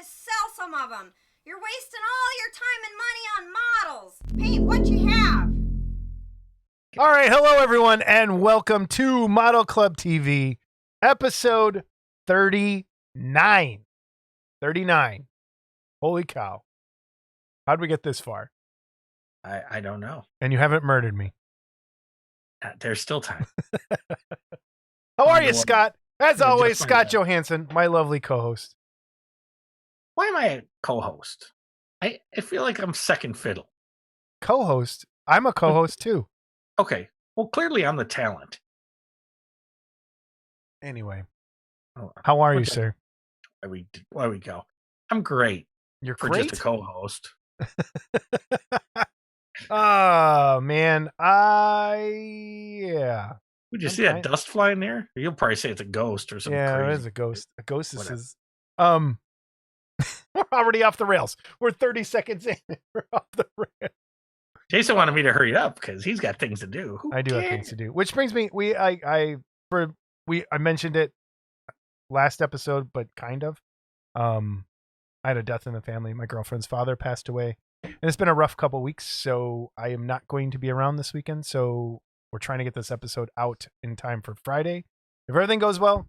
just sell some of them. You're wasting all your time and money on models. Paint what you have. All right, hello everyone, and welcome to Model Club TV, episode 39. 39. Holy cow. How'd we get this far? I don't know. And you haven't murdered me. There's still time. How are you, Scott? As Yeah, always, just fine, Scott man. Johansson, my lovely co-host. Why am I a co-host? I feel like I'm second fiddle. Co-host? I'm a co-host too. Okay. Well, clearly I'm the talent. Anyway, Oh, how are you, okay. sir? Where we go. I'm great You're for great? just a co-host. Oh, man. Yeah. Would you I'm see that fine. dust flying there? You'll probably say it's a ghost or something Yeah, crazy. it is a ghost. A ghost Whatever. is we're already off the rails. We're 30 seconds in. We're off the rails. Jason wanted me to hurry up because he's got things to do. Who I do have cares? things to do. Which brings me I mentioned it last episode, but kind of. I had a death in the family. My girlfriend's father passed away. And it's been a rough couple weeks, so I am not going to be around this weekend. So we're trying to get this episode out in time for Friday. If everything goes well,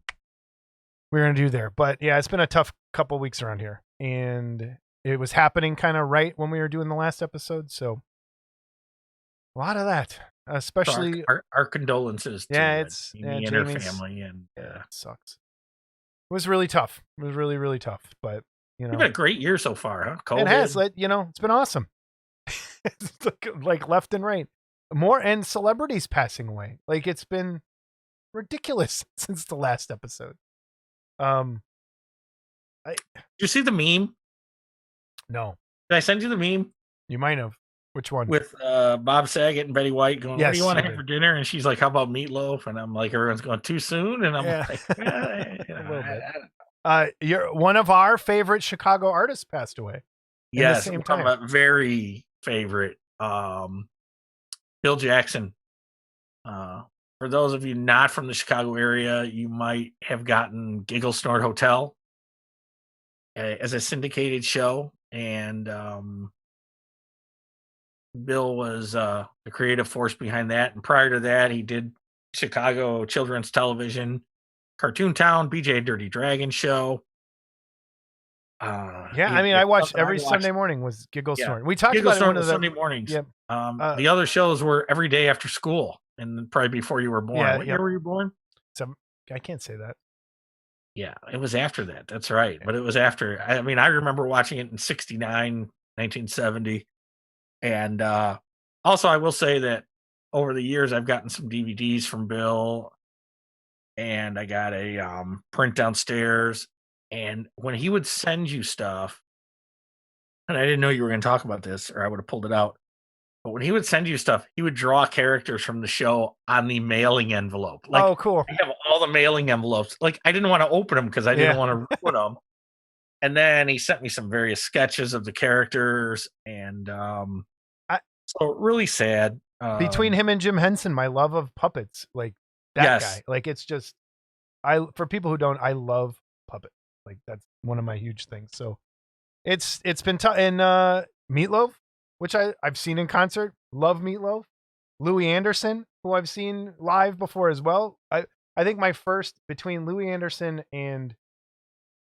we're going to do there. But yeah, it's been a tough couple weeks around here. And it was happening kind of right when we were doing the last episode. So a lot of that, especially. So our condolences Yeah, to it's Amy and Jamie's her family. And yeah, it sucks. It was really tough. It was really, really tough. But you you've know, had a great year so far, huh? COVID. it has. It's been awesome. It's like left and right. More and celebrities passing away. Like it's been ridiculous since the last episode. Did you see the meme? No, Did I send you the meme you might have. Which one? with Bob Saget and Betty White going, "What Yes, do you want to you have did. for dinner?" And she's like, "How about meatloaf?" And I'm like, "Everyone's going too soon." And I'm Yeah. like, "Eh, you know, A little bit. I- You're one of our favorite Chicago artists passed away. yes, same one of time. my very favorite, Bill Jackson. For those of you not from the Chicago area, you might have gotten Giggle Snort Hotel as a syndicated show, and Bill was the creative force behind that. And prior to that, he did Chicago Children's Television, Cartoon Town, BJ Dirty Dragon Show. Yeah, I mean, I watched every Sunday morning was Giggle Yeah. Snort. We talked Giggle about it Snort one of was the Sunday mornings. Yep. The other shows were every day after school, and probably before you were born. Yeah, What yep. year were you born? I can't say that. Yeah, it was after that. That's right. But it was after. I mean, I remember watching it in 69, 1970. And also, I will say that over the years, I've gotten some DVDs from Bill, and I got a print downstairs. And when he would send you stuff, and I didn't know you were going to talk about this, or I would have pulled it out. But when he would send you stuff, he would draw characters from the show on the mailing envelope. Like, Oh, cool. I have all the mailing envelopes. Like, I didn't want to open them because I didn't want to ruin them. And then he sent me some various sketches of the characters, and so really sad. Between him and Jim Henson, my love of puppets, like that Yes. guy. Like it's just, for people who don't, I love puppets. Like that's one of my huge things. So it's been tough. And Meatloaf, which I've seen in concert, love Meatloaf. Louis Anderson, who I've seen live before as well. I think my first between Louis Anderson and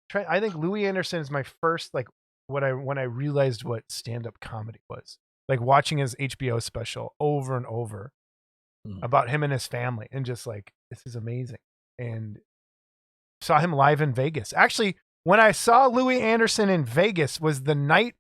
Trent, I think Louis Anderson is my first like when I realized what stand-up comedy was. Like watching his HBO special over and over about him and his family, and just like, this is amazing. And saw him live in Vegas. Actually, when I saw Louis Anderson in Vegas was the night.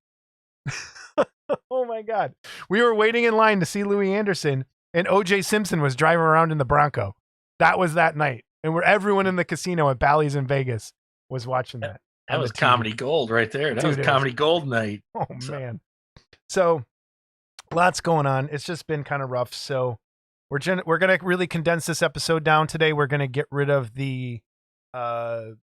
Oh my God. We were waiting in line to see Louis Anderson, and OJ Simpson was driving around in the Bronco. That was that night. And where everyone in the casino at Bally's in Vegas was watching that. That was comedy gold right there. That was comedy gold night. Oh, man. So lots going on. It's just been kind of rough. So we're going to really condense this episode down today. We're going to get rid of the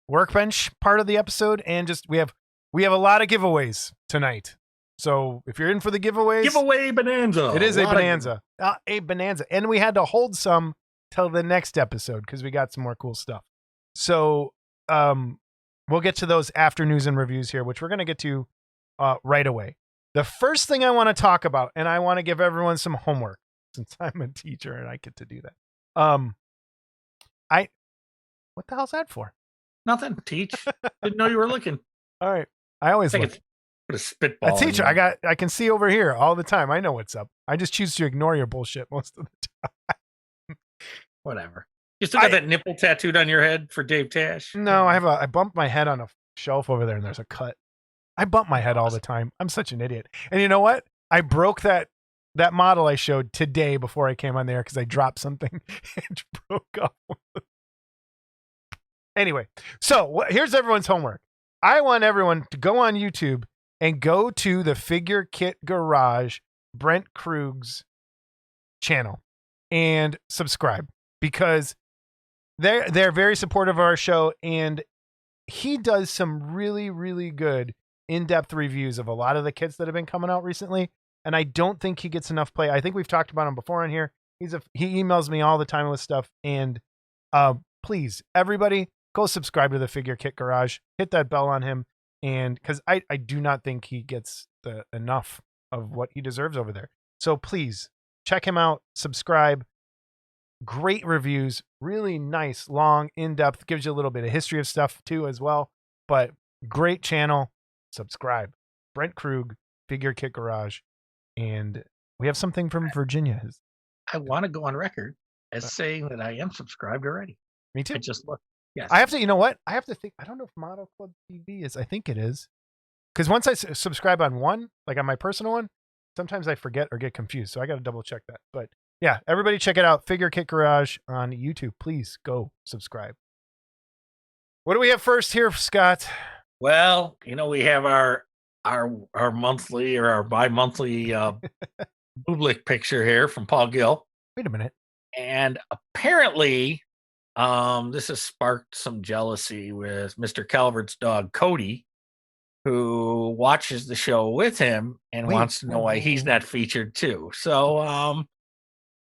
workbench part of the episode, and just we have a lot of giveaways tonight. So if you're in for the giveaways, giveaway bonanza. It is a bonanza. A bonanza. And we had to hold some till the next episode because we got some more cool stuff. So we'll get to those after news and reviews here, which we're going to get to right away. The first thing I want to talk about, and I want to give everyone some homework since I'm a teacher and I get to do that. What the hell's that for? Nothing. Teach. Didn't know you were looking. All right. I always I think look. it's put a spitball. A teacher. I can see over here all the time. I know what's up. I just choose to ignore your bullshit most of the time. Whatever. You still got that nipple tattooed on your head for Dave Tash? No, I bumped my head on a shelf over there and there's a cut. I bump my head all the time. I'm such an idiot. And you know what? I broke that model I showed today before I came on there because I dropped something and broke off. Anyway, so here's everyone's homework. I want everyone to go on YouTube and go to the Figure Kit Garage, Brent Krug's channel, and subscribe because they're very supportive of our show, and he does some really, really good in-depth reviews of a lot of the kits that have been coming out recently, and I don't think he gets enough play. I think we've talked about him before on here. He emails me all the time with stuff, and please, everybody, go subscribe to the Figure Kit Garage. Hit that bell on him, and because I do not think he gets enough of what he deserves over there. So please check him out, subscribe. Great reviews, really nice, long, in-depth, gives you a little bit of history of stuff too as well. But great channel. Subscribe. Brent Krug, Figure Kit Garage. And we have something from Virginia. I want to go on record as saying that I am subscribed already. Me too. I just looked. Yes. I have to, you know what? I have to think. I don't know if Model Club TV is. I think it is. Because once I subscribe on one, like on my personal one, sometimes I forget or get confused. So I got to double check that. But yeah, everybody check it out. Figure Kit Garage on YouTube. Please go subscribe. What do we have first here, Scott? Well, we have our monthly or our bi-monthly Bublik picture here from Paul Gill. Wait a minute. And apparently, this has sparked some jealousy with Mr. Calvert's dog, Cody, who watches the show with him and wants to know why he's not featured too. So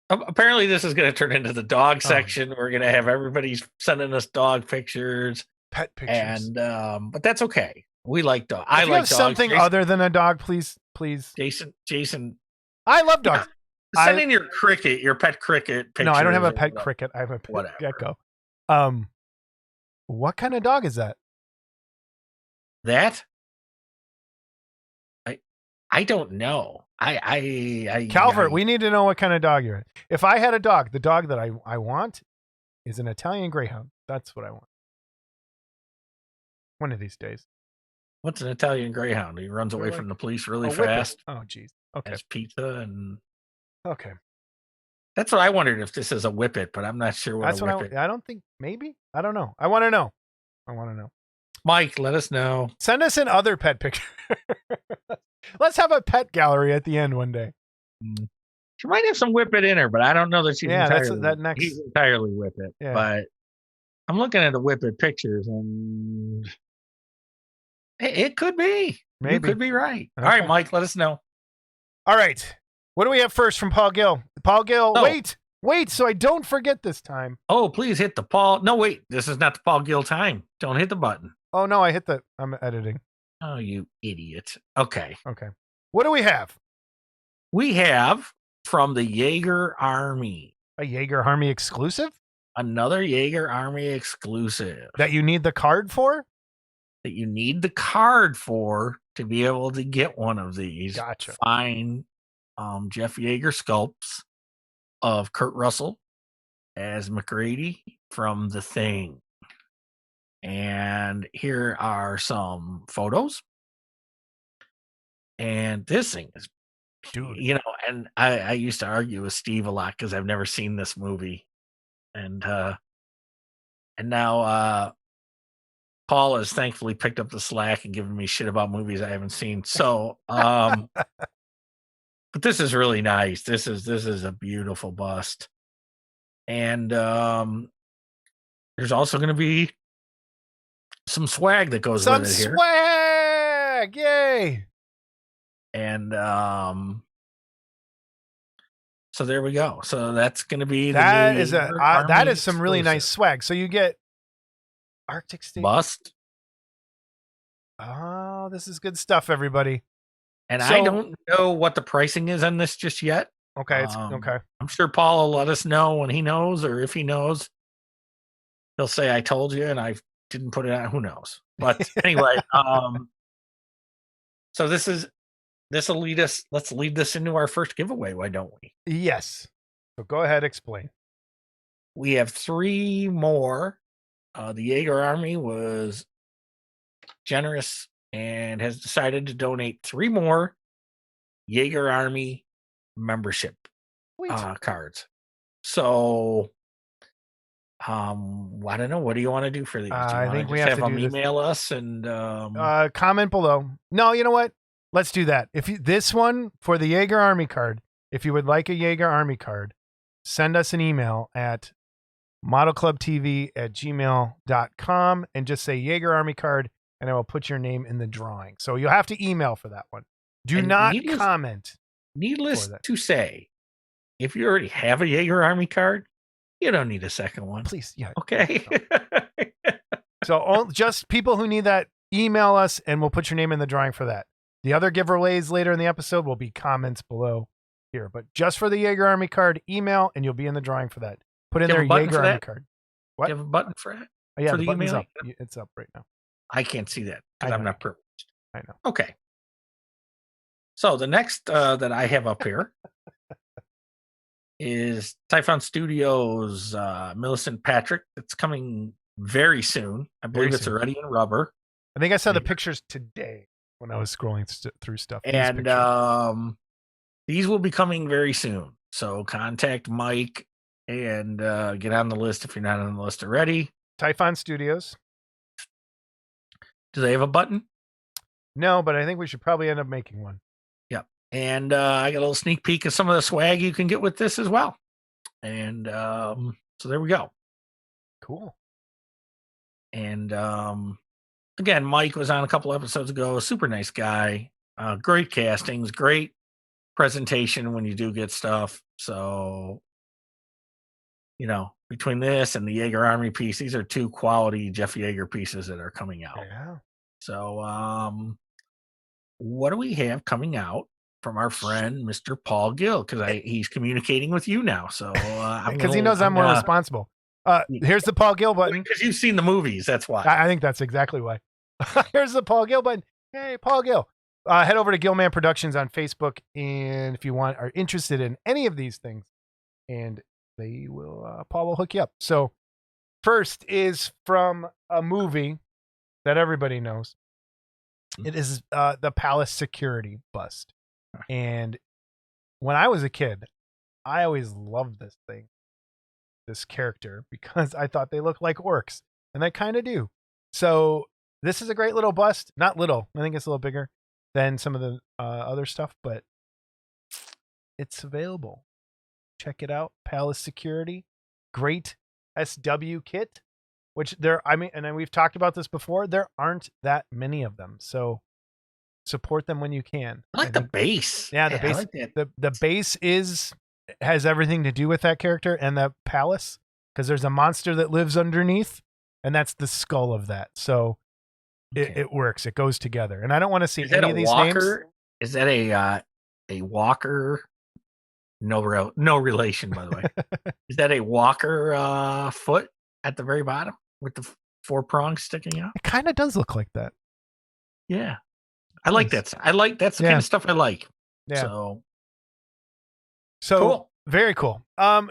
apparently this is going to turn into the dog section. We're going to have everybody sending us dog pictures. Pet pictures. And but that's okay. We like dogs. I like dogs. Something Jason, other than a dog, please. Jason. I love dogs. Send in your pet cricket picture. No, I don't have a pet cricket. I have a pet gecko. What kind of dog is that? That? I don't know. Calvert, we need to know what kind of dog you're. If I had a dog, the dog that I want is an Italian Greyhound. That's what I want. One of these days. What's an Italian Greyhound? He runs away from the police really fast. Oh, geez. Okay. Has pizza and. Okay. That's what I wondered if this is a whippet, but I'm not sure what a whippet. I don't think. Maybe. I don't know. I want to know. Mike, let us know. Send us in other pet pictures. Let's have a pet gallery at the end one day. She might have some whippet in her, but I don't know that she's entirely, he's entirely whippet. Yeah. But I'm looking at the whippet pictures, and it could be. Maybe. You could be right. Okay. All right, Mike, let us know. All right. What do we have first from Paul Gill? Paul Gill, wait, so I don't forget this time. Oh, please hit the Paul. No, wait, this is not the Paul Gill time. Don't hit the button. Oh, no, I hit the. I'm editing. Oh, you idiot. Okay. What do we have? We have from the Jaeger Army. A Jaeger Army exclusive? Another Jaeger Army exclusive. That you need the card for? That you need the card for to be able to get one of these. Gotcha. Fine Jeff Jaeger sculpts of Kurt Russell as McGrady from The Thing. And here are some photos. And this thing is, dude, and I used to argue with Steve a lot because I've never seen this movie. And now Paul has thankfully picked up the slack and given me shit about movies I haven't seen. So, but this is really nice. This is a beautiful bust. And there's also going to be some swag that goes with it here. Some swag! Yay! And so there we go. So that's going to be that is some really nice swag. So you get Arctic State bust. Oh, this is good stuff, everybody. And So- I don't know what the pricing is on this just yet. Okay, it's okay. I'm sure Paul will let us know when he knows, or if he knows, he'll say I told you and I didn't put it on. Who knows? But anyway, so this will lead us. Let's lead this into our first giveaway. Why don't we? Yes. So go ahead, explain. We have 3 more. The Jaeger Army was generous and has decided to donate 3 more Jaeger Army membership Sweet. cards. So, I don't know. What do you want to do for these? Do you I wanna think we just have to them do this. email us and Comment below. No, you know what? Let's do that. If you, this one for the Jaeger Army card, if you would like a Jaeger Army card, send us an email at modelclubtv@gmail.com and just say Jaeger Army card, and I will put your name in the drawing. So you'll have to email for that one. Do And not needless- comment. needless that. to say, if you already have a Jaeger Army card, you don't need a second one. Please, yeah. Okay. So just people who need that, email us, and we'll put your name in the drawing for that. The other giveaways later in the episode will be comments below here. But just for the Jaeger Army card, email, and you'll be in the drawing for that. Put in Do you there have a button Jaeger for Army that? card. Do What? you have a button for it? Oh, yeah, for the the button's emailing? up. It's up right now. I can't see that I because I'm know. not privileged. I know. Okay. So the next that I have up here is Typhon Studios Millicent Patrick. It's coming very soon. I believe Very it's soon. already in rubber. I think I saw the Yeah. pictures today when I was scrolling through stuff. These And pictures. these will be coming very soon. So contact Mike and get on the list if you're not on the list already. Typhon Studios. Do they have a button? No, but I think we should probably end up making one. Yep. And I got a little sneak peek of some of the swag you can get with this as well. And so there we go. Cool. And again, Mike was on a couple episodes ago. Super nice guy. Great castings, great presentation when you do get stuff. So, between this and the Jaeger Army piece, these are 2 quality Jeff Jaeger pieces that are coming out. Yeah. So, what do we have coming out from our friend Mr. Paul Gill? Because he's communicating with you now. So, Because he knows I'm more responsible. Here's the Paul Gill button. Because you've seen the movies, that's why. I think that's exactly why. Here's the Paul Gill button. Hey, Paul Gill. Head over to Gillman Productions on Facebook, and if you are interested in any of these things, and they will, Paul will hook you up. So, first is from a movie that everybody knows. It is the Palace Security bust, and when I was a kid, I always loved this character, because I thought they looked like orcs, and they kind of do. So this is a great little bust. Not little. I think it's a little bigger than some of the other stuff, but it's available. Check it out. Palace Security. Great SW kit, which and we've talked about this before. There aren't that many of them. So support them when you can. I like the base. Yeah, the base. I like that. The base has everything to do with that character and the palace, because there's a monster that lives underneath, and that's the skull of that. So it works. It goes together. And I don't want to see any of these names. Is that a walker? No relation, by the way. Is that a walker foot at the very bottom with the 4 prongs sticking out? It kind of does look like that. Yeah. I like that. That's the kind of stuff I like. Yeah. So cool. Very cool.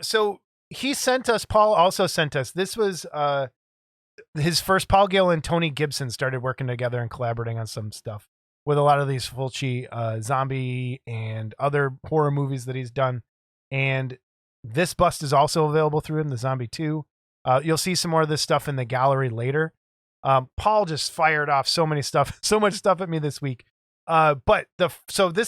So Paul also sent us, this was his first. Paul Gill and Tony Gibson started working together and collaborating on some stuff with a lot of these Fulci zombie and other horror movies that he's done. And this bust is also available through him, the Zombie 2. You'll see some more of this stuff in the gallery later. Paul just fired off so much stuff at me this week. But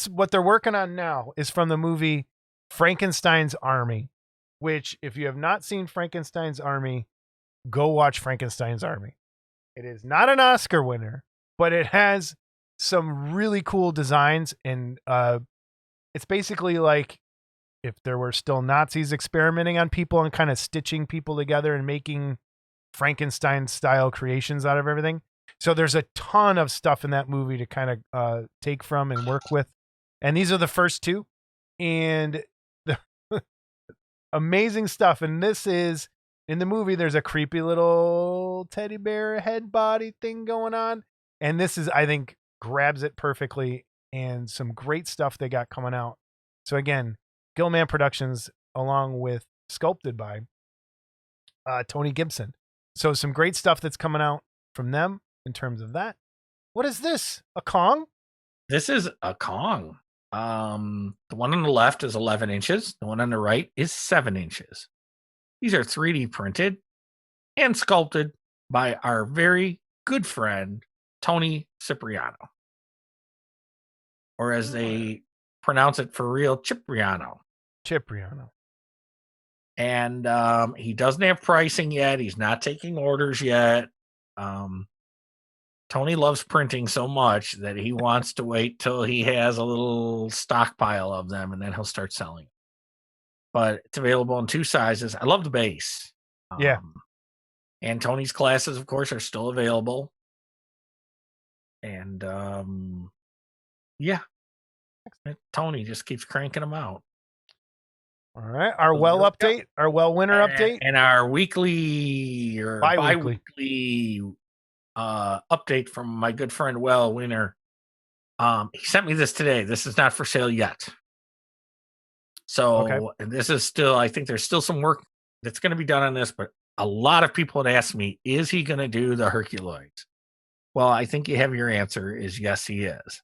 what they're working on now is from the movie Frankenstein's Army, which, if you have not seen Frankenstein's Army, go watch Frankenstein's Army. It is not an Oscar winner, but it has some really cool designs, and it's basically like if there were still Nazis experimenting on people and kind of stitching people together and making Frankenstein style creations out of everything. So there's a ton of stuff in that movie to kind of take from and work with. And these are the first two. And the amazing stuff. And this is, in the movie, there's a creepy little teddy bear head body thing going on. And this is, I think, grabs it perfectly, and some great stuff they got coming out. So again, Gillman Productions, along with sculpted by Tony Gibson. So some great stuff that's coming out from them in terms of that. What is this? A Kong? This is a Kong. The one on the left is 11 inches. The one on the right is 7 inches. These are 3D printed and sculpted by our very good friend, Tony Cipriano. Or as they pronounce it for real, Cipriano. Cipriano. And he doesn't have pricing yet. He's not taking orders yet. Tony loves printing so much that he wants to wait till he has a little stockpile of them, and then he'll start selling. But it's available in 2 sizes. I love the base. Yeah. And Tony's classes, of course, are still available. And yeah, Tony just keeps cranking them out. All right. Our well update, our well winner update, and our weekly or bi-weekly update from my good friend Well Winner. He sent me this today. This is not for sale yet. So and this is still, I think there's still some work that's going to be done on this, but a lot of people had asked me, is he going to do the Herculoids? Well, I think you have your answer is yes, he is.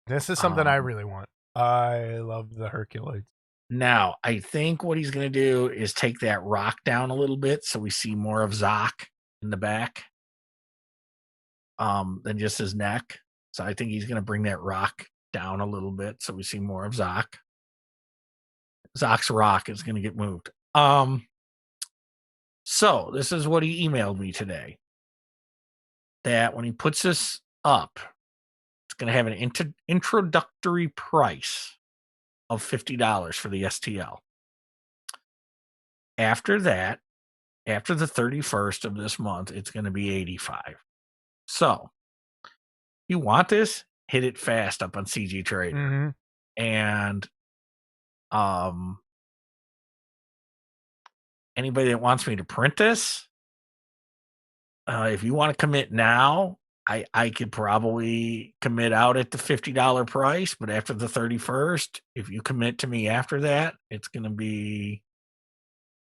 This is something I really want. I love the Herculoids. Now, I think what he's going to do is take that rock down a little bit so we see more of Zoc in the back than just his neck. So I think he's going to bring that rock down a little bit so we see more of Zoc. Zoc's rock is going to get moved. So this is what he emailed me today. That when he puts this up, it's going to have an introductory price of $50 for the STL. After that, after the 31st of this month, it's going to be $85. So, you want this? Hit it fast up on CG Trader. Mm-hmm. And anybody that wants me to print this, if you want to commit now, I could probably commit out at the $50 price, but after the 31st, if you commit to me after that, it's going to be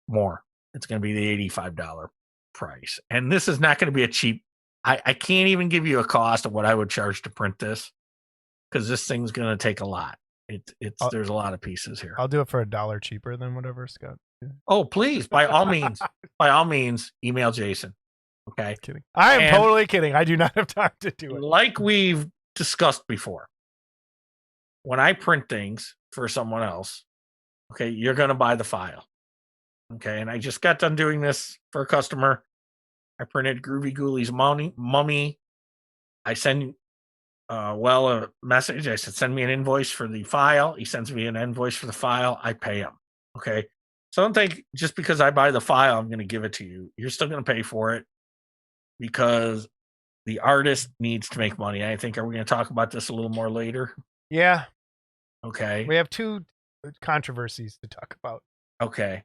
more. It's going to be the $85 price. And this is not going to be a cheap. I can't even give you a cost of what I would charge to print this, because this thing's going to take a lot. There's a lot of pieces here. I'll do it for $1 cheaper than whatever Scott. Oh, please, by all means, email Jason. Okay. Kidding. I am totally kidding. I do not have time to do it. Like we've discussed before, when I print things for someone else, okay, you're going to buy the file. Okay. And I just got done doing this for a customer. I printed Groovy Ghoulies mummy. I send a message. I said, send me an invoice for the file. He sends me an invoice for the file. I pay him. Okay. So don't think just because I buy the file, I'm going to give it to you. You're still going to pay for it, because the artist needs to make money. I think, are we going to talk about this a little more later? Yeah. Okay. We have 2 controversies to talk about. Okay.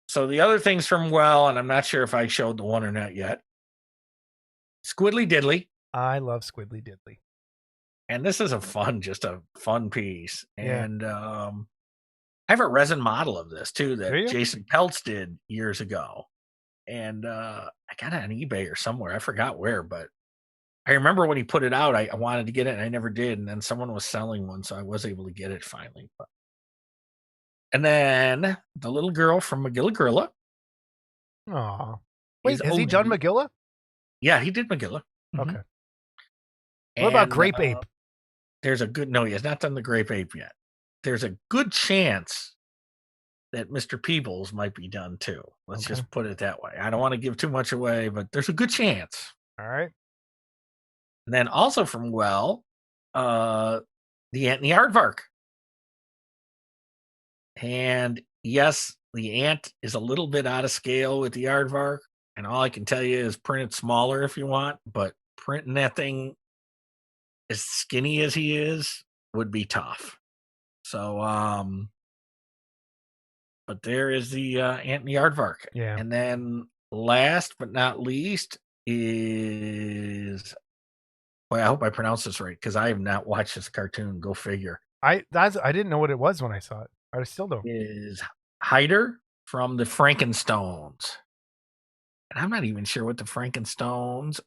So the other things from Well, and I'm not sure if I showed the one or not yet. Squiddly Diddly. I love Squiddly Diddly. And this is just a fun piece. Yeah. And I have a resin model of this too that Jason Peltz did years ago. And I got it on eBay or somewhere. I forgot where, but I remember when he put it out, I wanted to get it and I never did. And then someone was selling one, so I was able to get it finally. And then the little girl from Magilla. Aw. Wait, has he done Magilla? Yeah, he did Magilla. Okay. Mm-hmm. What about Grape Ape? No, he has not done the Grape Ape yet. There's a good chance that Mr. Peebles might be done too. Let's just put it that way. I don't want to give too much away, but there's a good chance. All right. And then also from Well, the Ant and the Aardvark. And yes, the ant is a little bit out of scale with the Aardvark. And all I can tell you is print it smaller if you want, but printing that thing as skinny as he is would be tough. So, but there is the Anthony Aardvark. Yeah. And then last but not least is, boy, I hope I pronounce this right because I have not watched this cartoon. Go figure. I didn't know what it was when I saw it. I still don't. Is Hyder from the Frankenstones. And I'm not even sure what the Frankenstones.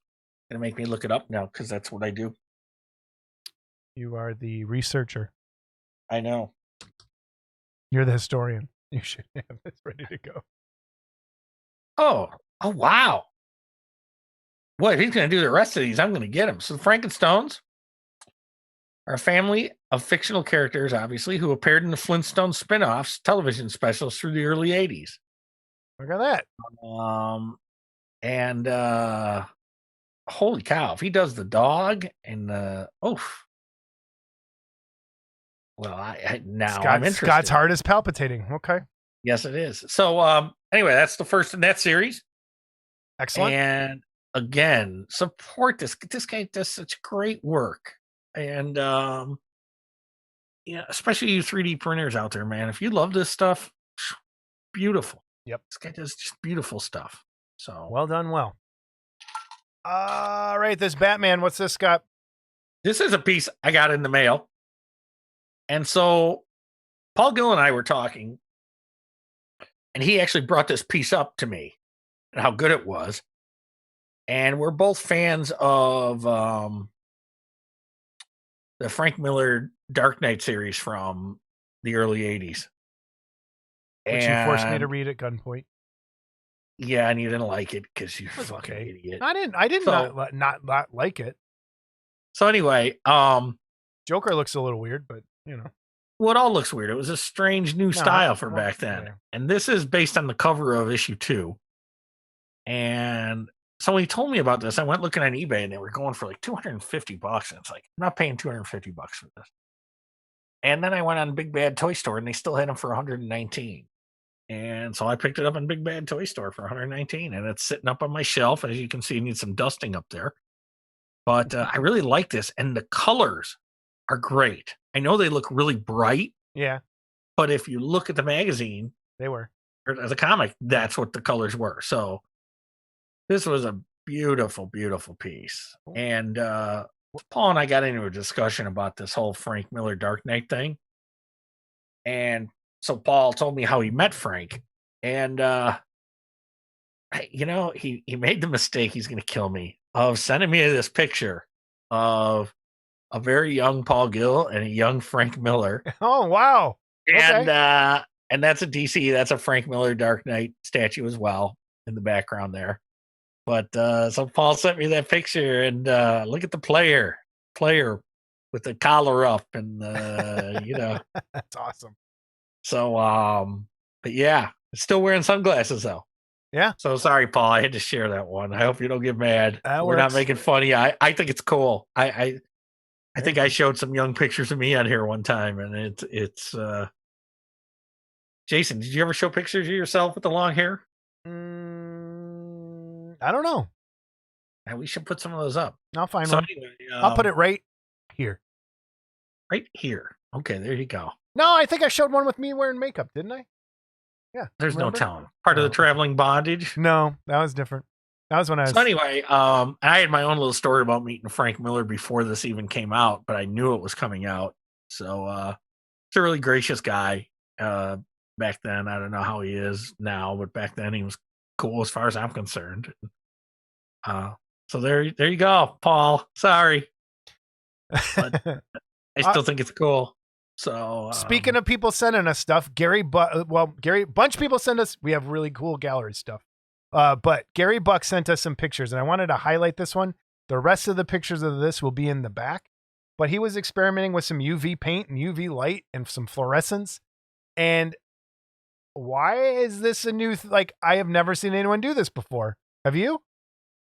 Gonna make me look it up now because that's what I do. You are the researcher. I know. You're the historian. You should have this ready to go. Oh wow. Well, if he's gonna do the rest of these, I'm gonna get him. So the Frankenstones are a family of fictional characters, obviously, who appeared in the Flintstone spin-offs television specials through the early 80s. Look at that. And holy cow, if he does the dog and the well, I'm interested. Scott's heart is palpitating. Okay. Yes, it is. So anyway, that's the first in that series. Excellent. And again, support this. This guy does such great work. And yeah, especially you 3D printers out there, man. If you love this stuff, beautiful. Yep. This guy does just beautiful stuff. So well done. Well. All right, this Batman. What's this, Scott? This is a piece I got in the mail. And so Paul Gill and I were talking, and he actually brought this piece up to me and how good it was. And we're both fans of the Frank Miller Dark Knight series from the early 80s. Which you forced me to read at gunpoint. Yeah, and you didn't like it because you're a fucking idiot. I did not like it. So anyway, Joker looks a little weird, but you know. Well, it all looks weird. It was a strange new style for back then. Yeah. And this is based on the cover of issue 2. And so when he told me about this, I went looking on eBay and they were going for like $250. And it's like, I'm not paying $250 for this. And then I went on Big Bad Toy Store and they still had them for $119. And so I picked it up in Big Bad Toy Store for $119. And it's sitting up on my shelf. As you can see, it needs some dusting up there. But I really like this. And the colors are great. I know they look really bright. Yeah. But if you look at the magazine, they were. Or the comic, that's what the colors were. So this was a beautiful, beautiful piece. And Paul and I got into a discussion about this whole Frank Miller Dark Knight thing. And so Paul told me how he met Frank. And, you know, he made the mistake, he's going to kill me, of sending me this picture of a very young Paul Gill and a young Frank Miller. Oh, wow. And and that's a DC, that's a Frank Miller Dark Knight statue as well in the background there. But so Paul sent me that picture and look at the player with the collar up and you know. That's awesome. So but yeah, still wearing sunglasses though. Yeah. So sorry, Paul, I had to share that one. I hope you don't get mad. That We're works. not making funny. I think it's cool. I think I showed some young pictures of me on here one time, and it's Jason, did you ever show pictures of yourself with the long hair? I don't know. And we should put some of those up. I'll find one. Anyway, I'll put it right here. Right here. Okay, there you go. No, I think I showed one with me wearing makeup, didn't I? Yeah. There's no telling. Part of the traveling bondage. No, that was different. That was when I was. So anyway, I had my own little story about meeting Frank Miller before this even came out, but I knew it was coming out. So he's a really gracious guy. Back then, I don't know how he is now, but back then he was cool as far as I'm concerned. So there you go, Paul. Sorry, but I still think it's cool. So speaking of people sending us stuff, Gary, bunch of people send us. We have really cool gallery stuff. But Gary Buck sent us some pictures, and I wanted to highlight this one. The rest of the pictures of this will be in the back. But he was experimenting with some UV paint and UV light and some fluorescence. And why is this a new I have never seen anyone do this before. Have you?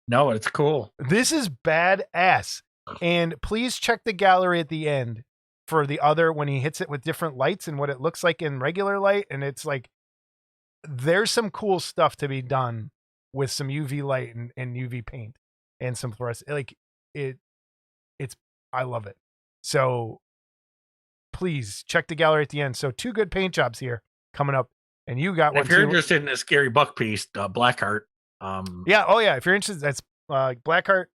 No, it's cool. This is badass. And please check the gallery at the end for the other when he hits it with different lights and what it looks like in regular light. And it's like there's some cool stuff to be done with some UV light and UV paint and some fluorescent. Like I love it. So please check the gallery at the end. So 2 good paint jobs here coming up, and you got And one if you're too. interested in a Scary Buck piece, Blackheart. Yeah. Oh yeah. If you're interested, that's Blackheart.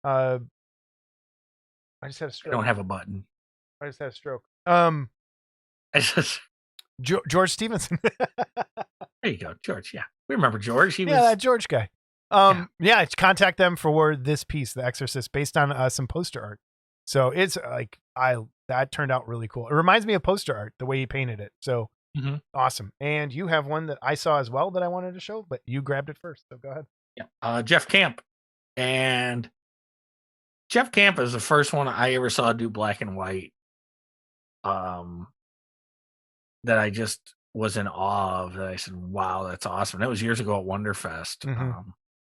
I just had a I stroke. don't have a button. I just had a stroke. It's just, George Stevenson. there you go, George. Yeah, we remember George. He Yeah, was. that George guy. Yeah, contact them for this piece, The Exorcist, based on some poster art. So it's like that turned out really cool. It reminds me of poster art, the way he painted it. So awesome. And you have one that I saw as well that I wanted to show, but you grabbed it first. So go ahead. Yeah, Jeff Camp, and Jeff Camp is the first one I ever saw do black and white. That I just was in awe of. That I said, "Wow, that's awesome." That was years ago at Wonderfest.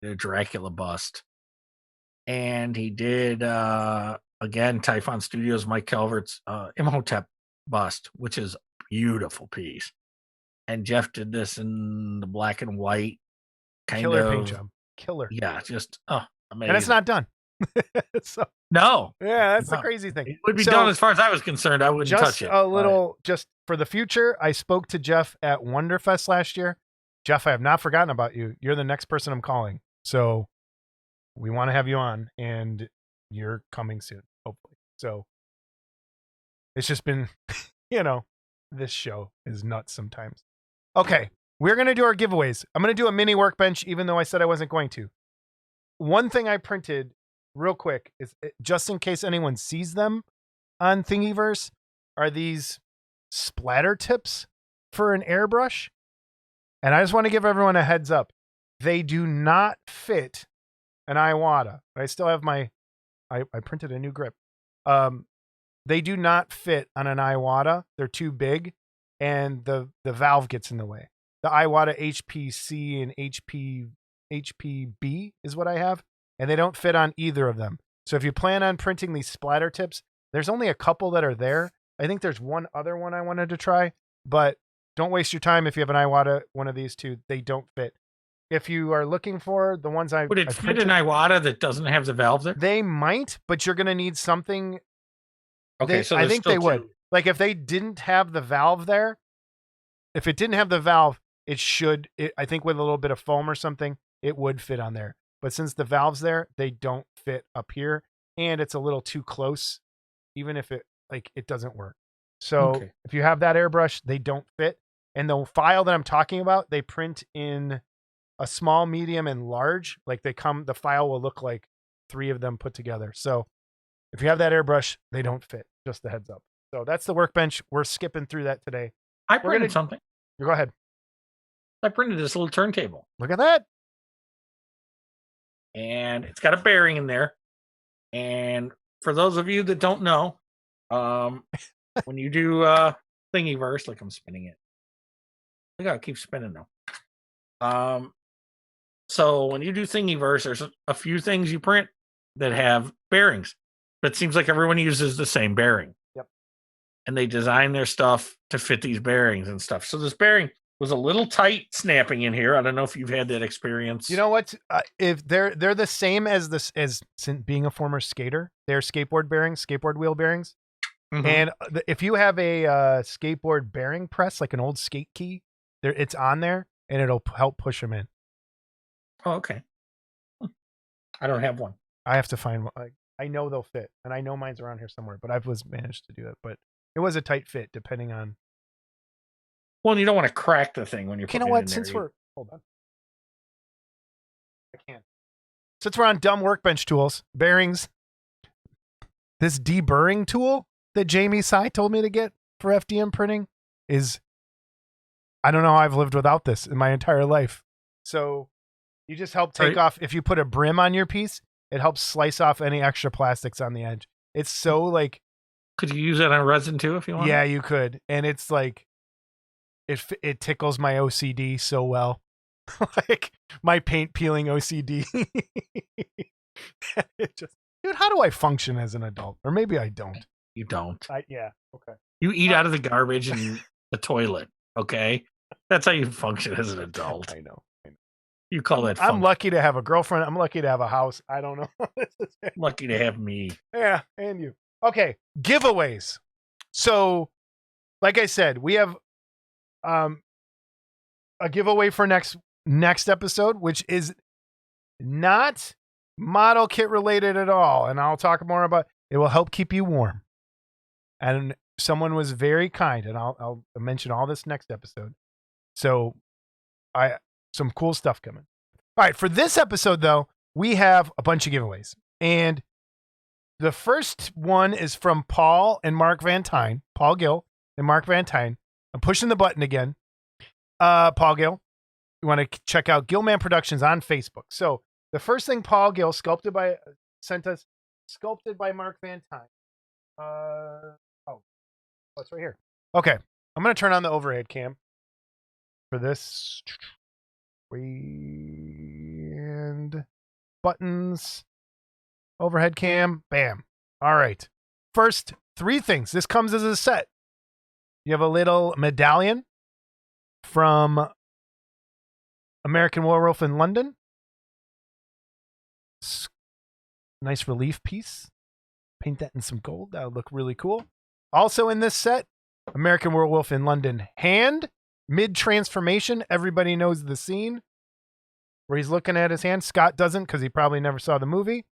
Did a Dracula bust, and he did again Typhon Studios Mike Calvert's Imhotep bust, which is a beautiful piece. And Jeff did this in the black and white Killer paint job. Killer. Yeah, just amazing. And it's not done. So no. Yeah, that's the crazy thing. It would be done as far as I was concerned. I wouldn't touch it. A little, just for the future, I spoke to Jeff at Wonderfest last year. Jeff, I have not forgotten about you. You're the next person I'm calling. So we want to have you on, and you're coming soon, hopefully. So it's just been, this show is nuts sometimes. Okay, we're going to do our giveaways. I'm going to do a mini workbench, even though I said I wasn't going to. One thing I printed real quick is, just in case anyone sees them on Thingiverse, are these splatter tips for an airbrush. And I just want to give everyone a heads up. They do not fit an Iwata. I still have I printed a new grip. They do not fit on an Iwata. They're too big, and the valve gets in the way. The Iwata HPC and HPB is what I have, and they don't fit on either of them. So if you plan on printing these splatter tips, there's only a couple that are there. I think there's one other one I wanted to try, but don't waste your time if you have an Iwata, one of these two. They don't fit. If you are looking for the ones would it fit an Iwata that doesn't have the valve there? They might, but you're going to need something. Okay, so I think they would. Like if they didn't have the valve there, if it didn't have the valve, it should. I think with a little bit of foam or something, it would fit on there. But since the valve's there, they don't fit up here, and it's a little too close, even if it doesn't work. So if you have that airbrush, they don't fit. And the file that I'm talking about, they print in a small, medium, and large. Like the file will look like 3 of them put together. So if you have that airbrush, they don't fit. Just a heads up. So that's the workbench. We're skipping through that today. I printed something. Go ahead. I printed this little turntable. Look at that. And it's got a bearing in there. And for those of you that don't know, when you do Thingiverse, look, I'm spinning it. Look how it keeps spinning though. So when you do Thingiverse, there's a few things you print that have bearings, but it seems like everyone uses the same bearing. Yep. And they design their stuff to fit these bearings and stuff. So this bearing was a little tight snapping in here. I don't know if you've had that experience. You know what? If they're the same as being a former skater, they're skateboard wheel bearings. Mm-hmm. And if you have a skateboard bearing press, like an old skate key, it's on there, and it'll help push them in. Oh, okay. I don't have one. I have to find one. I know they'll fit, and I know mine's around here somewhere, but I've managed to do it. But it was a tight fit, depending on. Well, you don't want to crack the thing when you're putting it in there. Since we're hold on, I can't. Since we're on dumb workbench tools, bearings. This deburring tool that Jamie Sy told me to get for FDM printing is, I don't know how I've lived without this in my entire life. So you just help take off, if you put a brim on your piece, it helps slice off any extra plastics on the edge. It's so like. Could you use that on resin too if you want? Yeah, you could. And it's like, it tickles my OCD so well. Like my paint peeling OCD. Dude, how do I function as an adult? Or maybe I don't. You don't. Yeah. Okay. You eat out of the garbage in the toilet. Okay. That's how you function as an adult. I know. You call that I'm fun. lucky to have a girlfriend. I'm lucky to have a house. I don't know. Lucky to have me. Yeah, and you. Okay, giveaways. So, like I said, we have a giveaway for next episode, which is not model kit related at all, and I'll talk more about. It will help keep you warm. And someone was very kind, and I'll mention all this next episode. So, some cool stuff coming. All right, for this episode though, we have a bunch of giveaways, and the first one is from Paul and Mark Van Tine, Paul Gill and Mark Van Tine. I'm pushing the button again. Paul Gill, you want to check out Gillman Productions on Facebook. So the first thing Paul Gill sent us, sculpted by Mark Van Tine. It's right here. Okay, I'm going to turn on the overhead cam for this. And buttons, overhead cam, bam. All right. First, 3 things. This comes as a set. You have a little medallion from American Werewolf in London. Nice relief piece. Paint that in some gold. That would look really cool. Also in this set, American Werewolf in London hand, mid-transformation. Everybody knows the scene where he's looking at his hand. Scott doesn't because he probably never saw the movie.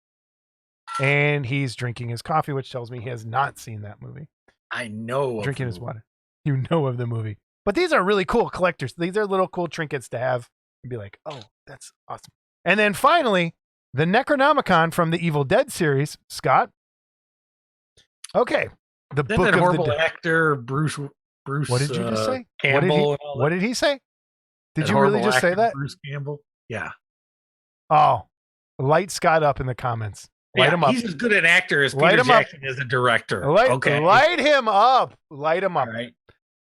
And he's drinking his coffee, which tells me he has not seen that movie. I know. Drinking his water. You know of the movie. But these are really cool collectors. These are little cool trinkets to have and be like, oh, that's awesome. And then finally, the Necronomicon from the Evil Dead series, Scott. Okay. The Then book that of horrible the actor, Bruce. What did you just say? Campbell. What did he say? Did That you really horrible just say actor, that? Bruce Campbell. Yeah. Oh, light Scott up in the comments. Light him up. He's as good an actor as Light Peter him up. Jackson is a director. Okay. Light him up. Light him up. All right.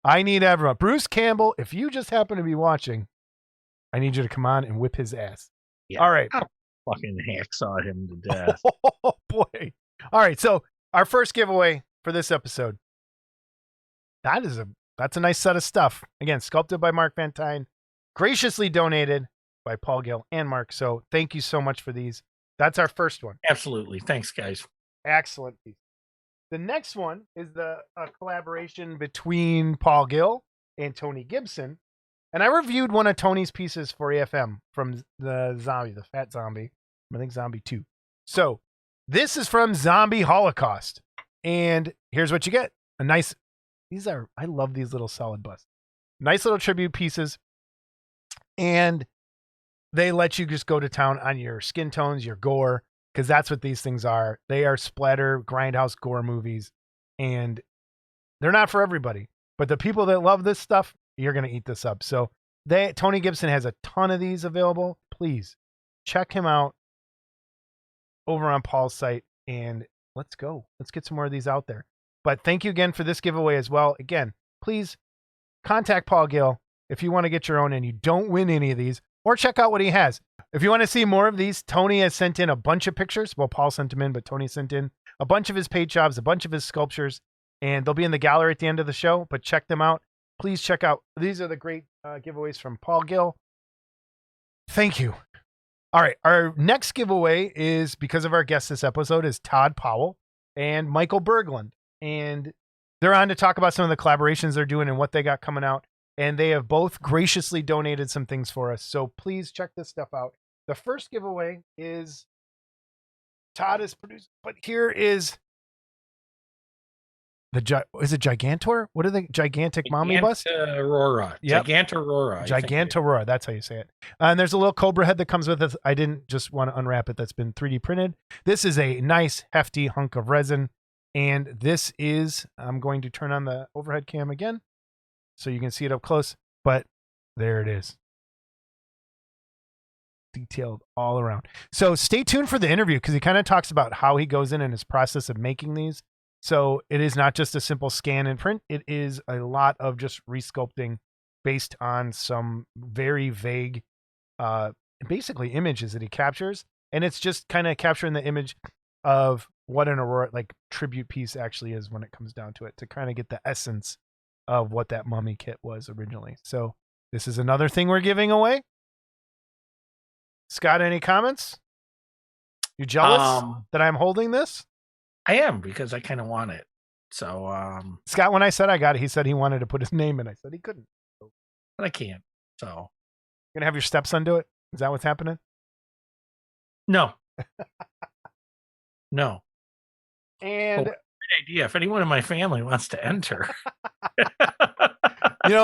I need everyone. Bruce Campbell, if you just happen to be watching, I need you to come on and whip his ass. Yeah. All right. I'll fucking hacksaw him to death. Oh, boy. All right. So our first giveaway for this episode. That's a nice set of stuff. Again, sculpted by Mark Van Tine, graciously donated by Paul Gill and Mark. So thank you so much for these. That's our first one. Absolutely. Thanks, guys. Excellent piece. The next one is the collaboration between Paul Gill and Tony Gibson. And I reviewed one of Tony's pieces for AFM from the Fat Zombie. I think Zombie 2. So this is from Zombie Holocaust. And here's what you get. I love these little solid busts. Nice little tribute pieces. And they let you just go to town on your skin tones, your gore, because that's what these things are. They are splatter, grindhouse gore movies. And they're not for everybody. But the people that love this stuff, you're going to eat this up. So Tony Gibson has a ton of these available. Please check him out over on Paul's site. And let's go. Let's get some more of these out there. But thank you again for this giveaway as well. Again, please contact Paul Gill if you want to get your own and you don't win any of these, or check out what he has. If you want to see more of these, Tony has sent in a bunch of pictures. Well, Paul sent them in, but Tony sent in a bunch of his paint jobs, a bunch of his sculptures, and they'll be in the gallery at the end of the show, but check them out. Please check out. These are the great giveaways from Paul Gill. Thank you. All right. Our next giveaway is, because of our guest this episode, is Todd Powell and Michael Berglund. And they're on to talk about some of the collaborations they're doing and what they got coming out. And they have both graciously donated some things for us. So please check this stuff out. The first giveaway is Todd is produced, but here is is it Gigantor? What are the gigantic mommy bus? Aurora. Yep. Gigantaurora. Gigantaurora. That's how you say it. And there's a little Cobra head that comes with it. I didn't just want to unwrap it. That's been 3D printed. This is a nice hefty hunk of resin. And this is, I'm going to turn on the overhead cam again so you can see it up close, but there it is. Detailed all around. So stay tuned for the interview because he kind of talks about how he goes in his process of making these. So it is not just a simple scan and print. It is a lot of just resculpting based on some very vague, basically images that he captures. And it's just kind of capturing the image of what an Aurora tribute piece actually is when it comes down to it, to kind of get the essence of what that mummy kit was originally. So this is another thing we're giving away. Scott, any comments? You jealous that I'm holding this? I am, because I kind of want it. So, Scott, when I said I got it, he said he wanted to put his name in. I said he couldn't. but I can't. So, You're gonna have your stepson do it? Is that what's happening? no. No. And great idea. If anyone in my family wants to enter.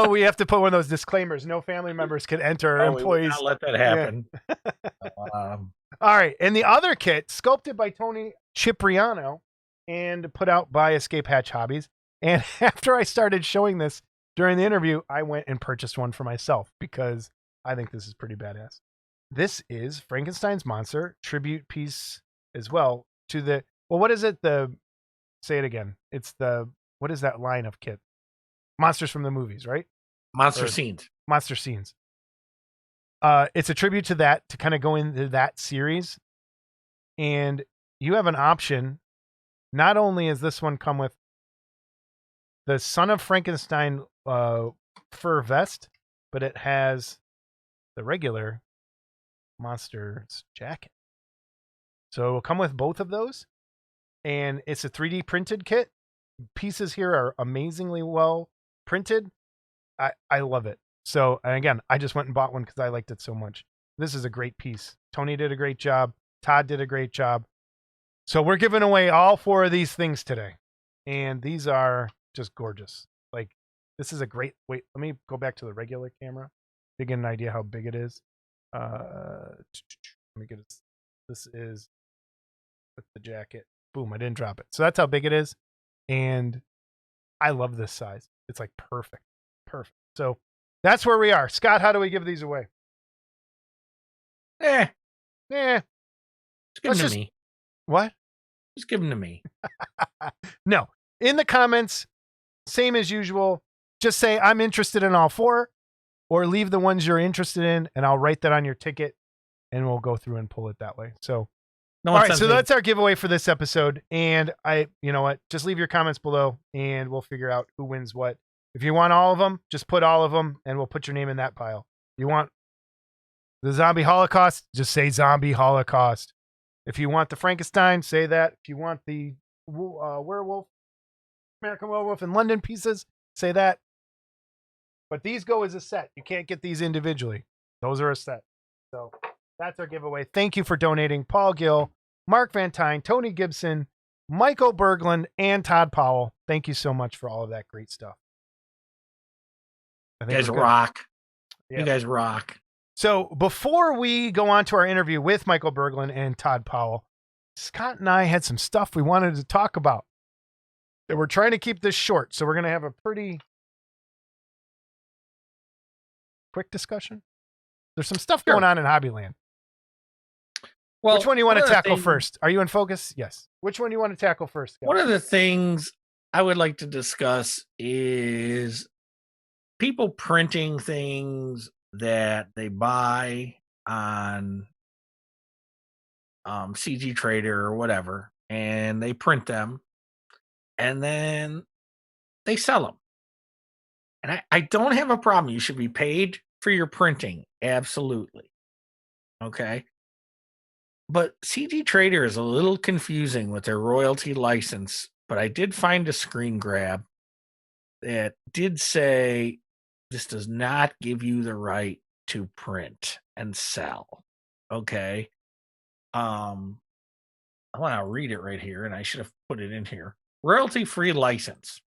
we have to put one of those disclaimers. No family members can enter. Oh, Employees. Not let that happen. All right. And the other kit, sculpted by Tony Cipriano and put out by Escape Hatch Hobbies. And after I started showing this during the interview, I went and purchased one for myself because I think this is pretty badass. This is Frankenstein's Monster tribute piece as well to the, well, what is it? Say it again. It's what is that line of kit? Monsters from the movies, right? Monster Scenes. Monster Scenes. It's a tribute to that, to kind of go into that series. And you have an option. Not only is this one come with the Son of Frankenstein fur vest, but it has the regular monster's jacket. So it will come with both of those. And it's a 3D printed kit. Pieces here are amazingly well printed. I love it. So, and again, I just went and bought one because I liked it so much. This is a great piece. Tony did a great job. Todd did a great job. So we're giving away all 4 of these things today. And these are just gorgeous. Like, this is a great, wait, let me go back to the regular camera to get an idea how big it is. Let me get it. This is with the jacket. Boom, I didn't drop it. So that's how big it is. And I love this size. It's like perfect. Perfect. So that's where we are. Scott, how do we give these away? Just give them Let's to me. What? Just give them to me. No. In the comments, same as usual. Just say, I'm interested in all 4, or leave the ones you're interested in, and I'll write that on your ticket, and we'll go through and pull it that way. So, No, all right, so that's our giveaway for this episode. And you know what? Just leave your comments below, and we'll figure out who wins what. If you want all of them, just put all of them, and we'll put your name in that pile. You want the Zombie Holocaust, just say Zombie Holocaust. If you want the Frankenstein, say that. If you want the werewolf, American Werewolf in London pieces, say that. But these go as a set. You can't get these individually. Those are a set. So that's our giveaway. Thank you for donating. Paul Gill, Mark Van Tine, Tony Gibson, Michael Berglund, and Todd Powell. Thank you so much for all of that great stuff. You guys rock. Yeah. You guys rock. So before we go on to our interview with Michael Berglund and Todd Powell, Scott and I had some stuff we wanted to talk about. And we're trying to keep this short, so we're going to have a pretty quick discussion. There's some stuff going on in Hobbyland. Well, which one do you want to tackle first? Are you in focus? Yes. Which one do you want to tackle first, Scott? One of the things I would like to discuss is people printing things that they buy on CG Trader or whatever, and they print them, and then they sell them. And I don't have a problem. You should be paid for your printing. Absolutely. Okay. But CG Trader is a little confusing with their royalty license, but I did find a screen grab that did say this does not give you the right to print and sell. Okay. I want to read it right here, and I should have put it in here. Royalty-free license.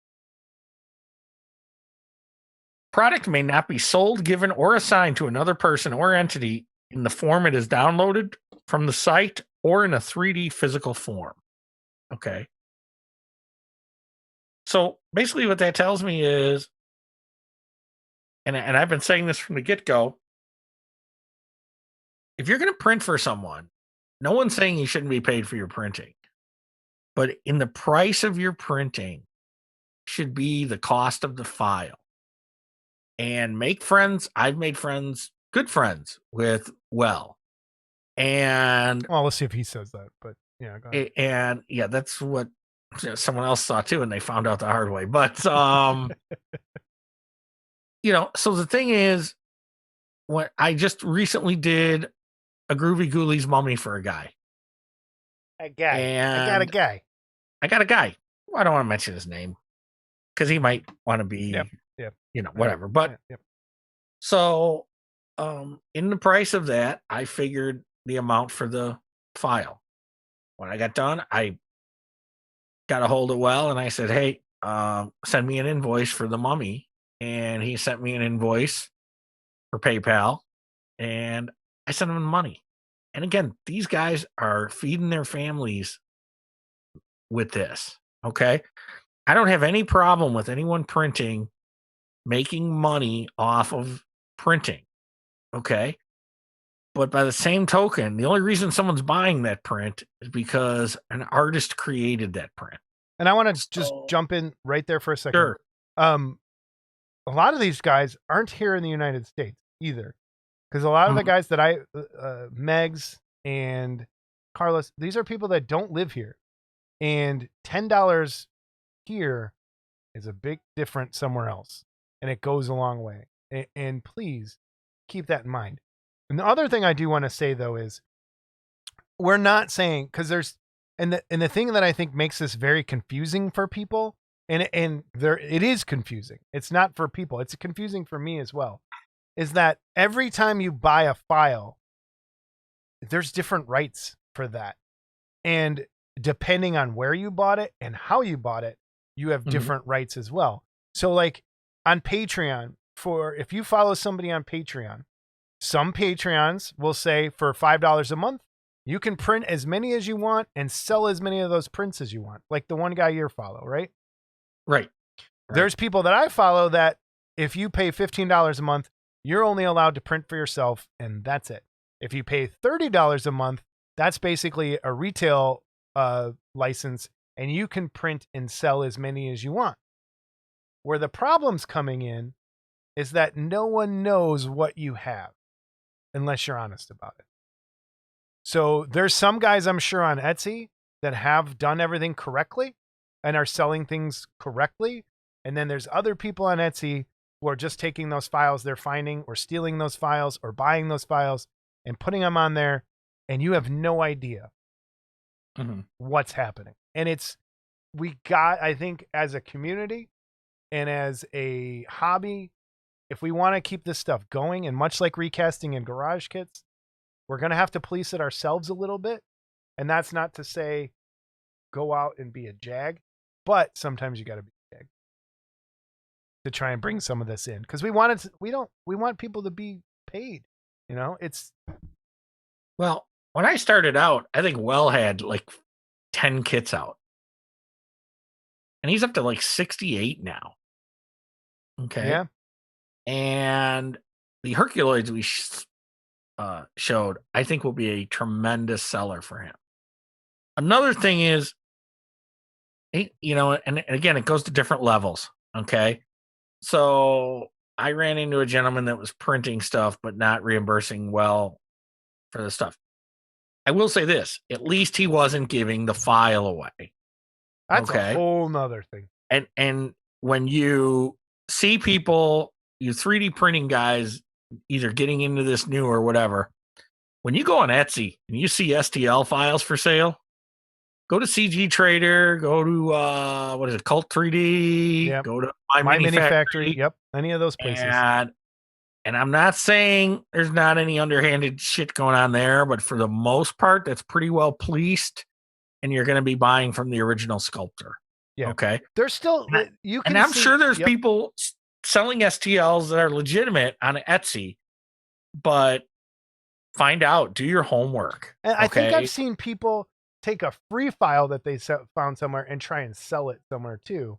Product may not be sold, given, or assigned to another person or entity in the form it is downloaded from the site or in a 3D physical form. Okay. So basically what that tells me is, and I've been saying this from the get-go, if you're going to print for someone, no one's saying you shouldn't be paid for your printing. But in the price of your printing should be the cost of the file. And make friends. I've made friends, good friends with and well, let's see if he says that. But yeah, go ahead. And yeah, that's what someone else saw too, and they found out the hard way. But you know, so the thing is, what I just recently did a Groovy Ghoulies mummy for a guy. A guy. And I got a guy. I got a guy. I don't want to mention his name because he might want to be, Yep. Whatever. But so in the price of that, I figured the amount for the file. When I got done, I got a hold of Well and I said, hey, send me an invoice for the mummy. And he sent me an invoice for PayPal and I sent him the money. And again, these guys are feeding their families with this. Okay. I don't have any problem with anyone making money off of printing. Okay. But by the same token, the only reason someone's buying that print is because an artist created that print. And I want to just jump in right there for a second. Sure. A lot of these guys aren't here in the United States either. Because a lot of the guys that Megs and Carlos, these are people that don't live here. And $10 here is a big difference somewhere else. And it goes a long way. And please keep that in mind. And the other thing I do want to say, though, is we're not saying, because there's, and the thing that I think makes this very confusing for people, and it is confusing. It's not for people. It's confusing for me as well. Is that every time you buy a file, there's different rights for that. And depending on where you bought it and how you bought it, you have different rights as well. So like on Patreon, if you follow somebody on Patreon, some Patreons will say for $5 a month, you can print as many as you want and sell as many of those prints as you want. Like the one guy you follow, right? Right. There's people that I follow that if you pay $15 a month, you're only allowed to print for yourself, and that's it. If you pay $30 a month, that's basically a retail license, and you can print and sell as many as you want. Where the problem's coming in is that no one knows what you have unless you're honest about it. So there's some guys I'm sure on Etsy that have done everything correctly and are selling things correctly. And then there's other people on Etsy who are just taking those files they're finding or stealing those files or buying those files and putting them on there. And you have no idea what's happening. And I think as a community and as a hobby, if we want to keep this stuff going, and much like recasting and garage kits, we're going to have to police it ourselves a little bit. And that's not to say go out and be a jag, but sometimes you got to be a jag to try and bring some of this in. Because we want people to be paid. Well, when I started out, I think Well had like 10 kits out. And he's up to like 68 now. Okay. Yeah. And the Herculoids we showed, I think will be a tremendous seller for him. Another thing is, and again, it goes to different levels. Okay. So I ran into a gentleman that was printing stuff, but not reimbursing Well for the stuff. I will say this, at least he wasn't giving the file away. That's a whole nother thing. And when you see people, you 3D printing guys, either getting into this new or whatever, when you go on Etsy and you see STL files for sale, go to CG Trader, go to Cult 3D, go to My Mini Factory. Yep, any of those places. And I'm not saying there's not any underhanded shit going on there, but for the most part, that's pretty well policed, and you're going to be buying from the original sculptor. Yeah. Okay. There's still I'm sure there's people selling STLs that are legitimate on Etsy, but find out, do your homework. And I think I've seen people take a free file that they found somewhere and try and sell it somewhere too.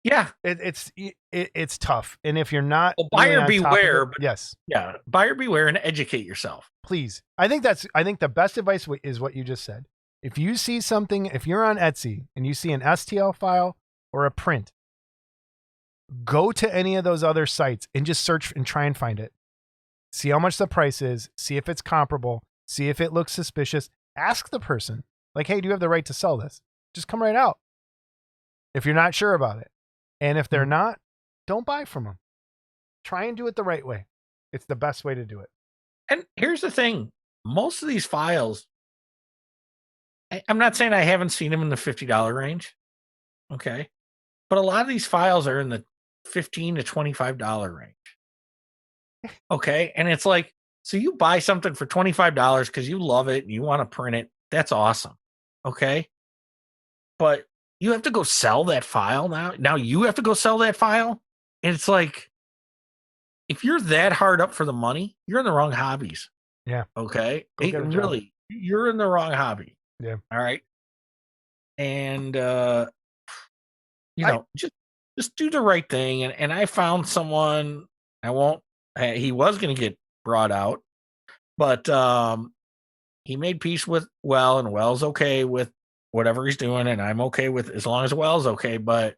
Yeah, it's tough, and if you're not, buyer beware. Yes, yeah, buyer beware and educate yourself, please. I think the best advice is what you just said. If you see something, if you're on Etsy and you see an STL file or a print, go to any of those other sites and just search and try and find it. See how much the price is. See if it's comparable. See if it looks suspicious. Ask the person, like, hey, do you have the right to sell this? Just come right out if you're not sure about it. And if they're not, don't buy from them. Try and do it the right way. It's the best way to do it. And here's the thing. most of these files, I'm not saying I haven't seen them in the $50 range. Okay. But a lot of these files are in the $15 to $25 range. Okay. And it's like, so you buy something for $25 because you love it and you want to print it. That's awesome. Okay. But you have to go sell that file now. Now you have to go sell that file. And it's like, if you're that hard up for the money, you're in the wrong hobbies. Yeah. Okay. Go get a job. Really, you're in the wrong hobby. Yeah. All right. And just do the right thing. And I found someone. He was going to get brought out, but he made peace with Well, and Well's okay with whatever he's doing, and I'm okay with as long as Well's okay. But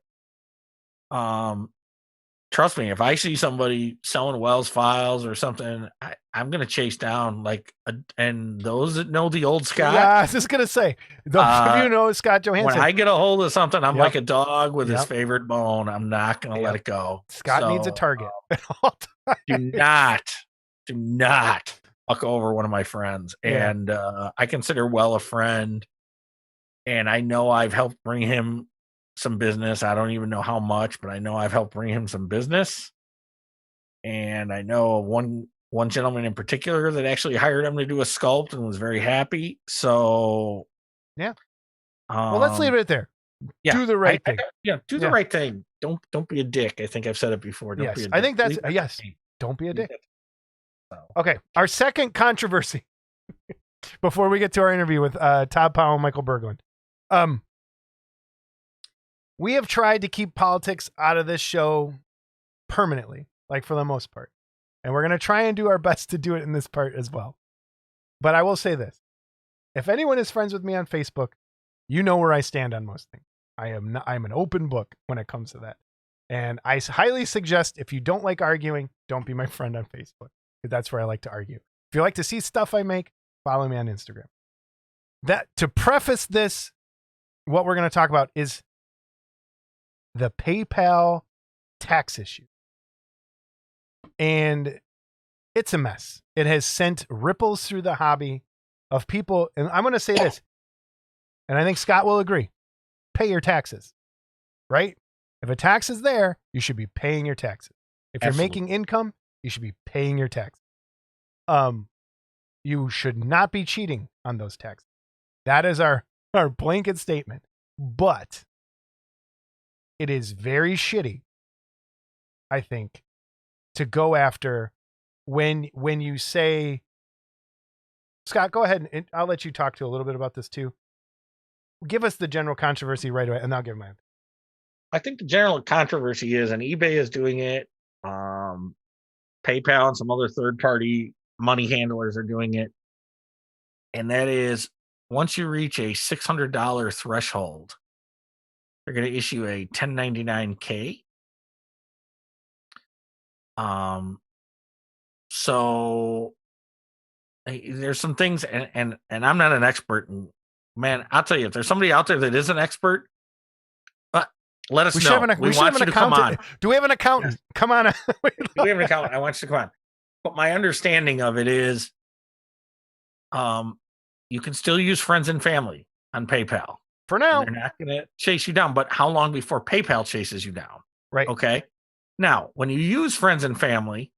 trust me, if I see somebody selling Wells files or something, I'm going to chase down and those that know the old Scott. Yeah, I was just going to say, those of you know Scott Johansson. When I get a hold of something, I'm like a dog with his favorite bone. I'm not going to let it go. Scott needs a target at all times. Do not fuck over one of my friends. Yeah. And I consider Well a friend. And I know I've helped bring him some business. I don't even know how much, but I know I've helped bring him some business. And I know one gentleman in particular that actually hired him to do a sculpt and was very happy. So yeah. Well, let's leave it there. Yeah, do the right thing. Do the right thing. Don't be a dick. I think I've said it before. Don't be a dick. I think that's yes. Don't be a dick. Okay. Our second controversy before we get to our interview with Todd Powell and Michael Berglund. We have tried to keep politics out of this show permanently, like for the most part. And we're going to try and do our best to do it in this part as well. But I will say this. If anyone is friends with me on Facebook, you know where I stand on most things. I'm an open book when it comes to that. And I highly suggest if you don't like arguing, don't be my friend on Facebook, because that's where I like to argue. If you like to see stuff I make, follow me on Instagram. That to preface this, what we're going to talk about is the PayPal tax issue. And it's a mess. It has sent ripples through the hobby of people. And I'm going to say this, and I think Scott will agree. Pay your taxes, right? If a tax is there, you should be paying your taxes. If you're making income, you should be paying your taxes. You should not be cheating on those taxes. That is our blanket statement. But it is very shitty, I think, to go after when you say, Scott, go ahead and I'll let you talk to a little bit about this too. Give us the general controversy right away, and I'll give mine. I think the general controversy is, and eBay is doing it, PayPal and some other third-party money handlers are doing it, and that is once you reach a $600 threshold, they're going to issue a 1099-K. So there's some things, and I'm not an expert, and man, I'll tell you, if there's somebody out there that is an expert, let us know. We want you to come on. Do we have an accountant? Yes. Come on. Do we have an accountant? I want you to come on. But my understanding of it is, you can still use friends and family on PayPal. For now. They're not going to chase you down, but how long before PayPal chases you down? Right. Okay. Now, when you use friends and family,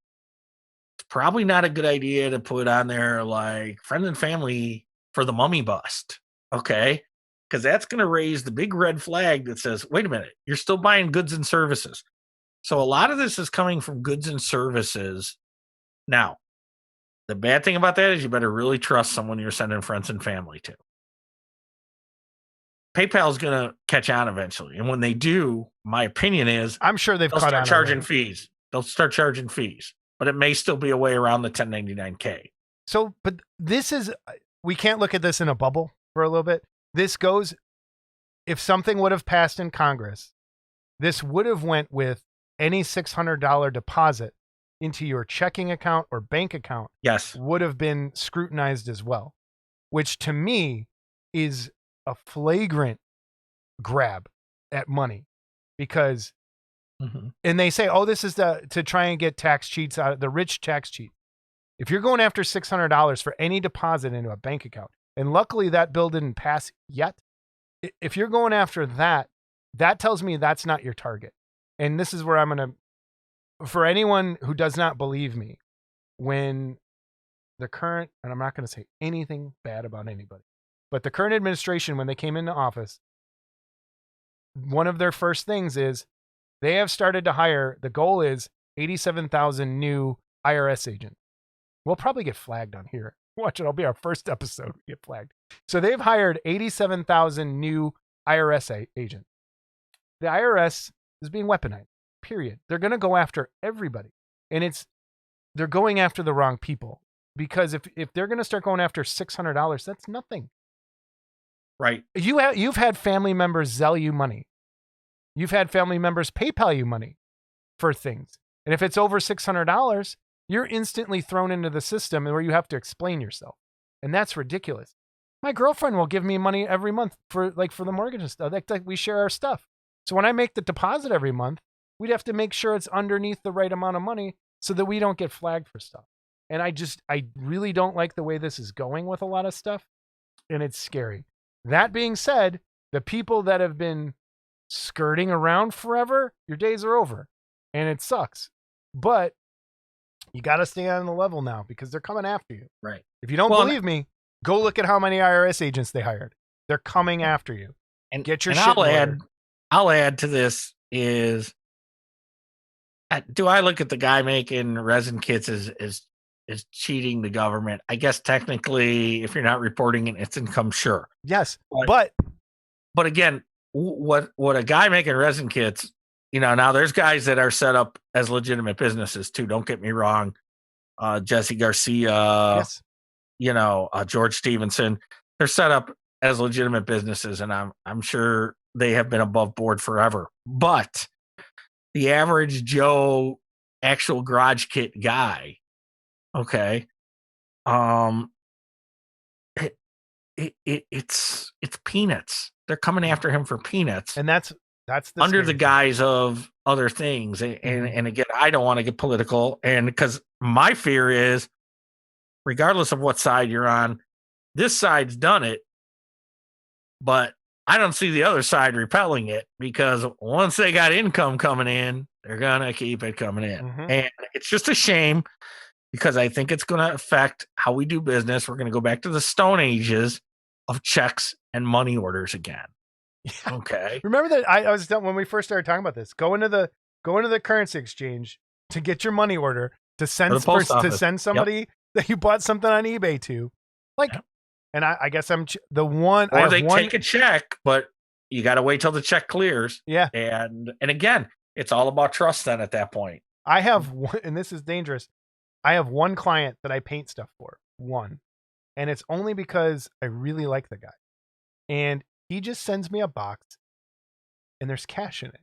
it's probably not a good idea to put on there like friends and family for the mummy bust. Okay. Because that's going to raise the big red flag that says, wait a minute, you're still buying goods and services. So a lot of this is coming from goods and services. Now, the bad thing about that is you better really trust someone you're sending friends and family to. PayPal is going to catch on eventually. And when they do, my opinion is, I'm sure they'll start charging fees. They'll start charging fees, but it may still be a way around the 1099-K. So, but this is, we can't look at this in a bubble for a little bit. This goes, if something would have passed in Congress, this would have went with any $600 deposit into your checking account or bank account. Yes. Would have been scrutinized as well, which to me is a flagrant grab at money, because, and they say, oh, this is to try and get tax cheats out of the rich tax cheat. If you're going after $600 for any deposit into a bank account, and luckily that bill didn't pass yet, if you're going after that, that tells me that's not your target. And this is where I'm going to, for anyone who does not believe me, when the current, and I'm not going to say anything bad about anybody, but the current administration, when they came into office, one of their first things is they have started to hire, the goal is 87,000 new IRS agents. We'll probably get flagged on here. Watch it. It'll be our first episode. We get flagged. So they've hired 87,000 new IRS agents. The IRS is being weaponized, period. They're going to go after everybody. And they're going after the wrong people. Because if they're going to start going after $600, that's nothing. Right. You've had family members Zelle you money. You've had family members PayPal you money for things. And if it's over $600, you're instantly thrown into the system where you have to explain yourself. And that's ridiculous. My girlfriend will give me money every month for the mortgage and stuff. Like we share our stuff. So when I make the deposit every month, we'd have to make sure it's underneath the right amount of money so that we don't get flagged for stuff. And I really don't like the way this is going with a lot of stuff. And it's scary. That being said, the people that have been skirting around forever, your days are over. And it sucks. But you got to stay on the level now because they're coming after you. Right. If you don't believe me, go look at how many IRS agents they hired. They're coming after you. And get your and shit. I'll add to this is, do I look at the guy making resin kits as cheating the government? I guess technically, if you're not reporting it, it's income, sure. Yes, but again, what a guy making resin kits, now there's guys that are set up as legitimate businesses too. Don't get me wrong. Jesse Garcia, yes. George Stevenson, they're set up as legitimate businesses, and I'm sure they have been above board forever. But the average Joe actual garage kit guy, okay, it's peanuts. They're coming after him for peanuts, and that's under the guise of other things. And again, I don't want to get political, and because my fear is, regardless of what side you're on, this side's done it, but I don't see the other side repelling it, because once they got income coming in, they're gonna keep it coming in. And it's just a shame, because I think it's going to affect how we do business. We're going to go back to the Stone Ages of checks and money orders again. Yeah. Okay. Remember that I was done when we first started talking about this. Go into the currency exchange to get your money order to send somebody that you bought something on eBay to. And I guess I'm the one. Or they take a check, but you got to wait till the check clears. Yeah. And again, it's all about trust then at that point. I have one, and this is dangerous. I have one client that I paint stuff for, one. And it's only because I really like the guy. And he just sends me a box and there's cash in it.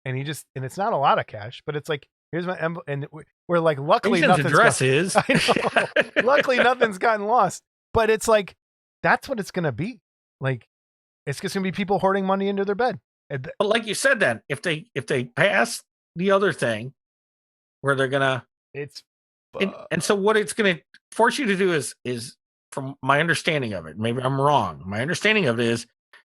And and it's not a lot of cash, but it's like, here's my envelope. And we're like, luckily nothing's address is. I know. Luckily nothing's gotten lost. But it's like, that's what it's going to be. Like, it's just going to be people hoarding money into their bed. But like you said, then if they pass the other thing where they're going to, and so what it's going to force you to do is, from my understanding of it, maybe I'm wrong, my understanding of it is,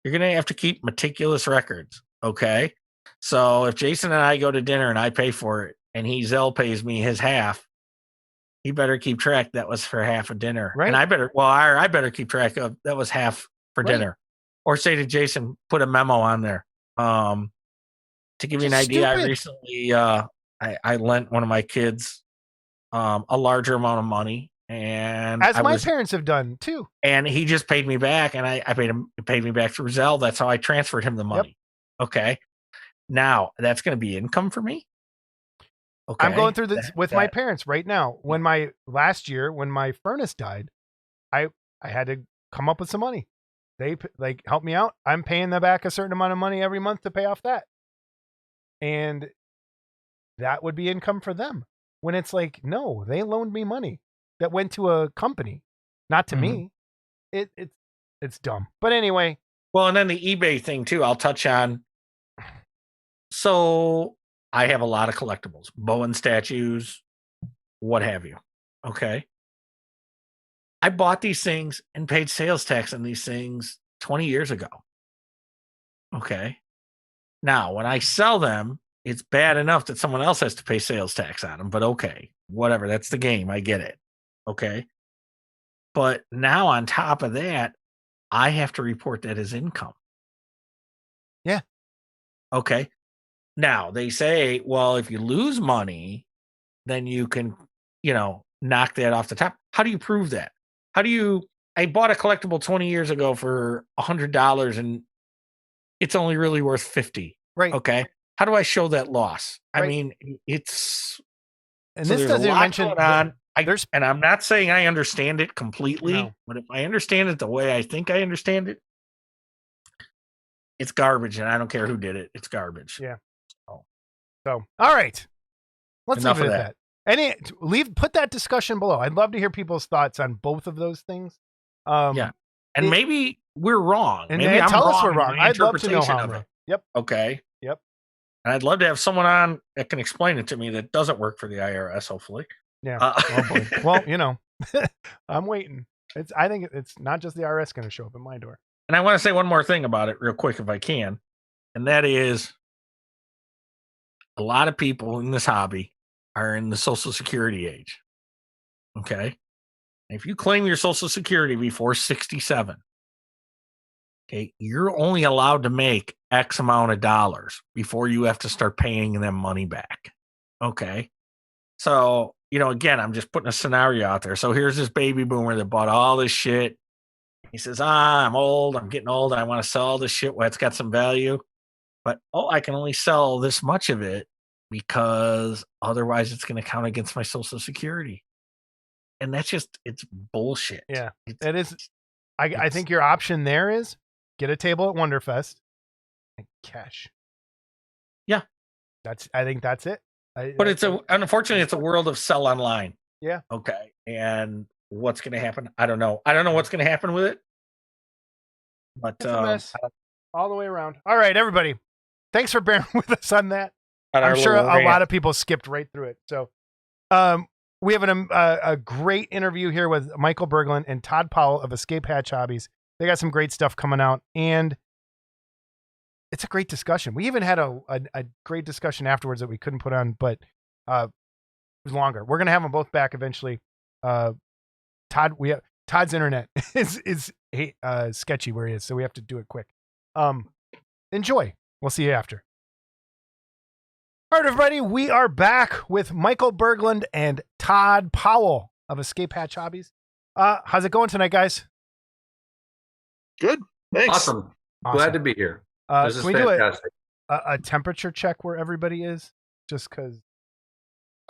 you're going to have to keep meticulous records. Okay. So if Jason and I go to dinner and I pay for it and he Zelle pays me his half, he better keep track that was for half a dinner. Right. And I better keep track of that was half for dinner. Or say to Jason, put a memo on there. To give you an idea, I recently I lent one of my kids a larger amount of money, and as my parents have done too. And he just paid me back, and I paid me back through Zelle. That's how I transferred him the money. Yep. Okay, now that's going to be income for me. Okay, I'm going through this with my parents right now. When last year when my furnace died, I had to come up with some money. They help me out. I'm paying them back a certain amount of money every month to pay off that, and that would be income for them. When it's like, no, they loaned me money that went to a company, not to me. It's dumb. But anyway. Well, and then the eBay thing too, I'll touch on. So I have a lot of collectibles, Bowen statues, what have you. Okay. I bought these things and paid sales tax on these things 20 years ago. Okay. Now, when I sell them, it's bad enough that someone else has to pay sales tax on them, but okay, whatever. That's the game. I get it. Okay. But now on top of that, I have to report that as income. Yeah. Okay. Now they say, well, if you lose money, then you can, knock that off the top. How do you prove that? I bought a collectible 20 years ago for $100 and it's only really worth 50. Right. Okay. How do I show that loss? Right. I mean, it's, and so this there's a doesn't even lot mention going on. there's And I'm not saying I understand it completely, No. but if I understand it the way I think I understand it, it's garbage, and I don't care who did it. It's garbage. Yeah. So all right. Let's Enough leave it of at that. Put that discussion below. I'd love to hear people's thoughts on both of those things. Yeah. And maybe we're wrong. And maybe I'm tell us wrong we're in wrong. my I'd love to know interpretation how. of it. Yep. Okay. Yep. And I'd love to have someone on that can explain it to me that doesn't work for the IRS, hopefully. Yeah. Oh boy. Well, I'm waiting. I think it's not just the IRS going to show up at my door. And I want to say one more thing about it real quick if I can. And that is a lot of people in this hobby are in the Social Security age. Okay. If you claim your Social Security before 67, okay, you're only allowed to make X amount of dollars before you have to start paying them money back. Okay. So, again, I'm just putting a scenario out there. So here's this baby boomer that bought all this shit. He says, I'm old. I'm getting old. I want to sell all this shit where it's got some value. But, I can only sell this much of it because otherwise it's going to count against my Social Security. And that's it's bullshit. Yeah, it is. I think your option there is get a table at Wonderfest and cash. Yeah. I think that's it. But unfortunately, it's a world of sell online. Yeah. Okay. And what's going to happen? I don't know. I don't know what's going to happen with it. But it's a mess all the way around. All right, everybody. Thanks for bearing with us on that. I'm sure a lot of people skipped right through it. So, we have a great interview here with Michael Berglund and Todd Powell of Escape Hatch Hobbies. They got some great stuff coming out, and it's a great discussion. We even had a great discussion afterwards that we couldn't put on, but it was longer. We're gonna have them both back eventually. Todd's internet is sketchy where he is, so we have to do it quick. Enjoy. We'll see you after. All right, everybody, we are back with Michael Berglund and Todd Powell of Escape Hatch Hobbies. How's it going tonight, guys? Good. Thanks. Awesome. Glad to be here. This is can we fantastic. do a temperature check where everybody is? Just because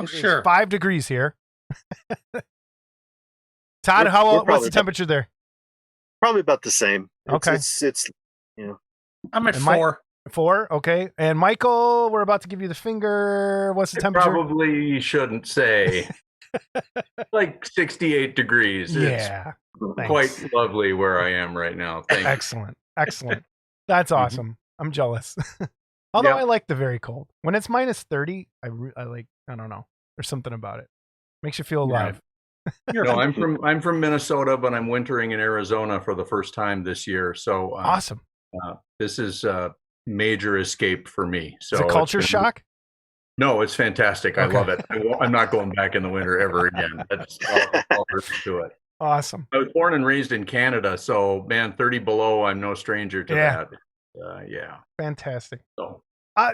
sure. 5 degrees here. Todd, what's the temperature there? Probably about the same. Okay. It's I'm at 4. 4, okay. And Michael, we're about to give you the finger. What's the temperature? Probably shouldn't say. Like 68 degrees. Yeah. It's quite lovely where I am right now. Thanks. Excellent. That's awesome. I'm jealous. Although I like the very cold. When it's minus 30, I don't know. There's something about it. Makes you feel alive. No, I'm from Minnesota, but I'm wintering in Arizona for the first time this year. So awesome. This is major escape for me. So it's a culture shock? No, it's fantastic. I love it. I'm not going back in the winter ever again. That's all there is to it. Awesome. I was born and raised in Canada, so man, 30 below, I'm no stranger to that. Yeah. Fantastic.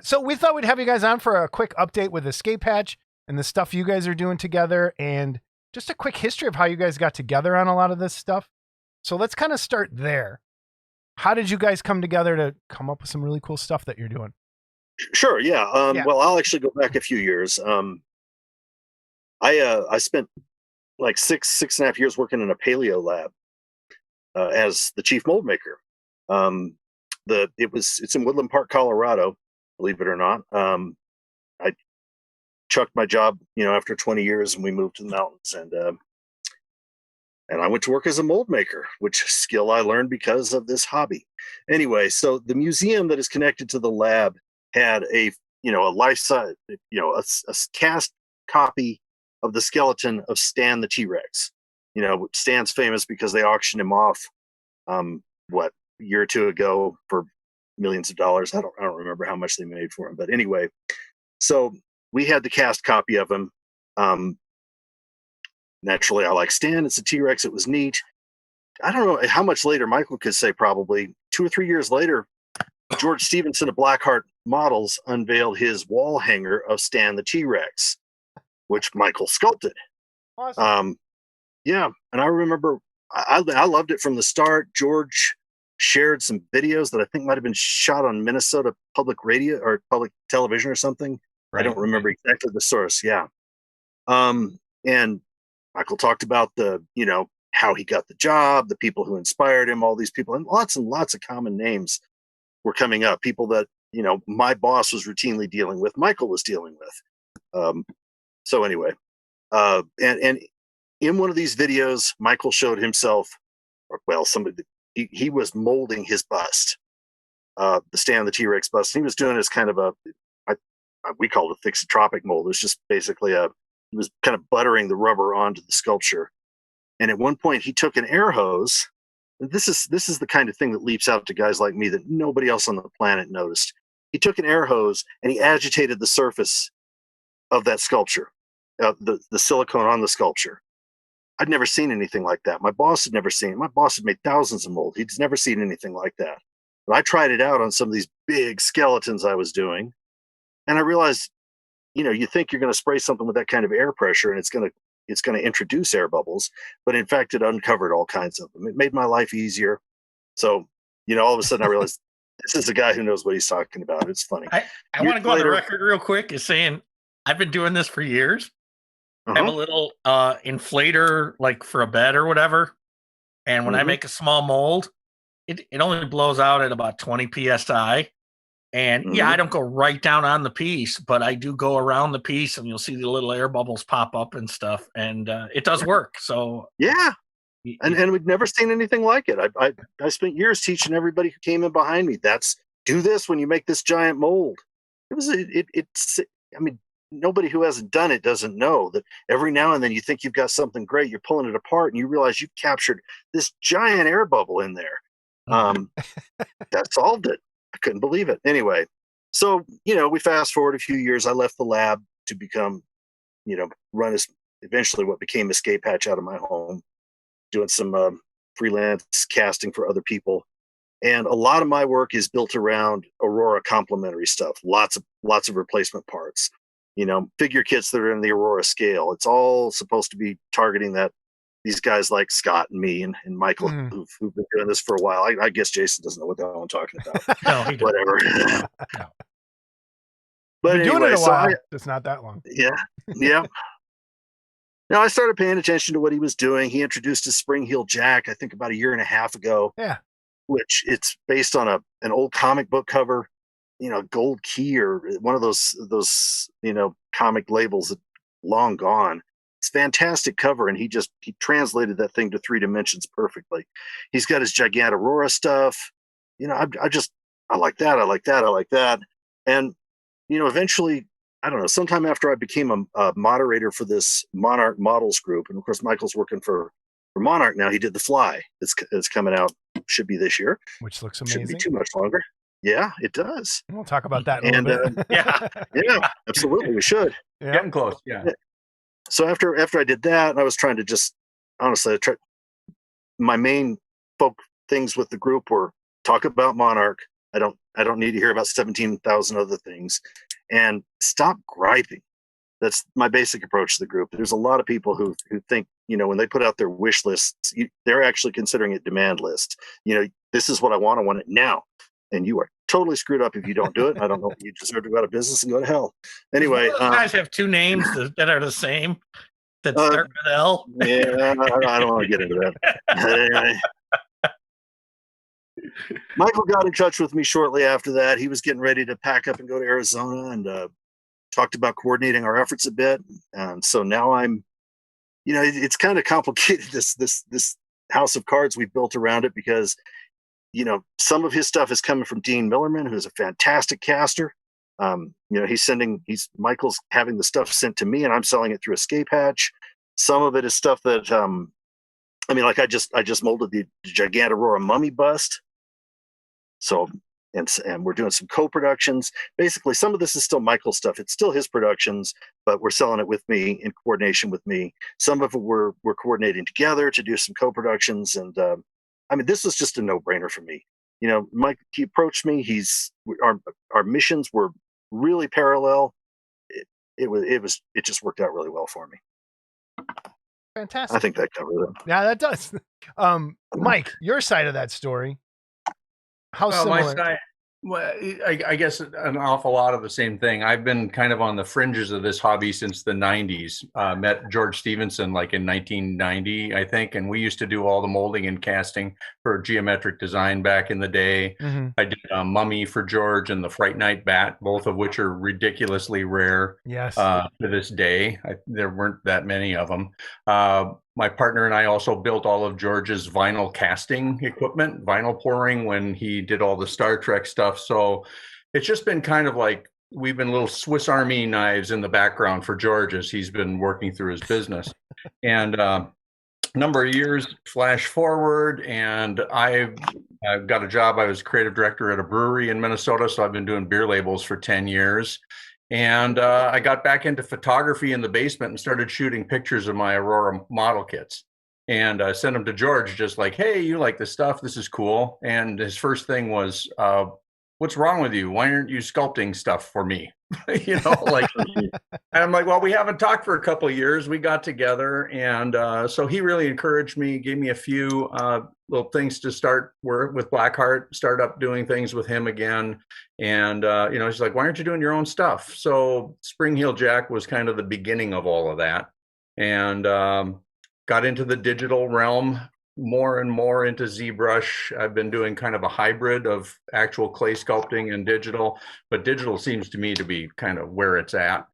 So we thought we'd have you guys on for a quick update with Escape Hatch and the stuff you guys are doing together, and just a quick history of how you guys got together on a lot of this stuff. So let's kind of start there. How did you guys come together to come up with some really cool stuff that you're doing? Sure. Yeah. Well, I'll actually go back a few years. I spent like six and a half years working in a paleo lab as the chief mold maker. It's in Woodland Park, Colorado, believe it or not. I chucked my job, after 20 years, and we moved to the mountains, and I went to work as a mold maker, which skill I learned because of this hobby. Anyway, so the museum that is connected to the lab had a life size, a cast copy of the skeleton of Stan the T-Rex. You know, Stan's famous because they auctioned him off, a year or two ago for millions of dollars. I don't remember how much they made for him, but anyway, so we had the cast copy of him. Naturally, I like Stan. It's a T-Rex. It was neat. I don't know how much later Michael could say, probably 2 or 3 years later, George Stevenson of Blackheart Models unveiled his wall hanger of Stan the T-Rex, which Michael sculpted. Awesome. Yeah, and I remember I loved it from the start. George shared some videos that I think might have been shot on Minnesota public radio or public television or something. Right. I don't remember exactly the source. Yeah. And Michael talked about how he got the job, the people who inspired him, all these people, and lots of common names were coming up. People that, my boss was routinely dealing with, Michael was dealing with. So anyway, and in one of these videos, Michael showed himself, he was molding his bust, the Stan the T-Rex bust. He was doing as kind of we call it a thixotropic mold. It was just basically he was kind of buttering the rubber onto the sculpture. And at one point he took an air hose. This is the kind of thing that leaps out to guys like me that nobody else on the planet noticed. He took an air hose and he agitated the surface of that sculpture, the silicone on the sculpture. I'd never seen anything like that. My boss had never seen it. My boss had made thousands of molds. He'd never seen anything like that. But I tried it out on some of these big skeletons I was doing. And I realized, you think you're going to spray something with that kind of air pressure and it's going to introduce air bubbles. But in fact, it uncovered all kinds of them. It made my life easier. So, all of a sudden I realized this is a guy who knows what he's talking about. It's funny. I want to go on the record real quick as saying I've been doing this for years. I have a little inflator, like for a bed or whatever. And when I make a small mold, it only blows out at about 20 PSI. And I don't go right down on the piece, but I do go around the piece and you'll see the little air bubbles pop up and stuff. And it does work. So yeah. And we'd never seen anything like it. I spent years teaching everybody who came in behind me, do this when you make this giant mold. Nobody who hasn't done it doesn't know that every now and then you think you've got something great, you're pulling it apart and you realize you've captured this giant air bubble in there. That solved it. I couldn't believe it. Anyway, so, we fast forward a few years. I left the lab to become, run eventually what became Escape Hatch out of my home, doing some freelance casting for other people. And a lot of my work is built around Aurora complementary stuff, lots of replacement parts. Figure kits that are in the Aurora scale. It's all supposed to be targeting these guys like Scott and me and Michael who've been doing this for a while. I guess Jason doesn't know what the hell I'm talking about. No, he doesn't. Whatever. No. But Been doing it a while. It's not that long. Yeah. Now I started paying attention to what he was doing. He introduced his Spring Heel Jack, I think about a year and a half ago. Yeah. Which it's based on an old comic book cover. Gold Key or one of those comic labels that long gone. It's a fantastic cover, and he translated that thing to 3 dimensions perfectly. He's got his gigantic Aurora stuff. I like that. I like that. I like that. And eventually, I don't know. Sometime after I became a moderator for this Monarch Models group, and of course Michael's working for Monarch now. He did The Fly. It's coming out. Should be this year. Which looks amazing. Shouldn't be too much longer. Yeah, it does. We'll talk about that in a little bit. Yeah, absolutely. We should. Yeah. Getting close. Yeah. So after I did that, I was trying to my main things with the group were talk about Monarch. I don't need to hear about 17,000 other things, and stop griping. That's my basic approach to the group. There's a lot of people who think, when they put out their wish lists, they're actually considering it demand list. This is what I want it now. And you are totally screwed up if you don't do it. I don't know. You deserve to go out of business and go to hell. Anyway, you guys have 2 names that are the same that start with L. Yeah, I don't want to get into that. Michael got in touch with me shortly after that. He was getting ready to pack up and go to Arizona, and talked about coordinating our efforts a bit. And so now I'm, it's kind of complicated. This house of cards we built around it because. Some of his stuff is coming from Dean Millerman, who's a fantastic caster. Michael's having the stuff sent to me, and I'm selling it through Escape Hatch. Some of it is stuff that, like I just molded the gigantic Aurora mummy bust. So, and we're doing some co-productions. Basically, some of this is still Michael's stuff. It's still his productions, but we're selling it with me in coordination with me. Some of it we're coordinating together to do some co-productions. And this was just a no-brainer for me. Mike, he approached me. Our missions were really parallel. It just worked out really well for me. Fantastic. I think that covered it. Yeah, that does. Mike, your side of that story. How similar? My side, well, I guess an awful lot of the same thing. I've been kind of on the fringes of this hobby since the 90s. Met George Stevenson like in 1990, I think, and we used to do all the molding and casting for geometric design back in the day. Mm-hmm. I did a mummy for George and the Fright Night bat, both of which are ridiculously rare. Yes. To this day. There weren't that many of them. My partner and I also built all of George's vinyl casting equipment, vinyl pouring, when he did all the Star Trek stuff. So it's just been kind of like we've been little Swiss Army knives in the background for George as he's been working through his business. And number of years flash forward, and I've got a job. I was creative director at a brewery in Minnesota, so I've been doing beer labels for 10 years. And I got back into photography in the basement and started shooting pictures of my Aurora model kits. And I sent them to George, just like, hey, you like this stuff? This is cool. And his first thing was, what's wrong with you? Why aren't you sculpting stuff for me? And I'm like, well, we haven't talked for a couple of years. We got together. And so he really encouraged me, gave me a few little things to start work with Blackheart, start up doing things with him again. And, he's like, why aren't you doing your own stuff? So Spring Heel Jack was kind of the beginning of all of that. And got into the digital realm, more and more into ZBrush. I've been doing kind of a hybrid of actual clay sculpting and digital, but digital seems to me to be kind of where it's at.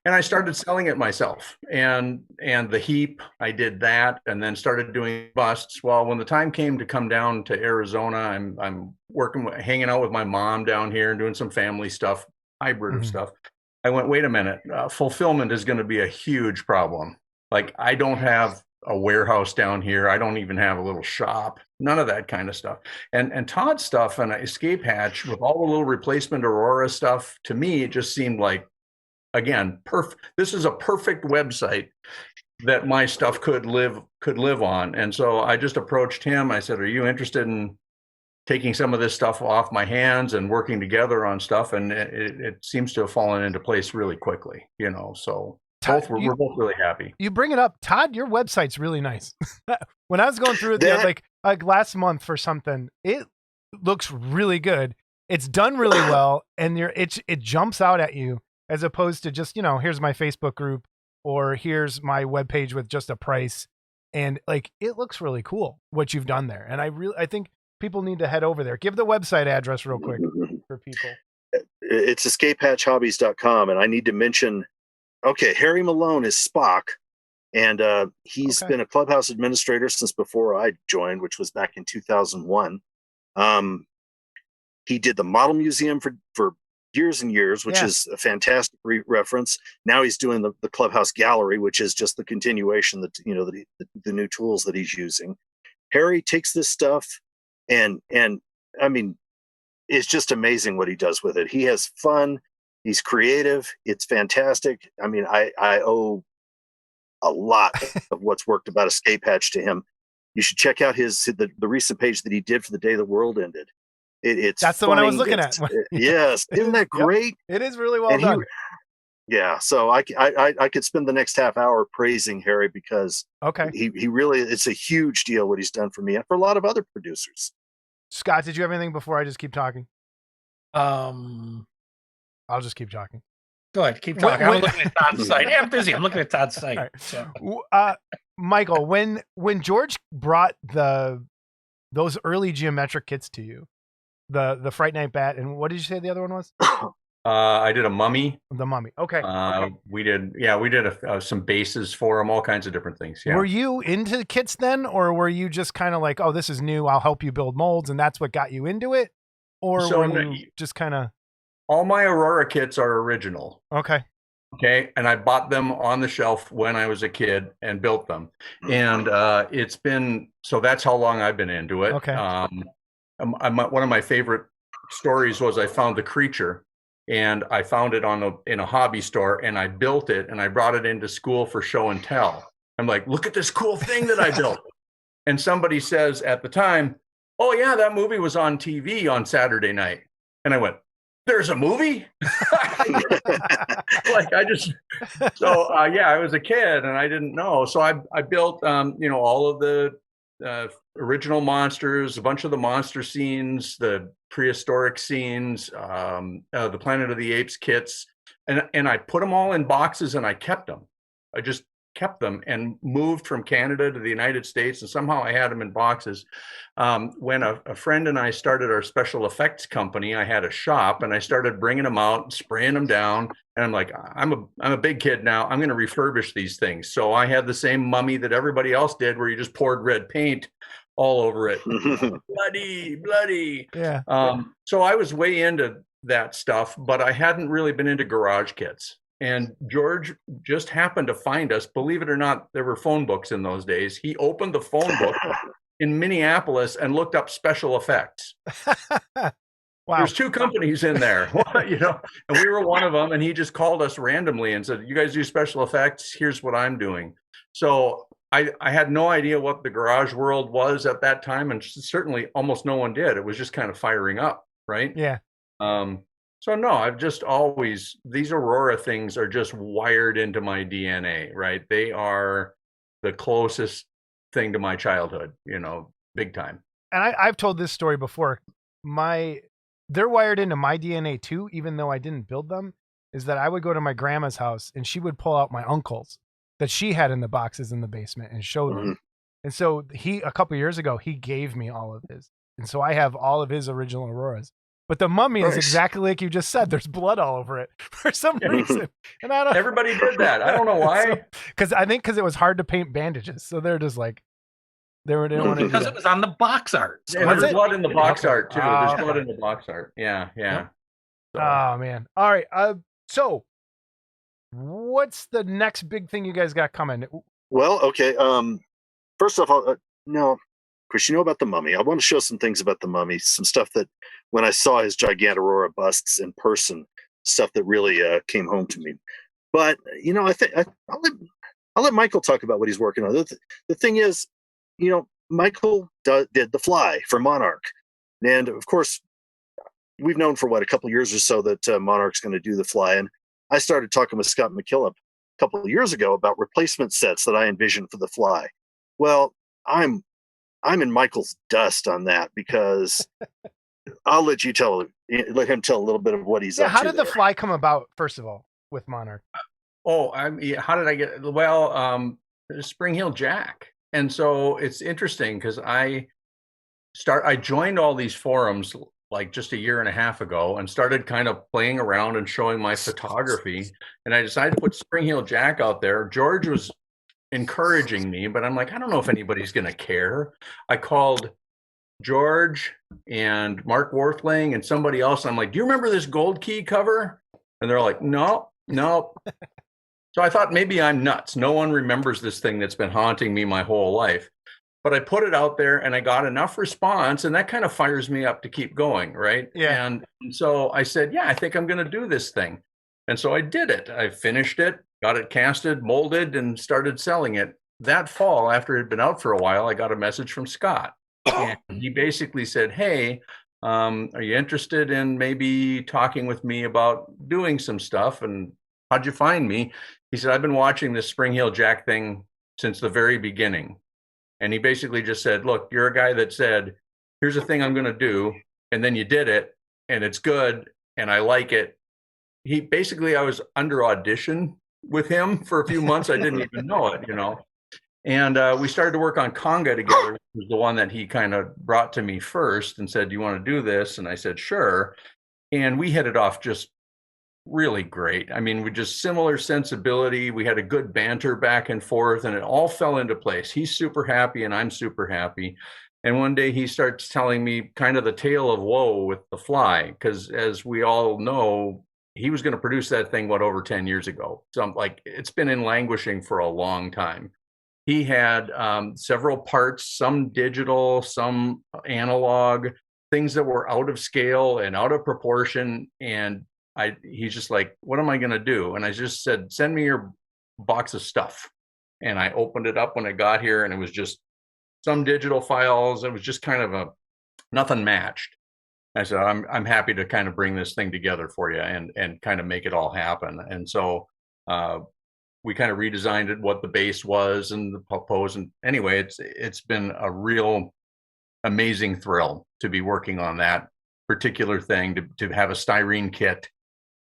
And I started selling it myself. And the heap, I did that, and then started doing busts. Well, when the time came to come down to Arizona, I'm hanging out with my mom down here and doing some family stuff, hybrid of stuff. I went, wait a minute, fulfillment is going to be a huge problem. Like, I don't have a warehouse down here. I don't even have a little shop, none of that kind of stuff. And Todd's stuff and Escape Hatch with all the little replacement Aurora stuff, to me, it just seemed like, again, this is a perfect website that my stuff could live on. And so I just approached him. I said, are you interested in taking some of this stuff off my hands and working together on stuff? And it seems to have fallen into place really quickly, so Todd, we're both really happy. You bring it up, Todd. Your website's really nice. When I was going through it like last month for something, it looks really good. It's done really well, and it jumps out at you as opposed to just here's my Facebook group or here's my webpage with just a price, and like it looks really cool what you've done there. And I think people need to head over there. Give the website address real quick for people. It's escapehatchhobbies.com, and I need to mention. Okay, Harry Malone is Spock, and he's been a clubhouse administrator since before I joined, which was back in 2001. He did the model museum for years and years, which is a fantastic reference. Now he's doing the clubhouse gallery, which is just the continuation, the new tools that he's using. Harry takes this stuff and it's just amazing what he does with it. He has fun. He's creative. It's fantastic. I owe a lot of what's worked about Escape Hatch to him. You should check out the recent page that he did for the day the world ended. That's the one I was looking at. Yes, isn't that great? It is really well done. So I could spend the next half hour praising Harry because he really, it's a huge deal what he's done for me and for a lot of other producers. Scott, did you have anything before I just keep talking? I'll just keep talking. Go ahead, keep talking. I'm looking at Todd's site. Yeah, I'm busy. I'm looking at Todd's site. Right. So. Michael, when George brought those early geometric kits to you, the Fright Night bat, and what did you say the other one was? I did a mummy. The mummy. Okay. We did some bases for them, all kinds of different things. Yeah. Were you into the kits then, or were you just kind of like, oh, this is new, I'll help you build molds, and that's what got you into it? Or were you just kind of... all my Aurora kits are original. Okay. Okay. And I bought them on the shelf when I was a kid and built them. And it's been, so that's how long I've been into it. Okay. One of my favorite stories was I found the creature, and I found it in a hobby store, and I built it, and I brought it into school for show and tell. I'm like, look at this cool thing that I built. And somebody says at the time, oh yeah, that movie was on TV on Saturday night. And I went, there's a movie? I was a kid and I didn't know. So I built, all of the original monsters, a bunch of the monster scenes, the prehistoric scenes, the Planet of the Apes kits, and I put them all in boxes and I kept them. I just kept them and moved from Canada to the United States, and somehow I had them in boxes. When a friend and I started our special effects company, I had a shop and I started bringing them out, spraying them down. And I'm like, I'm a big kid now. I'm going to refurbish these things. So I had the same mummy that everybody else did, where you just poured red paint all over it. bloody. Yeah. So I was way into that stuff, but I hadn't really been into garage kits. And George just happened to find us. Believe it or not, there were phone books in those days. He opened the phone book in Minneapolis and looked up special effects. Wow. There's 2 companies in there, and we were one of them. And he just called us randomly and said, you guys do special effects? Here's what I'm doing. So I had no idea what the garage world was at that time. And certainly almost no one did. It was just kind of firing up. Right. Yeah. So no, I've just always, these Aurora things are just wired into my DNA, right? They are the closest thing to my childhood, big time. And I've told this story before. They're wired into my DNA too, even though I didn't build them, is that I would go to my grandma's house and she would pull out my uncle's that she had in the boxes in the basement and show them. And so a couple years ago, he gave me all of his. And so I have all of his original Auroras. But the mummy is exactly like you just said. There's blood all over it for some reason, and I don't. Everybody did that. I don't know why. Because it was hard to paint bandages, so they're just like they didn't want to. Because it was on the box art. So there's blood in the box art too. There's blood in the box art. Yeah. So. Oh man! All right. So what's the next big thing you guys got coming? Well, okay. First off, Chris, about the mummy. I want to show some things about the mummy, some stuff that when I saw his gigantic Aurora busts in person, stuff that really came home to me. But, I think I'll let Michael talk about what he's working on. The thing is, Michael did The Fly for Monarch. And of course, we've known for a couple of years or so that Monarch's going to do The Fly. And I started talking with Scott McKillop a couple of years ago about replacement sets that I envisioned for The Fly. Well, I'm in Michael's dust on that, because I'll let him tell a little bit of what he's up to. How did The Fly come about, first of all, with Monarch? How did I get? Well, Spring Heel Jack. And so it's interesting because I joined all these forums like just a year and a half ago and started kind of playing around and showing my photography. And I decided to put Spring Heel Jack out there. George was encouraging me, but I'm like, I don't know if anybody's going to care. I called George and Mark Worthling and somebody else. I'm like, do you remember this Gold Key cover? And they're like, no. So I thought maybe I'm nuts. No one remembers this thing that's been haunting me my whole life. But I put it out there and I got enough response, and that kind of fires me up to keep going, right? Yeah. And so I said, yeah, I think I'm going to do this thing. And so I did it. I finished it, got it casted, molded, and started selling it. That fall, after it had been out for a while, I got a message from Scott. And he basically said, hey, are you interested in maybe talking with me about doing some stuff? And how'd you find me? He said, I've been watching this Spring Heel Jack thing since the very beginning. And he basically just said, look, you're a guy that said, here's a thing I'm going to do. And then you did it, and it's good, and I like it. I was under audition with him for a few months. I didn't even know it, And we started to work on Conga together, which was the one that he kind of brought to me first and said, do you want to do this? And I said, sure. And we hit it off just really great. I mean, we just similar sensibility. We had a good banter back and forth, and it all fell into place. He's super happy and I'm super happy. And one day he starts telling me kind of the tale of woe with the fly, because as we all know, he was going to produce that thing, over 10 years ago. So like, it's been in languishing for a long time. He had several parts, some digital, some analog, things that were out of scale and out of proportion. And he's just like, what am I going to do? And I just said, send me your box of stuff. And I opened it up when I got here, and it was just some digital files. It was just kind of nothing matched. I said, I'm happy to kind of bring this thing together for you and kind of make it all happen. And so we kind of redesigned it, what the base was and the pose. And anyway, it's been a real amazing thrill to be working on that particular thing, to have a styrene kit,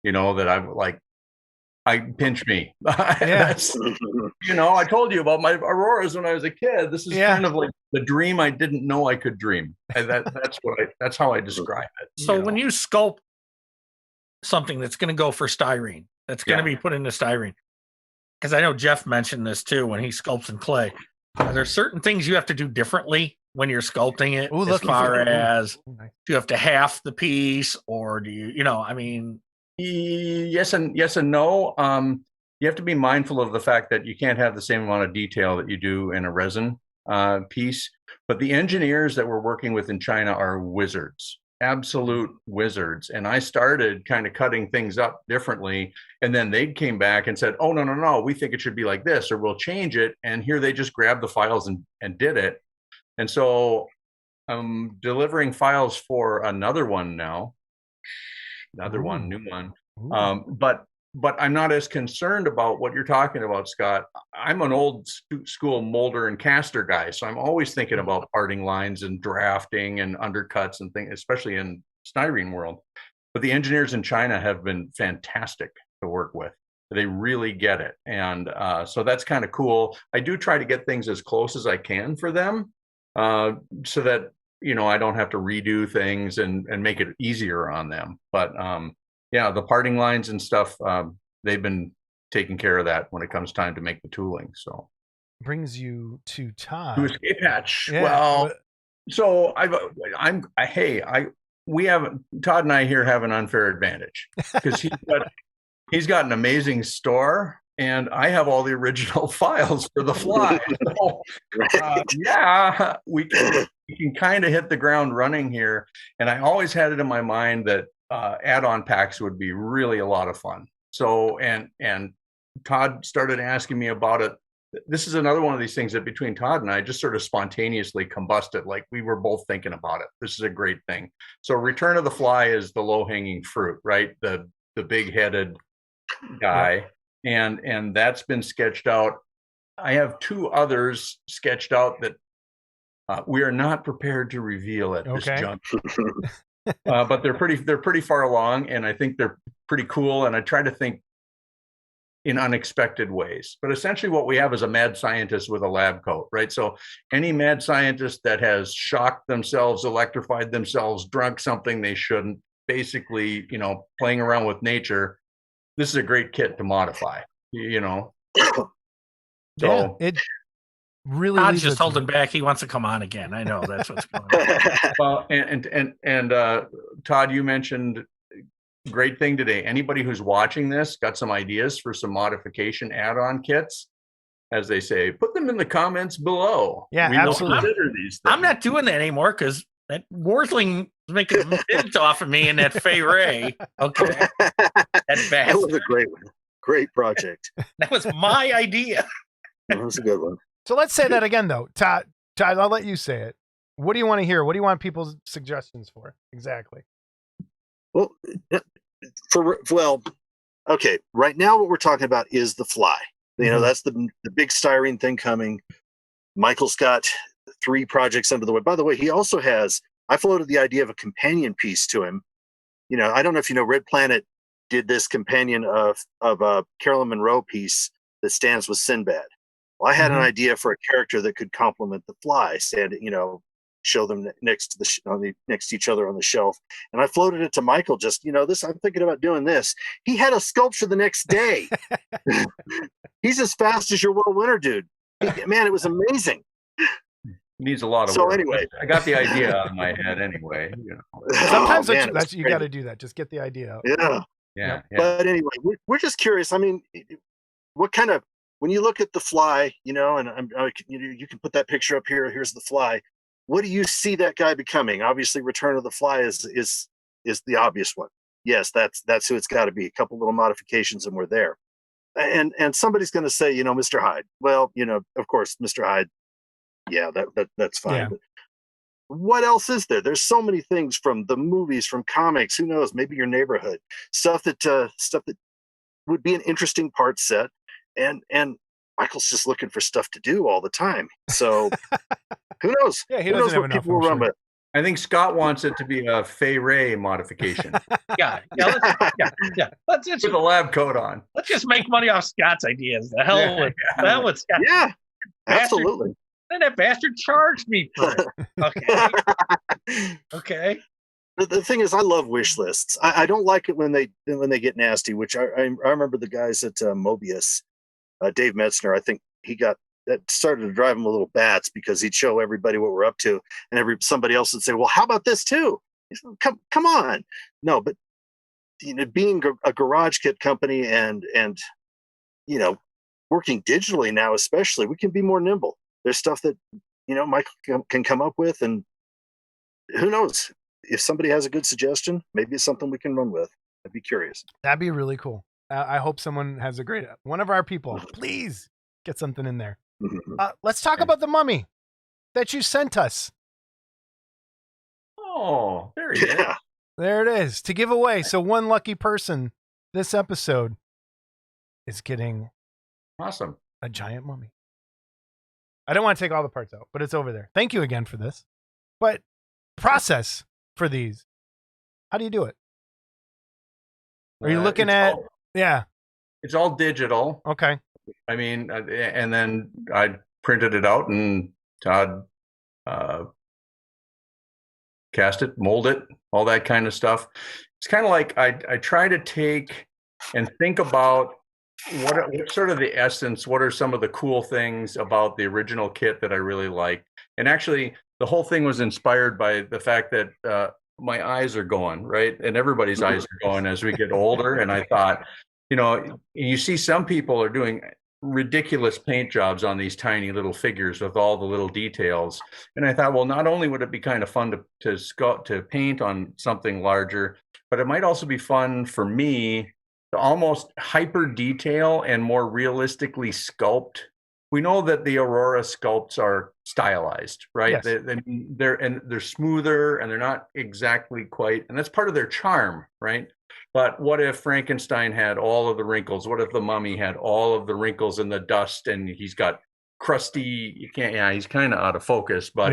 that I'm like, I pinch me. Yes. I told you about my Auroras when I was a kid. This is kind of like the dream I didn't know I could dream. And that's how I describe it. So when you sculpt something that's going to go for styrene, that's going to be put into styrene, because I know Jeff mentioned this too when he sculpts in clay. Are there certain things you have to do differently when you're sculpting it? As far as do you have to half the piece, or do you, Yes and no. You have to be mindful of the fact that you can't have the same amount of detail that you do in a resin piece. But the engineers that we're working with in China are wizards, absolute wizards. And I started kind of cutting things up differently. And then they came back and said, oh, no, we think it should be like this, or we'll change it. And here they just grabbed the files and did it. And so I'm delivering files for another one now. New one. But I'm not as concerned about what you're talking about, Scott. I'm an old school molder and caster guy, so I'm always thinking about parting lines and drafting and undercuts and things, especially in styrene world. But the engineers in China have been fantastic to work with. They really get it, and so that's kind of cool. I do try to get things as close as I can for them, so that I don't have to redo things and make it easier on them. But the parting lines and stuff, they've been taking care of that when it comes time to make the tooling. So brings you to Todd. To escape hatch. Yeah. Well, so we have Todd and I here have an unfair advantage because he's got an amazing store. And I have all the original files for the fly. So, we can kind of hit the ground running here. And I always had it in my mind that add-on packs would be really a lot of fun. So, and Todd started asking me about it. This is another one of these things that between Todd and I just sort of spontaneously combusted. Like we were both thinking about it. This is a great thing. So Return of the Fly is the low-hanging fruit, right? The big-headed guy. And that's been sketched out. I have two others sketched out that we are not prepared to reveal at this juncture. But they're pretty far along, and I think they're pretty cool. And I try to think in unexpected ways. But essentially, what we have is a mad scientist with a lab coat, right? So any mad scientist that has shocked themselves, electrified themselves, drunk something they shouldn't, basically, playing around with nature. This is a great kit to modify, So it really. Todd's just holding back. He wants to come on again. I know that's what's going on. Well, and Todd, you mentioned great thing today. Anybody who's watching this got some ideas for some modification add-on kits, as they say, put them in the comments below. Yeah, absolutely. Consider these things. I'm not doing that anymore because that Worthling was making a mint off of me in that Fay Ray. Okay. That was a great one. Great project. That was my idea. That was a good one. So let's say that again, though. Todd, I'll let you say it. What do you want to hear? What do you want people's suggestions for? Exactly. Well, okay. Right now, what we're talking about is the fly. That's the big styrene thing coming. Michael's got 3 projects under the way. By the way, he also has. I floated the idea of a companion piece to him. I don't know if you know, Red Planet did this companion of a Carolyn Monroe piece that stands with Sinbad. Well, I had an idea for a character that could complement the fly, show them next to next to each other on the shelf. And I floated it to Michael. Just this. I'm thinking about doing this. He had a sculpture the next day. He's as fast as your Will Winter dude. Man, it was amazing. Needs a lot of So work. anyway. I got the idea out of my head anyway. Sometimes Oh, man, that's it's you great. got to do that. Just get the idea out. Yeah. Yeah. But anyway, we're just curious. I mean, what kind of, when you look at the fly, and you can put that picture up here. Here's the fly. What do you see that guy becoming? Obviously, Return of the Fly is the obvious one. Yes, that's who it's got to be. A couple little modifications and we're there. And somebody's going to say, Mr. Hyde. Well, of course, Mr. Hyde. Yeah, that's fine. Yeah. But what else is there? There's so many things from the movies, from comics. Who knows? Maybe your neighborhood stuff that would be an interesting part set. And Michael's just looking for stuff to do all the time. So who knows? Yeah, he Who doesn't knows have what enough, people will I'm run sure. with. I think Scott wants it to be a Fay Ray modification Yeah. Let's with a lab coat on. just make money off Scott's ideas. The hell with Scott. Yeah, Bastard. absolutely. Then that bastard charged me for it. Okay. The thing is, I love wish lists. I don't like it when they get nasty. Which I remember the guys at Mobius, Dave Metzner. I think that started to drive him a little bats because he'd show everybody what we're up to, and somebody else would say, "Well, how about this too?" He said, come on, no. But being a garage kit company and working digitally now, especially, we can be more nimble. There's stuff that Michael can come up with, and who knows? If somebody has a good suggestion, maybe it's something we can run with. I'd be curious. That'd be really cool. I hope someone has a great one of our people. Please get something in there. Let's talk about the mummy that you sent us. Oh, there he is. There it is to give away. So one lucky person this episode is getting Awesome. a giant mummy. I don't want to take all the parts out, but it's over there. Thank you again for this. But process for these, how do you do it? Are you looking at? Yeah. It's all digital. Okay. I mean, and then I printed it out, and Todd cast it, mold it, all that kind of stuff. It's kind of like I try to take and think about what's sort of the essence, what are some of the cool things about the original kit that I really like. And actually, the whole thing was inspired by the fact that my eyes are going, right? And everybody's eyes are going as we get older. And I thought, you see some people are doing ridiculous paint jobs on these tiny little figures with all the little details. And I thought, well, not only would it be kind of fun to paint on something larger, but it might also be fun for me to almost hyper detail and more realistically sculpt. We know that the Aurora sculpts are stylized, right? Yes. They're smoother, and they're not exactly quite, and that's part of their charm, right? But what if Frankenstein had all of the wrinkles? What if the mummy had all of the wrinkles and the dust, and he's got crusty, he's kind of out of focus, but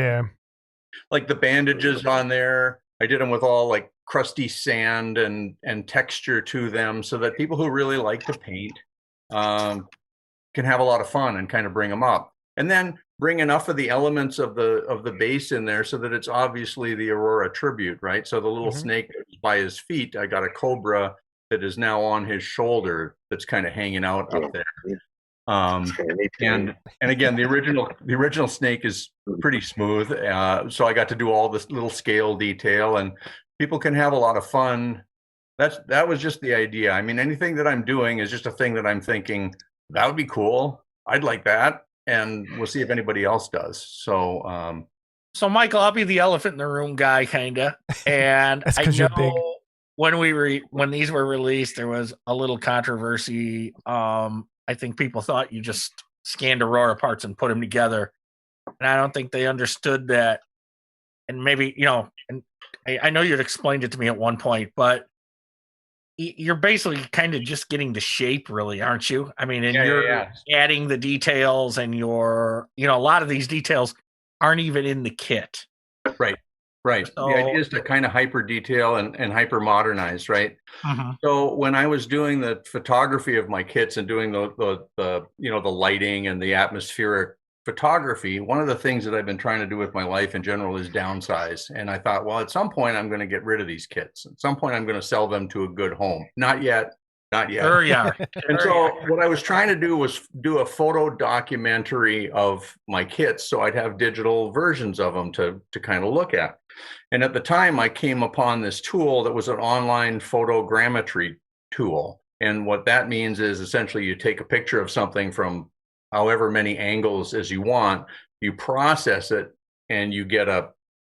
like the bandages on there, I did them with all like crusty sand and texture to them, so that people who really like to paint can have a lot of fun and kind of bring them up. And then bring enough of the elements of the base in there so that it's obviously the Aurora tribute, right? So the little snake by his feet, I got a cobra that is now on his shoulder that's kind of hanging out up there. And again, the original snake is pretty smooth. So I got to do all this little scale detail, and people can have a lot of fun. That was just the idea. I mean, anything that I'm doing is just a thing that I'm thinking, that would be cool. I'd like that. And we'll see if anybody else does. So, Michael, I'll be the elephant in the room guy, kinda. And I know when these were released, there was a little controversy. I think people thought you just scanned Aurora parts and put them together, and I don't think they understood that. And maybe and I know you'd explained it to me at one point, but you're basically kind of just getting the shape, really, aren't you? I mean, and you're adding the details, and a lot of these details aren't even in the kit. Right. So, the idea is to kind of hyper detail and hyper modernize, right? So when I was doing the photography of my kits and doing the lighting and the atmospheric photography, one of the things that I've been trying to do with my life in general is downsize. And I thought, well, at some point I'm going to get rid of these kits. At some point I'm going to sell them to a good home. Not yet. Not yet. Sure you are. And so what I was trying to do was do a photo documentary of my kits, so I'd have digital versions of them to kind of look at. And at the time, I came upon this tool that was an online photogrammetry tool. And what that means is essentially you take a picture of something from however many angles as you want, you process it, and you get a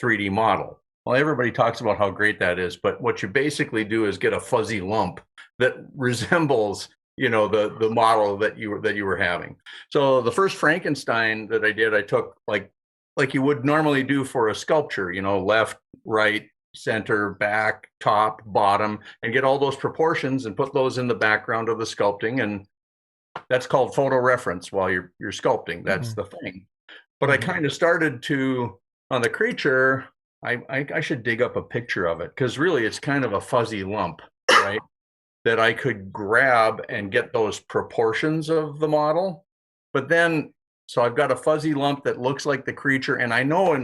3D model. Well, everybody talks about how great that is, but what you basically do is get a fuzzy lump that resembles, you know, the model that you were having. So the first Frankenstein that I did, I took like you would normally do for a sculpture, you know, left, right, center, back, top, bottom, and get all those proportions and put those in the background of the sculpting. And that's called photo reference while you're sculpting. That's the thing. But I kind of started to, on the creature, I should dig up a picture of it, because really it's kind of a fuzzy lump, right? That I could grab and get those proportions of the model. But then, so I've got a fuzzy lump that looks like the creature, and I know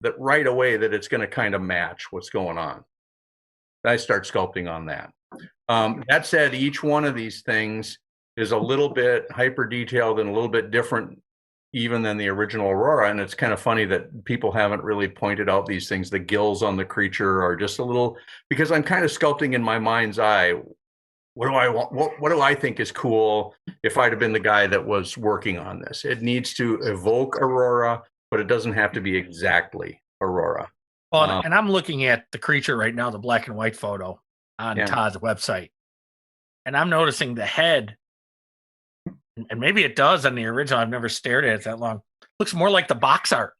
that right away that it's going to kind of match what's going on. I start sculpting on that. That said, each one of these things is a little bit hyper detailed and a little bit different even than the original Aurora. And it's kind of funny that people haven't really pointed out these things. The gills on the creature are just a little, because I'm kind of sculpting in my mind's eye. What do I want? What do I think is cool if I'd have been the guy that was working on this? It needs to evoke Aurora, but it doesn't have to be exactly Aurora. Well, and I'm looking at the creature right now, the black and white photo on Todd's website. And I'm noticing the head, and maybe it does on the original. I've never stared at it that long. Looks more like the box art.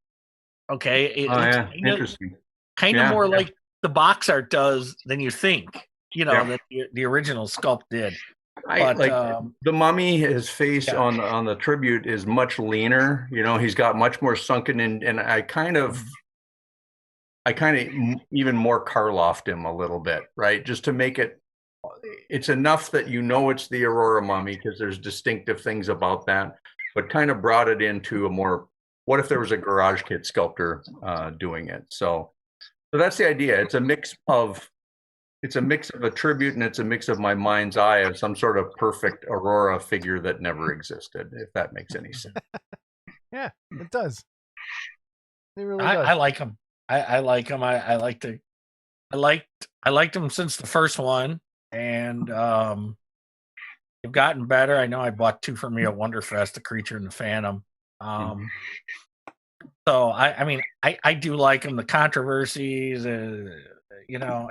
Okay. It looks interesting. Kind of more like the box art does than you think. You know, that the original sculpt did. But, the mummy, his face on the tribute is much leaner. You know, he's got much more sunken in, and I kind of even more Karloffed him a little bit, right? Just to make it's enough that you know it's the Aurora mummy, because there's distinctive things about that, but kind of brought it into a more, what if there was a garage kit sculptor doing it? So that's the idea. It's a mix of a tribute, and it's a mix of my mind's eye of some sort of perfect Aurora figure that never existed, if that makes any sense. Yeah, it does. It really does. I like them. I like them. I liked them since the first one, and they've gotten better. I know I bought 2 for me at Wonderfest, the Creature and the Phantom. So I do like them. The controversies, you know,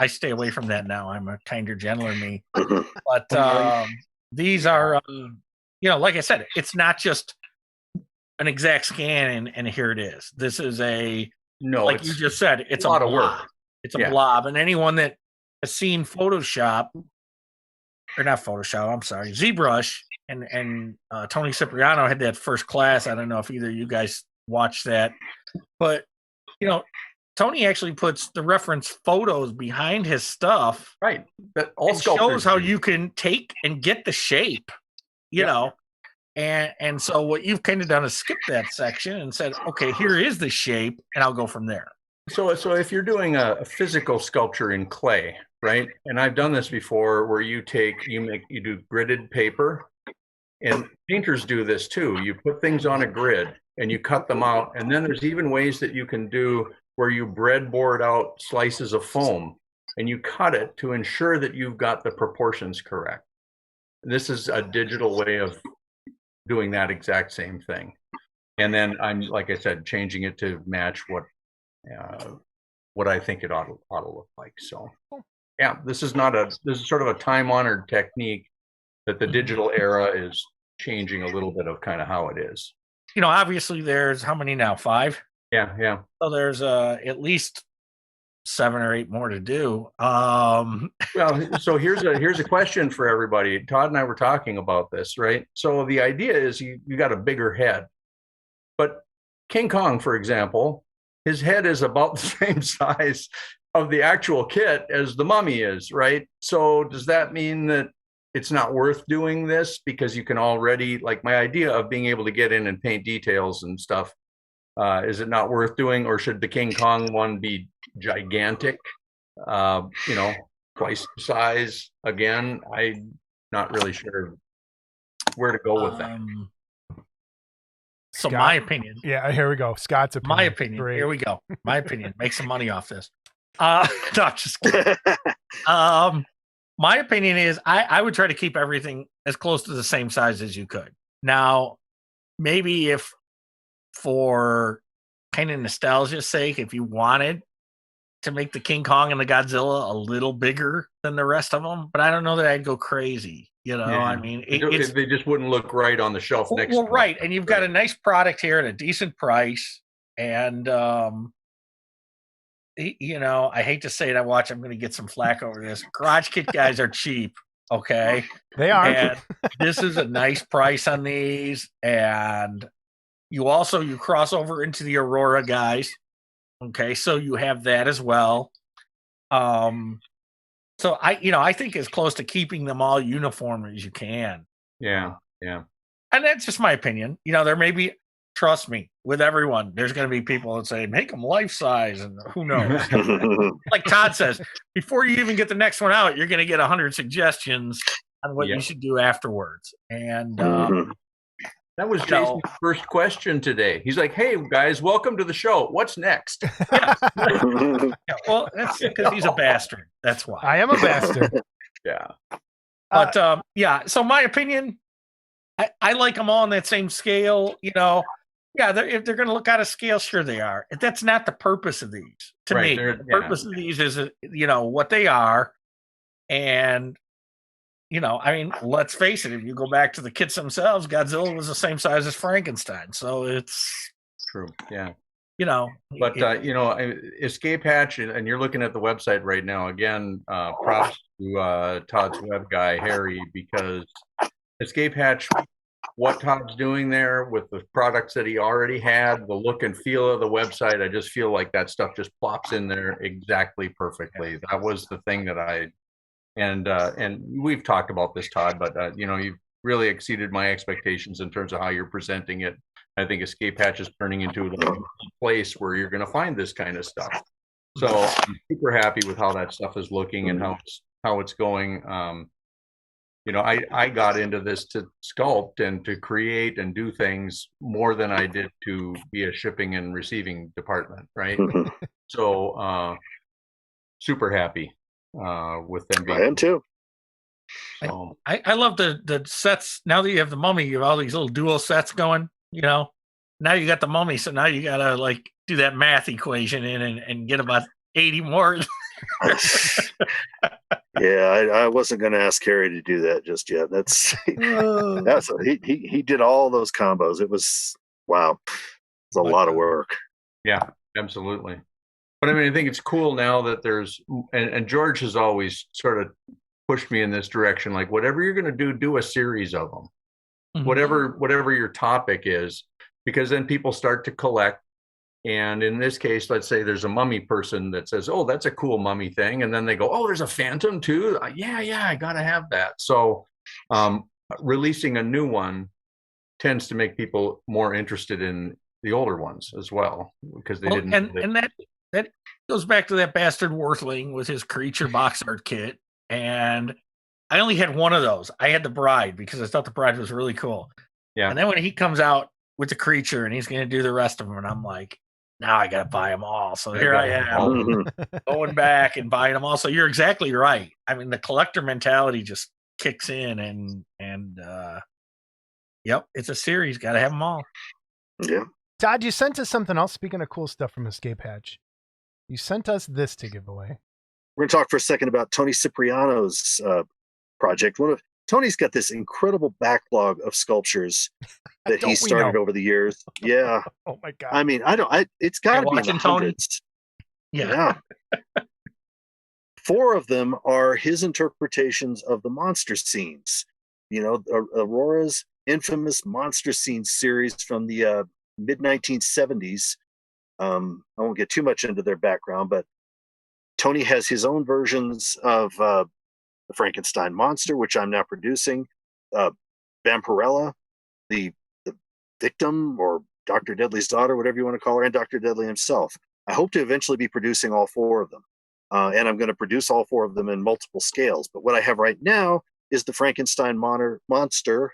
I stay away from that now. I'm a kinder, gentler me. But these are, you know, like I said, it's not just an exact scan and here it is. This is like you just said, it's a lot of work. It's a blob. And anyone that has seen Photoshop, or not Photoshop, I'm sorry, ZBrush, and Tony Cipriano had that first class. I don't know if either of you guys watched that, but you know, Tony actually puts the reference photos behind his stuff. Right. That all shows how you can take and get the shape, you know. And so what you've kind of done is skip that section and said, okay, here is the shape, and I'll go from there. So if you're doing a physical sculpture in clay, right? And I've done this before, where you do gridded paper, and painters do this too. You put things on a grid and you cut them out, and then there's even ways that you can do where you breadboard out slices of foam and you cut it to ensure that you've got the proportions correct. This is a digital way of doing that exact same thing. And then I'm, like I said, changing it to match what I think it ought to look like. So yeah, this is sort of a time-honored technique that the digital era is changing a little bit of kind of how it is. You know, obviously there's how many now? 5? Yeah. So there's at least 7 or 8 more to do. Well, so here's a question for everybody. Todd and I were talking about this, right? So the idea is you got a bigger head, but King Kong, for example, his head is about the same size of the actual kit as the mummy is, right? So does that mean that it's not worth doing this because you can already, like my idea of being able to get in and paint details and stuff, is it not worth doing, or should the King Kong one be gigantic? You know, twice the size again. I'm not really sure where to go with that. So Scott? my opinion. Yeah, here we go. Scott's opinion. My opinion. Great. Here we go. My opinion. Make some money off this. No, just kidding. My opinion is I would try to keep everything as close to the same size as you could. Now, maybe if for kind of nostalgia's sake, if you wanted to make the King Kong and the Godzilla a little bigger than the rest of them, but I don't know that I'd go crazy. You know, I mean, they just wouldn't look right on the shelf next to them. Right. And you've got a nice product here at a decent price. And, you know, I hate to say it. I'm going to get some flack over this. Garage kit guys are cheap. Okay. They are. And this is a nice price on these. And you cross over into the Aurora guys. Okay. So you have that as well. So I think as close to keeping them all uniform as you can. Yeah. Yeah. And that's just my opinion. You know, there may be, trust me, with everyone, there's going to be people that say, make them life size, and who knows? Like Todd says, before you even get the next one out, you're going to get 100 suggestions on what you should do afterwards. And that was Jason's first question today. He's like, hey, guys, welcome to the show. What's next? Well, that's because he's a bastard. That's why. I am a bastard. Yeah. But, so my opinion, I like them all on that same scale, you know. Yeah, if they're going to look out of scale, sure they are. That's not the purpose of these. To me, the purpose of these is, you know, what they are. And, you know, I mean, let's face it. If you go back to the kits themselves, Godzilla was the same size as Frankenstein. So it's true. Yeah. You know. But, you know, Escape Hatch, and you're looking at the website right now. Again, props to Todd's web guy, Harry, because Escape Hatch, what Todd's doing there with the products that he already had, the look and feel of the website, I just feel like that stuff just plops in there exactly perfectly. That was the thing that and we've talked about this, Todd, but you know, you've really exceeded my expectations in terms of how you're presenting it. I think Escape Hatch is turning into a place where you're going to find this kind of stuff. So I'm super happy with how that stuff is looking and how it's going. You know, I got into this to sculpt and to create and do things more than I did to be a shipping and receiving department, right? So super happy with them being. I am too. So. I love the sets. Now that you have the Mummy, you have all these little dual sets going, you know. Now you got the Mummy, so now you gotta like do that math equation in and get about 80 more. Yeah, I wasn't going to ask Harry to do that just yet. He did all those combos. It was wow. It's a lot of work. Yeah, absolutely. But I mean, I think it's cool now that there's and George has always sort of pushed me in this direction. Like, whatever you're going to do a series of them. Mm-hmm. Whatever your topic is, because then people start to collect. And in this case, let's say there's a mummy person that says, oh, that's a cool mummy thing. And then they go, oh, there's a phantom too. Yeah, I got to have that. So releasing a new one tends to make people more interested in the older ones as well, because they didn't. And that goes back to that bastard Worthling with his creature box art kit. And I only had one of those. I had the Bride because I thought the Bride was really cool. Yeah. And then when he comes out with the creature and he's going to do the rest of them, and I'm like, now I got to buy them all. So here I am going back and buying them all. So you're exactly right. I mean, the collector mentality just kicks in and yep, it's a series. Got to have them all. Yeah. Todd, you sent us something else. Speaking of cool stuff from Escape Hatch, you sent us this to give away. We're going to talk for a second about Tony Cipriano's project. Tony's got this incredible backlog of sculptures that he started over the years. Yeah. Oh my God. I mean, it's got to be in the hundreds. Yeah. 4 of them are his interpretations of the monster scenes. You know, Aurora's infamous monster scenes series from the mid 1970s. I won't get too much into their background, but Tony has his own versions of the Frankenstein monster, which I'm now producing. Vampirella, the victim, or Dr. Deadly's daughter, whatever you want to call her, and Dr. Deadly himself. I hope to eventually be producing all 4 of them. and I'm going to produce all 4 of them in multiple scales. But what I have right now is the Frankenstein monster,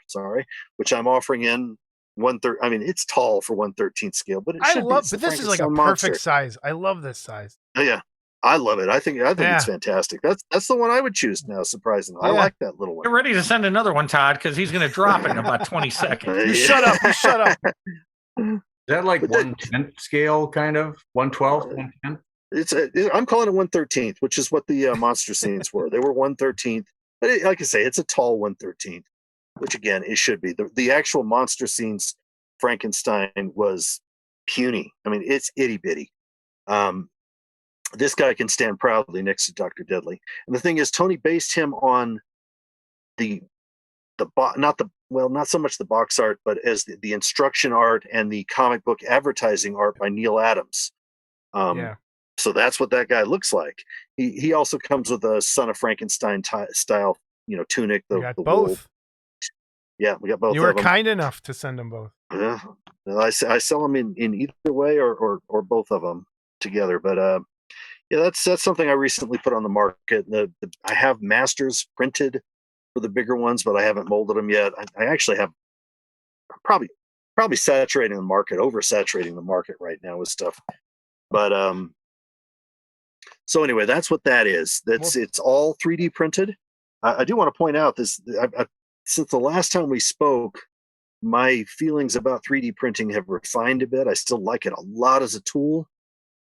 which I'm offering in 1/3. I mean, it's tall for 1/13 scale, but but this is like a perfect size. I love this size. Oh yeah, I love it. I think it's fantastic. That's the one I would choose now. Surprisingly, I like that little one. Get ready to send another one, Todd, because he's going to drop it in about 20 seconds. You shut up. You shut up. Is that like 1/10 scale, kind of 1/12, 1/10? I'm calling it 1/13, which is what the monster scenes were. They were 1/13, but like I say, it's a tall 1/13, which again it should be. The actual monster scenes Frankenstein was puny. I mean, it's itty bitty. This guy can stand proudly next to Dr. Deadly. And the thing is, Tony based him on not so much the box art, but as the instruction art and the comic book advertising art by Neil Adams. So that's what that guy looks like. He also comes with a Son of Frankenstein style, tunic. We got both. Wool. Yeah, we got both. You were kind enough to send them both. Yeah, I sell them in either way or both of them together. But that's something I recently put on the market. I have masters printed for the bigger ones, but I haven't molded them yet. I actually have probably saturating the market, oversaturating the market right now with stuff. But so anyway, that's what that is. It's all 3D printed. I do want to point out this. Since the last time we spoke, my feelings about 3D printing have refined a bit. I still like it a lot as a tool.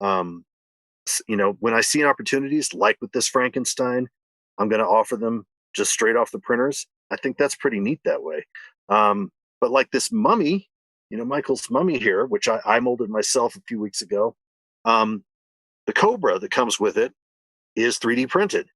When I see opportunities like with this Frankenstein, I'm going to offer them just straight off the printers. I think that's pretty neat that way. But like this mummy, Michael's mummy here, which I molded myself a few weeks ago. The Cobra that comes with it is 3D printed,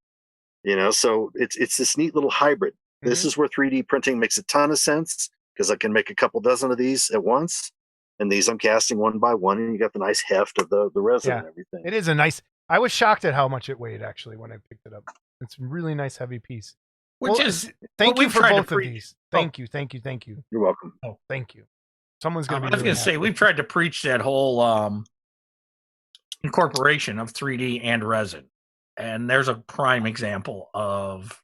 so it's this neat little hybrid. Mm-hmm. This is where 3D printing makes a ton of sense, because I can make a couple dozen of these at once. And these I'm casting one by one, and you got the nice heft of the resin and everything. It is a nice. I was shocked at how much it weighed actually when I picked it up. It's a really nice heavy piece. Thank you for both of these. Thank you. You're welcome. Oh, thank you. Someone's gonna. I was going to say we've tried to preach that whole incorporation of 3D and resin, and there's a prime example of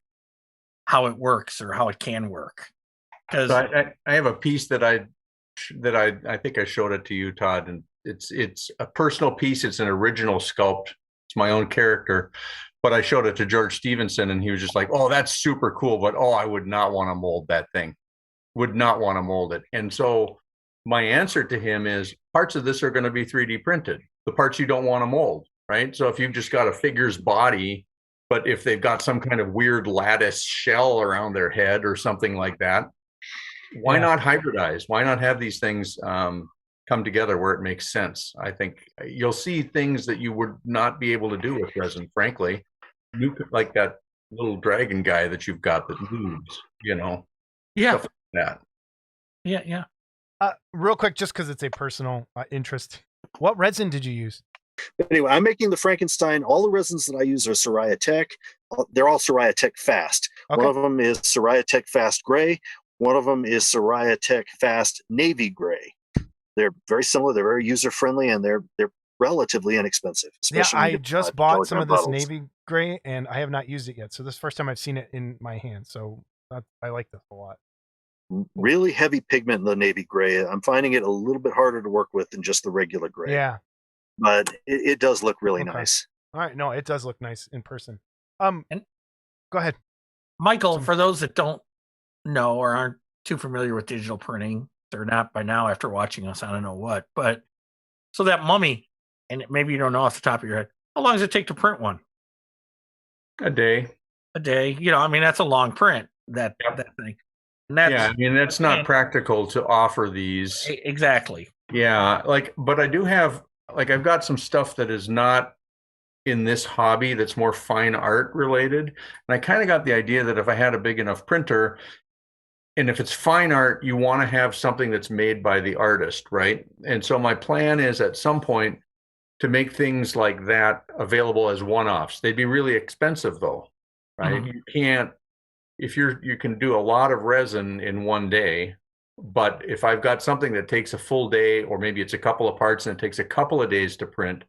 how it works or how it can work. Because I have a piece that I think I showed it to you, Todd, and it's a personal piece. It's an original sculpt. It's my own character, but I showed it to George Stevenson, and he was just like, "Oh, that's super cool, but I would not want to mold that thing. Would not want to mold it." And so my answer to him is, parts of this are going to be 3D printed. The parts you don't want to mold, right? So if you've just got a figure's body, but if they've got some kind of weird lattice shell around their head or something like that, why not hybridize? Why not have these things come together where it makes sense? I think you'll see things that you would not be able to do with resin, frankly. Like that little dragon guy that you've got that moves, Yeah. Stuff like that. Yeah. Real quick, just because it's a personal interest, what resin did you use? Anyway, I'm making the Frankenstein. All the resins that I use are Soraya Tech. They're all Soraya Tech Fast. Okay. One of them is Soraya Tech Fast Gray. One of them is Soraya Tech Fast Navy Gray. They're very similar. They're very user friendly, and they're relatively inexpensive. I just bought some of this Navy Gray, and I have not used it yet. So this is the first time I've seen it in my hand. So I like this a lot. Really heavy pigment in the Navy Gray. I'm finding it a little bit harder to work with than just the regular gray. Yeah. But it does look really nice. All right. No, it does look nice in person. And go ahead. Michael, for those that don't know or aren't too familiar with digital printing, they're not by now after watching us, I don't know what, but so that mummy, and maybe you don't know off the top of your head, how long does it take to print one? A day. That's a long print, that thing. And that's not practical to offer these. Exactly. Yeah. But I do have, I've got some stuff that is not in this hobby that's more fine art related. And I kind of got the idea that if I had a big enough printer, and if it's fine art, you want to have something that's made by the artist, right? And so my plan is at some point to make things like that available as one-offs. They'd be really expensive though, right? Mm-hmm. You can't, you can do a lot of resin in one day, but if I've got something that takes a full day, or maybe it's a couple of parts and it takes a couple of days to print,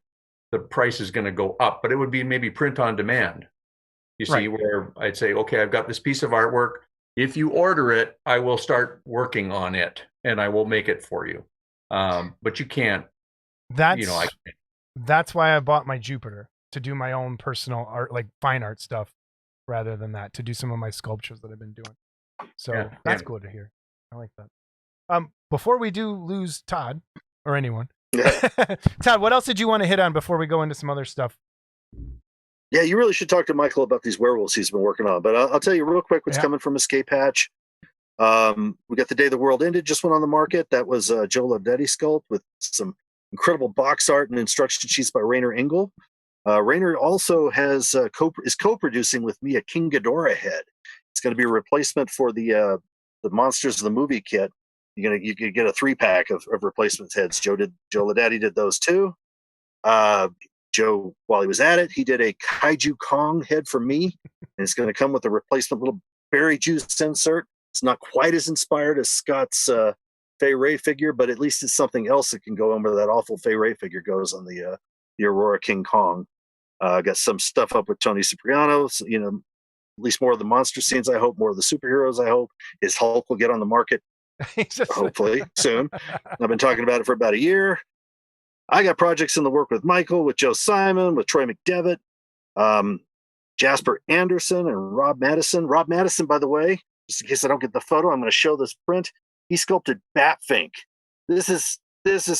the price is going to go up, but it would be maybe print on demand. You see, Right. where I'd say, okay, I've got this piece of artwork. If you order it, I will start working on it and I will make it for you. But you can't, That's why I bought my Jupiter, to do my own personal art, like fine art stuff, rather than that, to do some of my sculptures that I've been doing. So that's cool to hear. I like that. Before we do lose Todd or anyone, Todd, what else did you want to hit on before we go into some other stuff? Yeah, you really should talk to Michael about these werewolves he's been working on. But I'll tell you real quick what's coming from Escape Hatch. We got The Day the World Ended just went on the market. That was Joe Lovedetti sculpt with some incredible box art and instruction sheets by Rainer Engel. Rainer also has is co-producing with me a King Ghidorah head. It's going to be a replacement for the Monsters of the Movie kit. You could get a 3-pack of replacement heads. Joe Lovedetti did those too. Joe, while he was at it, he did a Kaiju Kong head for me, and it's going to come with a replacement little berry juice insert. It's not quite as inspired as Scott's Fay Ray figure, but at least it's something else that can go on where that awful Fay Ray figure goes on the Aurora King Kong. Got some stuff up with Tony Cipriano, so, at least more of the monster scenes, I hope, more of the superheroes, I hope. His Hulk will get on the market, hopefully, soon. I've been talking about it for about a year. I got projects in the work with Michael, with Joe Simon, with Troy McDevitt, Jasper Anderson, and Rob Madison. Rob Madison, by the way, just in case I don't get the photo, I'm going to show this print. He sculpted Batfink. This is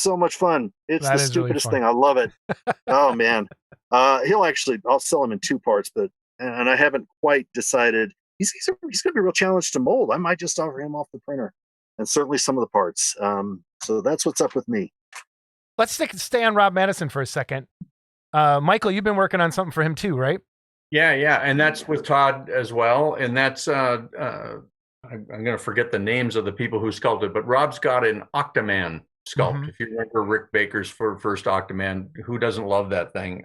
so much fun. It's the stupidest thing. I love it. Oh man. I'll sell him in 2 parts, and I haven't quite decided. He's going to be a real challenge to mold. I might just offer him off the printer, and certainly some of the parts. So that's what's up with me. Let's stay on Rob Madison for a second. Michael, you've been working on something for him too, right? Yeah, and that's with Todd as well. And that's I'm going to forget the names of the people who sculpted, but Rob's got an Octoman sculpt. Mm-hmm. If you remember Rick Baker's first Octoman, who doesn't love that thing?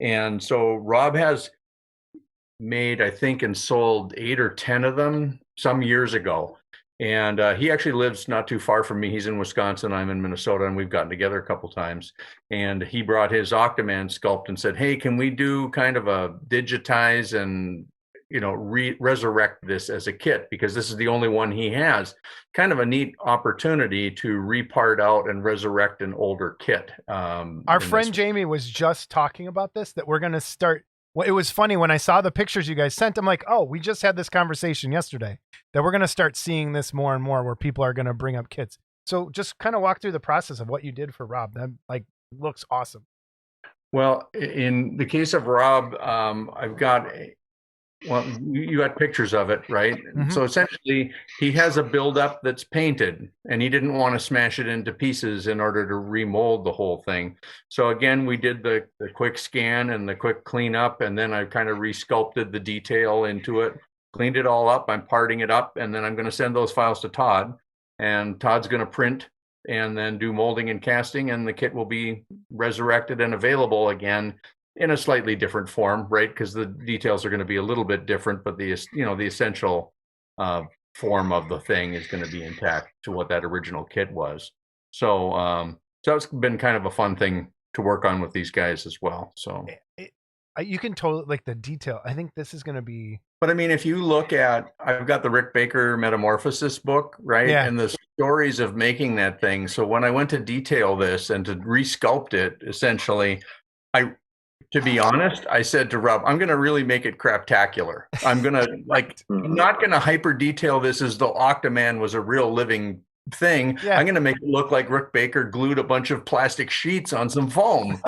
And so Rob has made, I think, and sold 8 or 10 of them some years ago. And he actually lives not too far from me. He's in Wisconsin. I'm in Minnesota, and we've gotten together a couple times. And he brought his Octoman sculpt and said, "Hey, can we do kind of a digitize and resurrect this as a kit, because this is the only one he has." Kind of a neat opportunity to repart out and resurrect an older kit. Our friend Jamie was just talking about this, that we're going to start. Well, it was funny when I saw the pictures you guys sent. I'm like, oh, we just had this conversation yesterday, that we're going to start seeing this more and more, where people are going to bring up kits. So just kind of walk through the process of what you did for Rob. That looks awesome. Well, in the case of Rob, I've got you got pictures of it, right? Mm-hmm. So essentially, he has a buildup that's painted, and he didn't want to smash it into pieces in order to remold the whole thing. So again, we did the quick scan and the quick cleanup, and then I kind of resculpted the detail into it, cleaned it all up. I'm parting it up, and then I'm going to send those files to Todd, and Todd's going to print and then do molding and casting, and the kit will be resurrected and available again in a slightly different form, right? Because the details are going to be a little bit different, but the essential form of the thing is going to be intact to what that original kit was. So it's been kind of a fun thing to work on with these guys as well. So you can totally the detail. I think this is going to be. But I mean, if you look at, I've got the Rick Baker Metamorphosis book, right? Yeah. And the stories of making that thing. So when I went to detail this and to resculpt it, essentially, to be honest, I said to Rob, I'm going to really make it craptacular. I'm going to I'm not going to hyper detail this as though Octoman was a real living thing. Yeah. I'm going to make it look like Rick Baker glued a bunch of plastic sheets on some foam,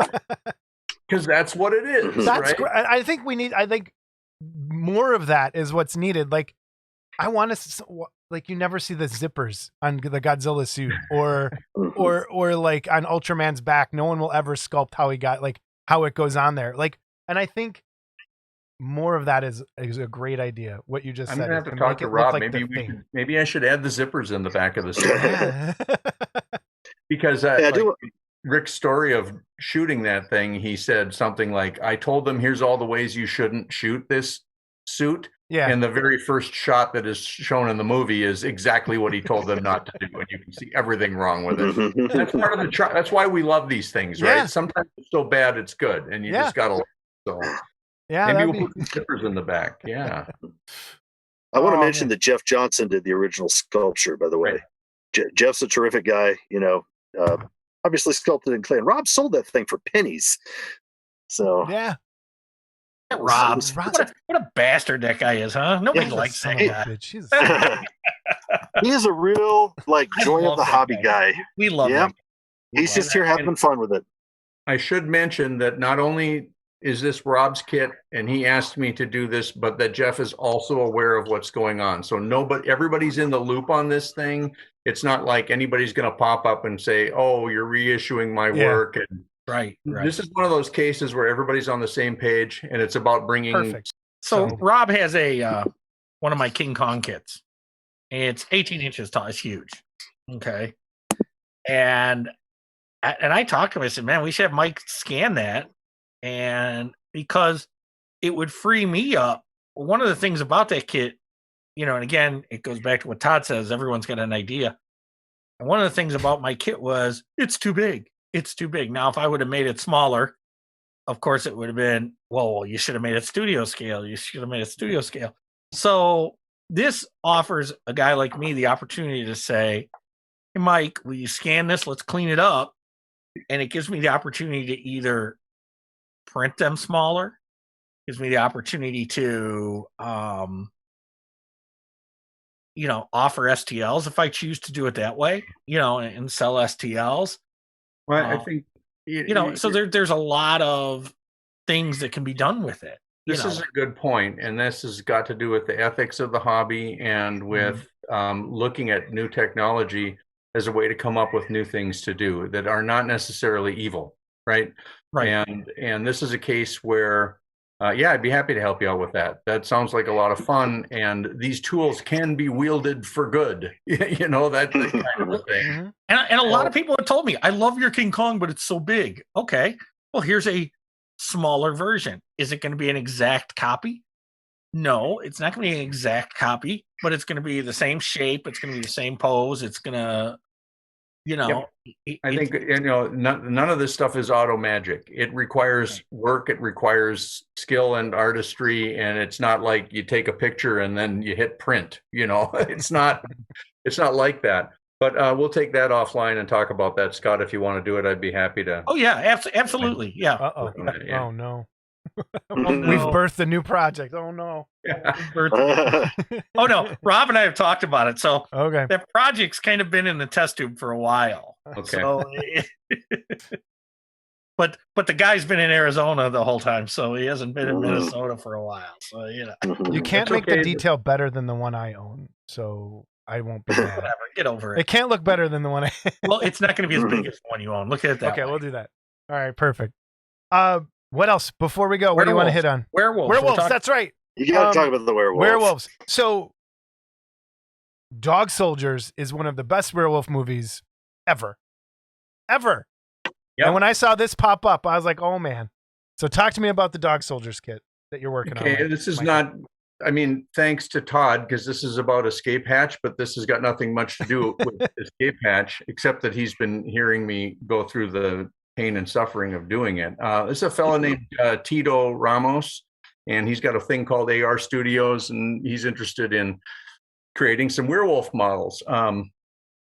because that's what it is. That's right? Great. I think more of that is what's needed. I want to, you never see the zippers on the Godzilla suit or on Ultraman's back. No one will ever sculpt how he got, how it goes on there. And I think more of that is a great idea. What you just said. I'm gonna have to talk to Rob. Maybe I should add the zippers in the back of the suit. Because Rick's story of shooting that thing, he said something like, "I told them, here's all the ways you shouldn't shoot this suit. Yeah. And the very first shot that is shown in the movie is exactly what he told them not to do, and you can see everything wrong with it. That's part of the that's why we love these things, right? Yeah. Sometimes it's so bad it's good, and you just gotta. So yeah, maybe we'll put some stickers in the back. Yeah. I want to Oh, mention man. that Jeff Johnson did the original sculpture, by the way. Right. Jeff's a terrific guy, obviously sculpted in clay. And Rob sold that thing for pennies. So Yeah. Rob, Rob- what a bastard that guy is, huh? Nobody He's a likes son that of a guy. bitch. He's a he is a real I joy love of the that hobby guy. We love Yeah. him. We He's love just him. here having fun with it. I should mention that not only is this Rob's kit and he asked me to do this, but that Jeff is also aware of what's going on. So everybody's in the loop on this thing. It's not like anybody's going to pop up and say, "Oh, you're reissuing my work." And Right. this is one of those cases where everybody's on the same page, and it's about bringing. perfect. So So- Rob has a one of my King Kong kits. It's 18 inches tall. It's huge. Okay. And I talked to him. I said, "Man, we should have Mike scan that." And because it would free me up. One of the things about that kit, and again, it goes back to what Todd says, everyone's got an idea. And one of the things about my kit was it's too big. It's too big. Now, if I would have made it smaller, of course it would have been, well, you should have made it studio scale. You should have made it studio scale. So this offers a guy like me the opportunity to say, "Hey, Mike, will you scan this? Let's clean it up." And it gives me the opportunity to either print them smaller, gives me the opportunity to, offer STLs if I choose to do it that way, and sell STLs. Well, I think So there's a lot of things that can be done with it. This is a good point, and this has got to do with the ethics of the hobby and with looking at new technology as a way to come up with new things to do that are not necessarily evil, right? Right. And this is a case where, I'd be happy to help you out with that. That sounds like a lot of fun, and these tools can be wielded for good. That's the kind of a thing. Mhm. And a lot of people have told me, "I love your King Kong, but it's so big." Okay, well, here's a smaller version. Is it going to be an exact copy? No, it's not going to be an exact copy, but it's going to be the same shape. It's going to be the same pose. It's going to, I think none of this stuff is auto magic. It requires work. It requires skill and artistry, and it's not like you take a picture and then you hit print. It's not like that. But we'll take that offline and talk about that, Scott. If you want to do it, I'd be happy to. Oh yeah, absolutely, yeah. Uh-oh. Yeah. Oh no. no. We've birthed a new project. Oh no. Oh no, Rob and I have talked about it. So Okay. that project's kind of been in the test tube for a while. Okay. So, but the guy's been in Arizona the whole time, so he hasn't been in Minnesota for a while. So You can't It's make the okay. detail better than the one I own, so I won't be mad. whatever, get over It it. can't look better than the one I. Well, it's not going to be as big as the one you own. Look at it that Okay, way. we'll do that. All right, perfect. What else before we go? What do you want to hit on? Werewolves. Werewolves. That's right. You got to talk about the werewolves. Werewolves. So, Dog Soldiers is one of the best werewolf movies ever. Ever. Yep. And when I saw this pop up, I was like, oh man. So talk to me about the Dog Soldiers kit that you're working on. Okay, this is Michael. not, thanks to Todd, because this is about Escape Hatch, but this has got nothing much to do with Escape Hatch, except that he's been hearing me go through the pain and suffering of doing it. This is a fellow named Tito Ramos, and he's got a thing called AR Studios, and he's interested in creating some werewolf models.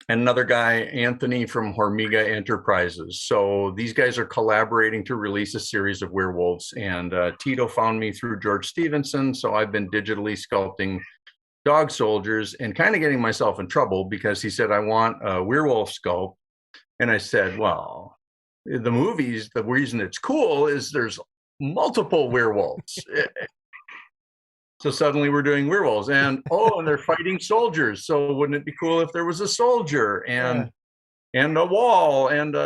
And another guy, Anthony from Hormiga Enterprises. So these guys are collaborating to release a series of werewolves. And Tito found me through George Stevenson. So I've been digitally sculpting Dog Soldiers and kind of getting myself in trouble because he said, I want a werewolf sculpt. And I said, well, the movies, the reason it's cool is there's multiple werewolves. So suddenly we're doing werewolves and they're fighting soldiers. So wouldn't it be cool if there was a soldier and a wall and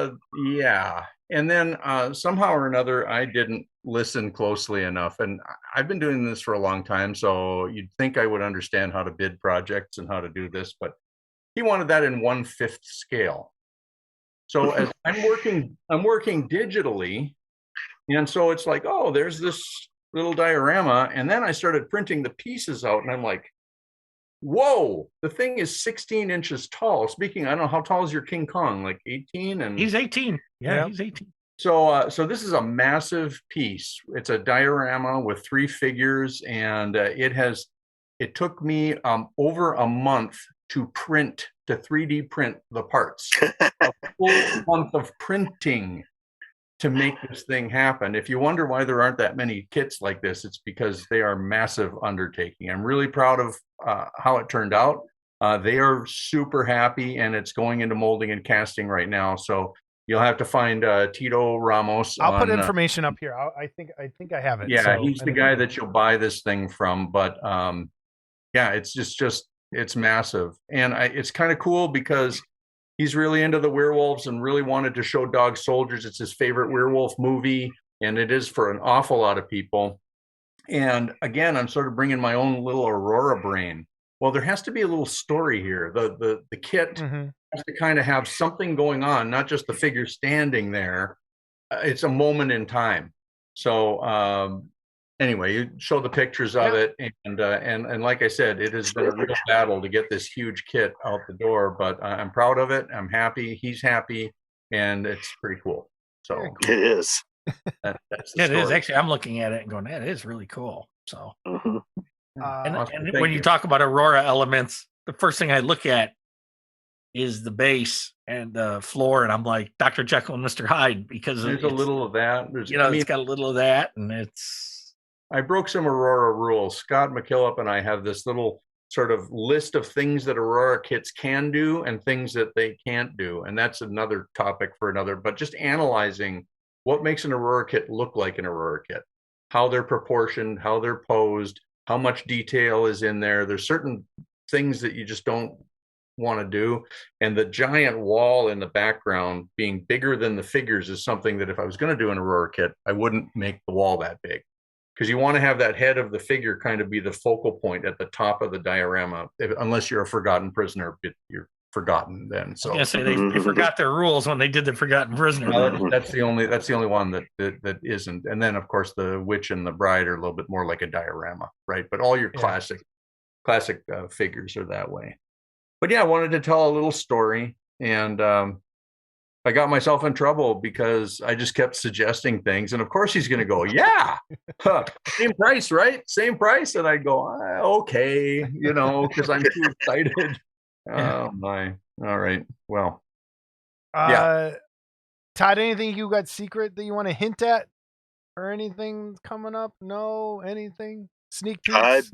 And then somehow or another, I didn't listen closely enough. And I've been doing this for a long time. So you'd think I would understand how to bid projects and how to do this, but he wanted that in 1/5 scale. So as I'm working digitally. And so it's like, there's this little diorama. And then I started printing the pieces out, and I'm like, whoa, the thing is 16 inches tall. Speaking, I don't know, how tall is your King Kong? Like 18? And He's 18. Yeah, he's 18. So, so this is a massive piece. It's a diorama with 3 figures, and it took me over a month to 3D print the parts. A full month of printing to make this thing happen. If you wonder why there aren't that many kits like this, it's because they are massive undertaking. I'm really proud of how it turned out. They are super happy, and it's going into molding and casting right now. So you'll have to find Tito Ramos. I'll put information up here. I think I have it. Yeah, so, he's the guy that you'll buy this thing from. But yeah, it's just it's massive, and it's kind of cool because he's really into the werewolves and really wanted to show Dog Soldiers. It's his favorite werewolf movie, and it is for an awful lot of people. And again, I'm sort of bringing my own little Aurora brain. Well, there has to be a little story here. The kit has to kind of have something going on, not just the figure standing there. It's a moment in time. So anyway, you show the pictures of it, and like I said, it has been a real battle to get this huge kit out the door. But I'm proud of it. I'm happy. He's happy, and it's pretty cool. So it is. That's it is actually. I'm looking at it and going, that is really cool. So. And when you talk about Aurora elements, the first thing I look at is the base and the floor, and I'm like Dr. Jekyll and Mr. Hyde, because there's a little of that. It's got a little of that, and I broke some Aurora rules. Scott McKillop and I have this little sort of list of things that Aurora kits can do and things that they can't do, and that's another topic for another. But just analyzing what makes an Aurora kit look like an Aurora kit, how they're proportioned, how they're posed, how much detail is in there. There's certain things that you just don't want to do. And the giant wall in the background being bigger than the figures is something that if I was going to do an Aurora kit, I wouldn't make the wall that big. Because you want to have that head of the figure kind of be the focal point at the top of the diorama, unless you're a forgotten prisoner, you're forgotten then. So they forgot their rules when they did the Forgotten Prisoner. That's the only one that isn't. And then of course the witch and the bride are a little bit more like a diorama, right? But all your classic figures are that way. But yeah, I wanted to tell a little story, and I got myself in trouble because I just kept suggesting things, and of course he's going to go, yeah, same price, right? Same price, and I go, okay, because I'm too excited. Oh my! All right. Well, Todd, anything you got secret that you want to hint at, or anything coming up? No, anything? Sneak peeks?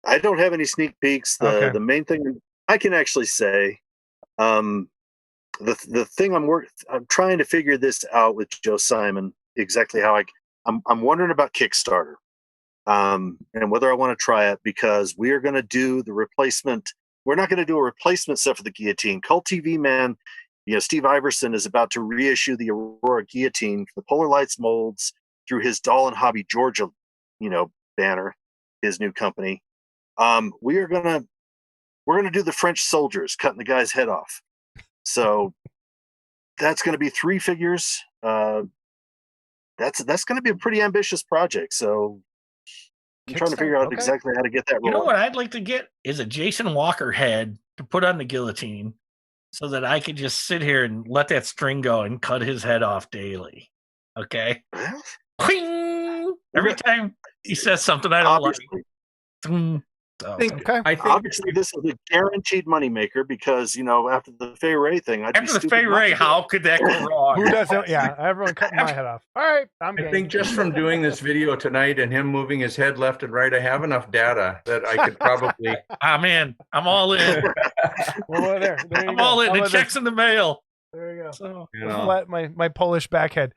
I don't have any sneak peeks. The main thing I can actually say, the thing I'm trying to figure this out with Joe Simon exactly how I'm wondering about Kickstarter, and whether I want to try it, because we are going to do the replacement. We're not going to do a replacement set for the guillotine. Cult TV man, Steve Iverson is about to reissue the Aurora guillotine for the Polar Lights molds through his Doll and Hobby Georgia, banner, his new company. We're gonna do the French soldiers, cutting the guy's head off. So that's going to be 3 figures. That's going to be a pretty ambitious project. So I'm trying to figure out exactly how to get that rolling. You know what I'd like to get is a Jason Walker head to put on the guillotine, so that I could just sit here and let that string go and cut his head off daily. Okay. Every time he says something I don't like. I think obviously this is a guaranteed moneymaker, because after the Fay Ray thing, after the Fay Ray, how could that go wrong? Who doesn't? Yeah, everyone cutting my head off. All right, I think just from doing this video tonight and him moving his head left and right, I have enough data that I could probably. I'm in. I'm all in. Well, there I'm all in. The check's in the mail. There you go. So, let my Polish backhead.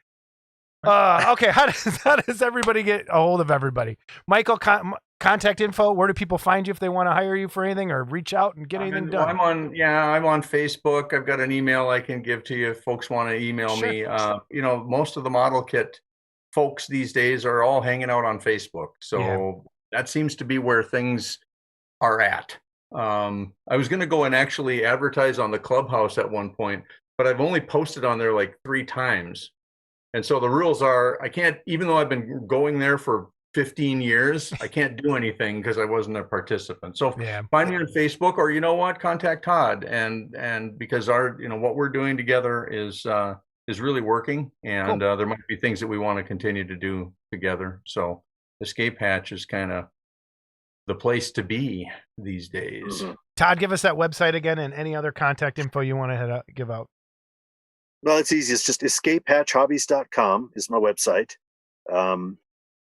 Okay, how does everybody get a hold of everybody? Michael, contact info. Where do people find you if they want to hire you for anything or reach out and get anything done? I'm on Facebook. I've got an email I can give to you if folks want to email me. Most of the model kit folks these days are all hanging out on Facebook, so that seems to be where things are at. I was going to go and actually advertise on the Clubhouse at one point, but I've only posted on there like 3 times. And so the rules are, I can't, even though I've been going there for 15 years, I can't do anything because I wasn't a participant. So Yeah. find me on Facebook, or you know what, contact Todd, and because our, what we're doing together is really working, and Cool. there might be things that we want to continue to do together. So Escape Hatch is kind of the place to be these days. Todd, give us that website again and any other contact info you want to give out. Well, it's easy. It's just escapehatchhobbies.com is my website.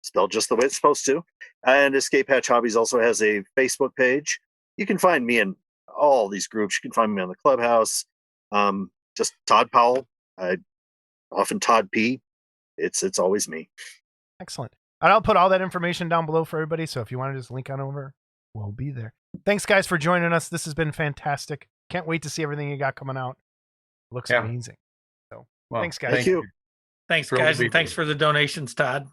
Spelled just the way it's supposed to. And Escape Hatch Hobbies also has a Facebook page. You can find me in all these groups. You can find me on the Clubhouse. Just Todd Powell. Often Todd P. It's always me. Excellent. And I'll put all that information down below for everybody. So if you want to just link on over, we'll be there. Thanks, guys, for joining us. This has been fantastic. Can't wait to see everything you got coming out. Looks amazing. So thanks, guys. Thank you. Thanks, guys, and thanks for the donations, Todd.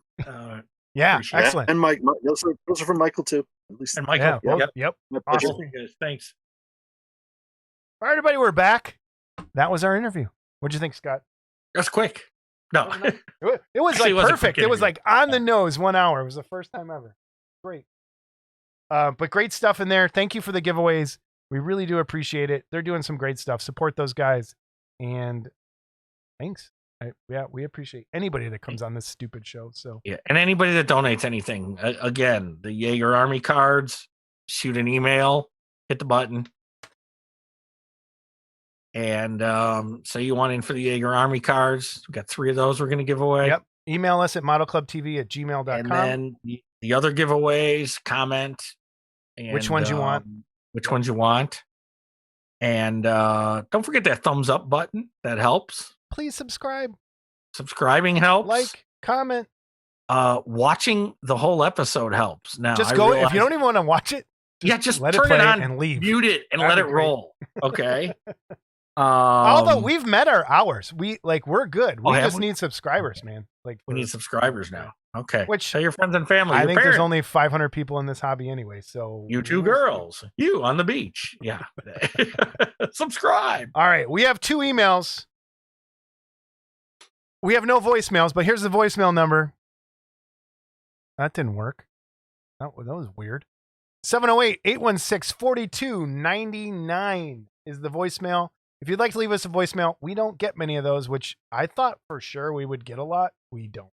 Yeah, excellent. And Mike, those are from Michael too. At least. And Michael. Yep. Awesome. Thanks. All right, everybody, we're back. That was our interview. What'd you think, Scott? That's quick. No. It was Actually, it like was a perfect. quick It was interview. like on the nose, 1 hour. It was the first time ever. Great. But great stuff in there. Thank you for the giveaways. We really do appreciate it. They're doing some great stuff. Support those guys. And thanks. We appreciate anybody that comes on this stupid show. So Yeah, and anybody that donates anything, again, the Jaeger Army cards, shoot an email, hit the button, and say you want in for the Jaeger Army cards. We've got 3 of those we're going to give away. Yep. Email us at modelclubtv@gmail.com. And then the other giveaways, comment. And, which ones you want. Which ones you want. And don't forget that thumbs up button. That helps. Please subscribe. Subscribing helps. Like, comment. Watching the whole episode helps. Now, Just go. If you don't even want to watch it, just let turn it play it on and leave. Mute it and That'd let be it great. roll. Okay. Although we've met our hours, we're good. We have just we? need subscribers, man. Like we need subscribers now. Okay. Which tell your friends and family. I your think there's parents, only 500 people in this hobby anyway. So you 2 girls, you on the beach. Yeah. Subscribe. All right. We have 2 emails. We have no voicemails, but here's the voicemail number. That didn't work. That was weird. 708-816-4299 is the voicemail. If you'd like to leave us a voicemail, we don't get many of those, which I thought for sure we would get a lot. We don't.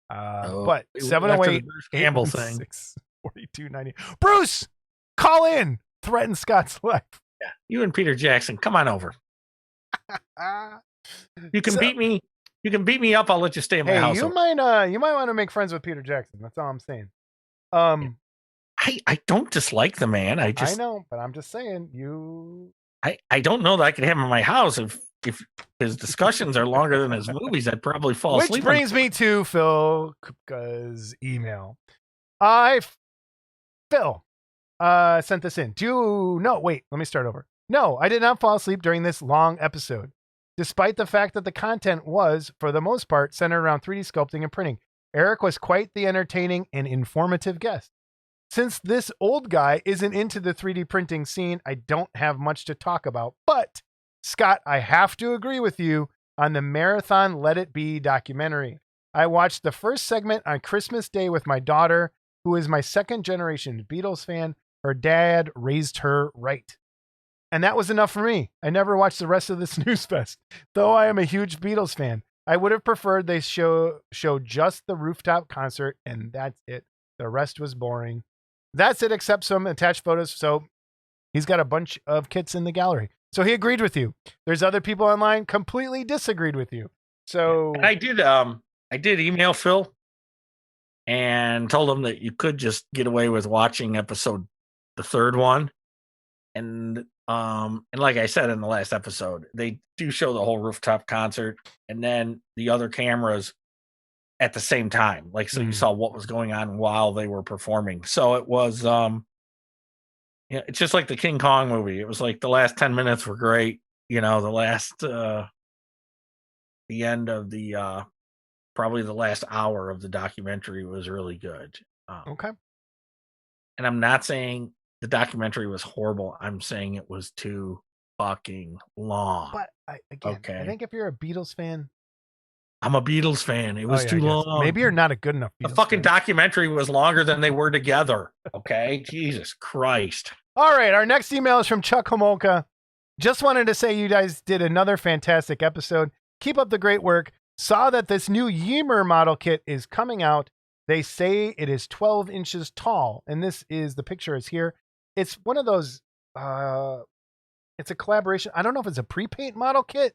But 708-816-4290. Bruce, call in. Threaten Scott's life. Yeah. You and Peter Jackson, come on over. You can beat me. You can beat me up. I'll let you stay in my house. You might want to make friends with Peter Jackson. That's all I'm saying. I don't dislike the man. I know, but I'm just saying I don't know that I could have him in my house if his discussions are longer than his movies. I'd probably fall asleep. Which brings me to Phil Kupka's email. Phil sent this in. Wait, let me start over. No, I did not fall asleep during this long episode, despite the fact that the content was, for the most part, centered around 3D sculpting and printing. Eric was quite the entertaining and informative guest. Since this old guy isn't into the 3D printing scene, I don't have much to talk about. But, Scott, I have to agree with you on the Marathon Let It Be documentary. I watched the first segment on Christmas Day with my daughter, who is my second-generation Beatles fan. Her dad raised her right. And that was enough for me. I never watched the rest of the Snooze Fest, though I am a huge Beatles fan. I would have preferred they show just the rooftop concert, and that's it. The rest was boring. That's it, except some attached photos. So he's got a bunch of kits in the gallery. So he agreed with you. There's other people online completely disagreed with you. So and I did email Phil and told him that you could just get away with watching the 3rd one. And like I said in the last episode, they do show the whole rooftop concert and then the other cameras at the same time. Like, so you saw what was going on while they were performing. So it was, it's just like the King Kong movie. It was like the last 10 minutes were great. The end of probably the last hour of the documentary was really good. Okay. And I'm not saying the documentary was horrible. I'm saying it was too fucking long. But I think if you're a Beatles fan, I'm a Beatles fan. It was Oh, yeah, too I guess. long. Maybe you're not a good enough. The Beatles fucking fan. documentary was longer than they were together. Okay, Jesus Christ. All right, our next email is from Chuck Homolka. Just wanted to say you guys did another fantastic episode. Keep up the great work. Saw that this new Yeamer model kit is coming out. They say it is 12 inches tall, and this is the picture is here. It's one of those. It's a collaboration. I don't know if it's a pre-paint model kit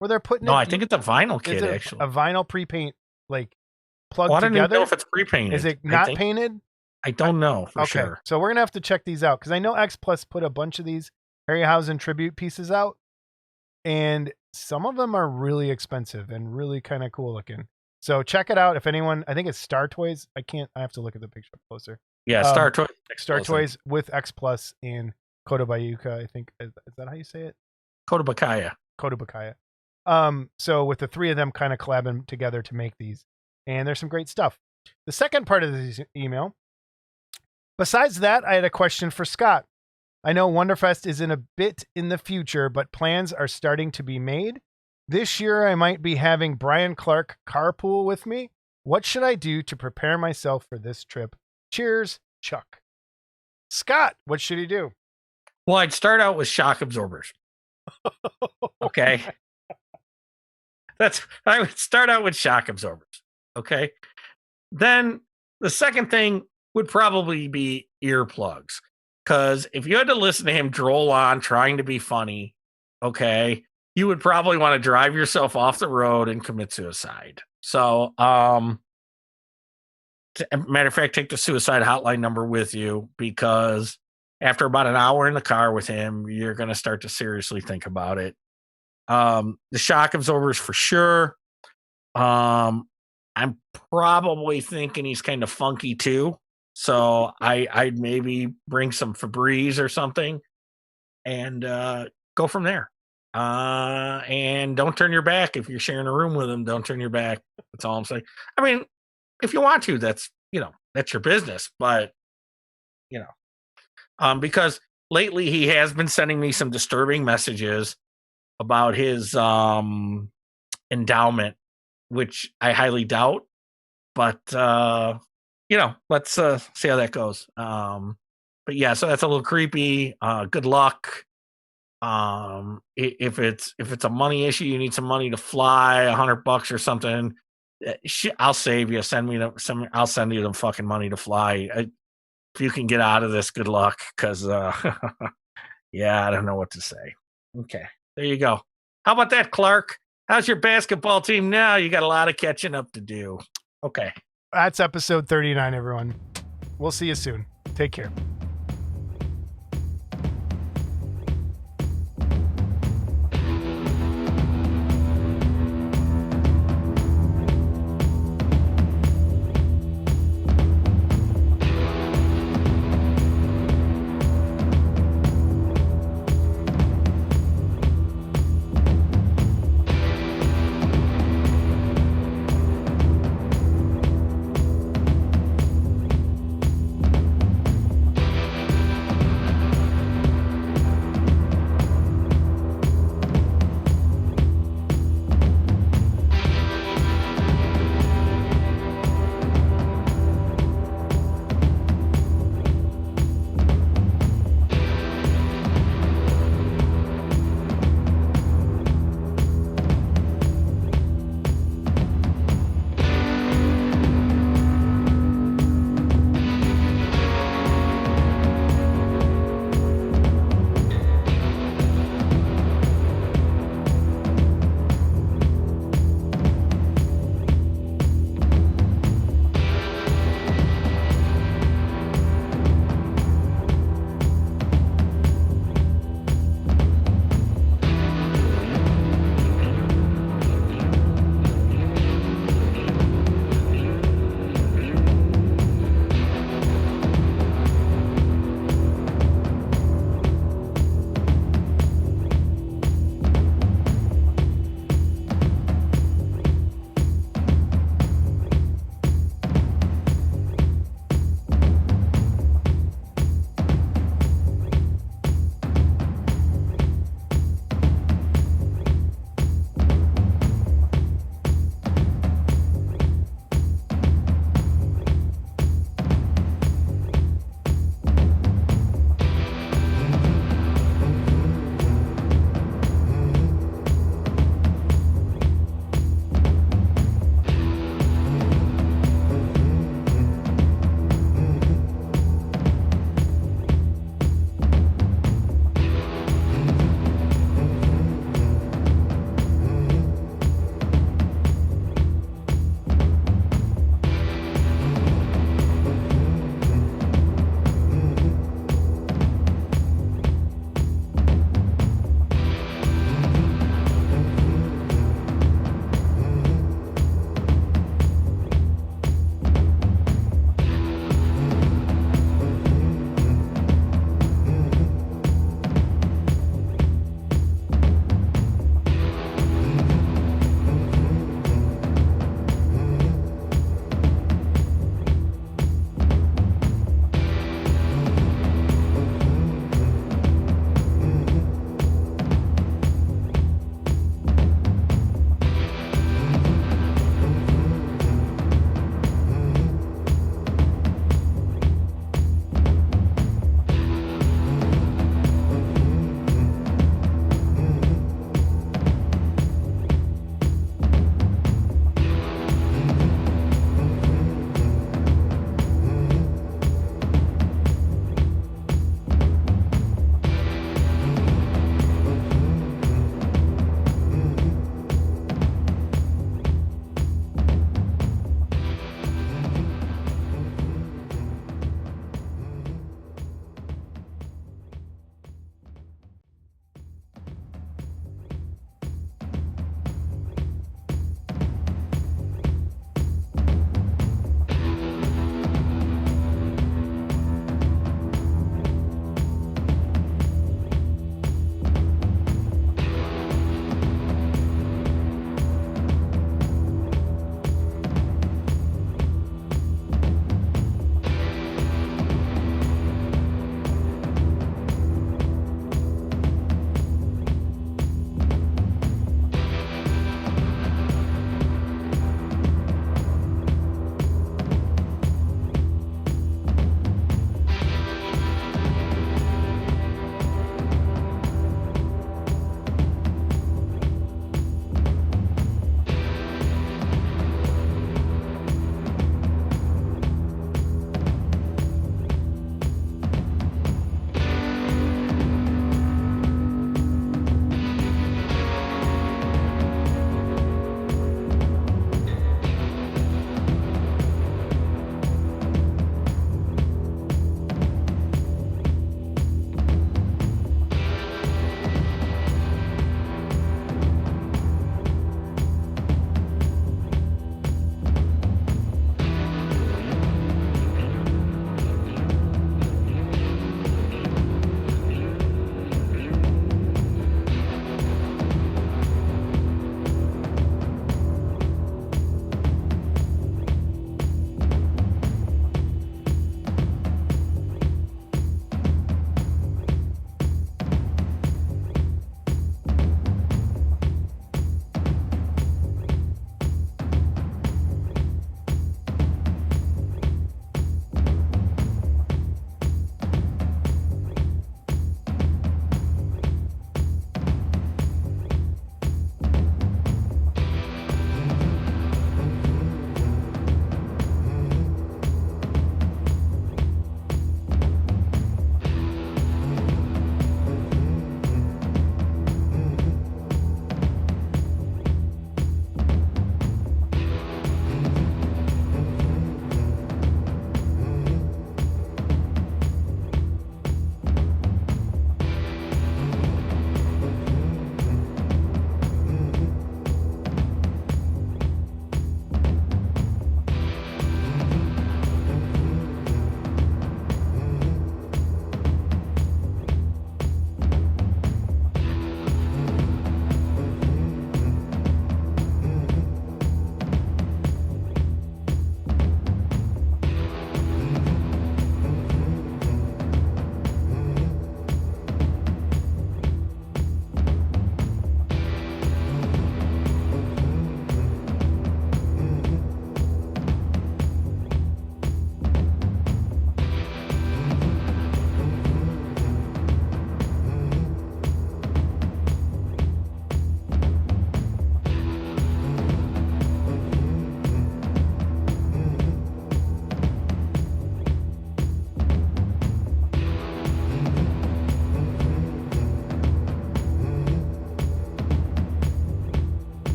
where they're putting. No, it. I think it's a vinyl kit, actually. A vinyl pre-paint like plugged I don't even together. know if it's pre-painted. Is it not painted? I don't know for Okay, sure. so we're gonna have to check these out because I know X Plus put a bunch of these Harryhausen tribute pieces out, and some of them are really expensive and really kind of cool looking. So check it out if anyone. I think it's Star Toys. I have to look at the picture up closer. Yeah, Star Toys. Star Toys with X Plus and Kotobayuka. I think is that how you say it? Kodabakaya. So with the three of them kind of collabing together to make these, and there's some great stuff. The second part of this email. Besides that, I had a question for Scott. I know Wonderfest is in a bit in the future, but plans are starting to be made. This year, I might be having Brian Clark carpool with me. What should I do to prepare myself for this trip? Cheers, Chuck. Scott, what should he do? Well, I'd start out with shock absorbers. Okay. I would start out with shock absorbers. Okay. Then the second thing would probably be earplugs. Because if you had to listen to him droll on trying to be funny, okay, you would probably want to drive yourself off the road and commit suicide. So, matter of fact, take the suicide hotline number with you, because after about an hour in the car with him, you're going to start to seriously think about it. The shock absorbers for sure. I'm probably thinking he's kind of funky too. So I'd maybe bring some Febreze or something and go from there. And don't turn your back if you're sharing a room with him. Don't turn your back. That's all I'm saying. I mean, if you want to, that's your business. But because lately he has been sending me some disturbing messages about his endowment, which I highly doubt. But let's see how that goes. But yeah, so that's a little creepy. Good luck. If it's a money issue, you need some money to fly, $100 or something. I'll save you. I'll send you the fucking money to fly. If you can get out of this, good luck. Because yeah, I don't know what to say. Okay, there you go. How about that, Clark? How's your basketball team now? You got a lot of catching up to do. Okay. That's episode 39, everyone. We'll see you soon. Take care.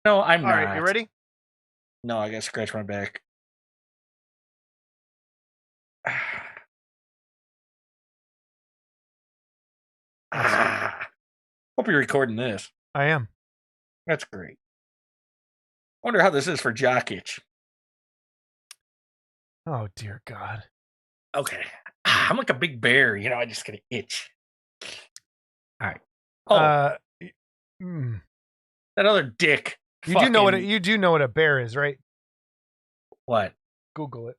No, I'm All not. right, you ready? No, I gotta scratch my back. Hope you're recording this. I am. That's great. Wonder how this is for jock itch. Oh dear God. Okay. I'm like a big bear, I just get an itch. All right. Oh, Mm. that other dick. You do know what a bear is, right? What? Google it.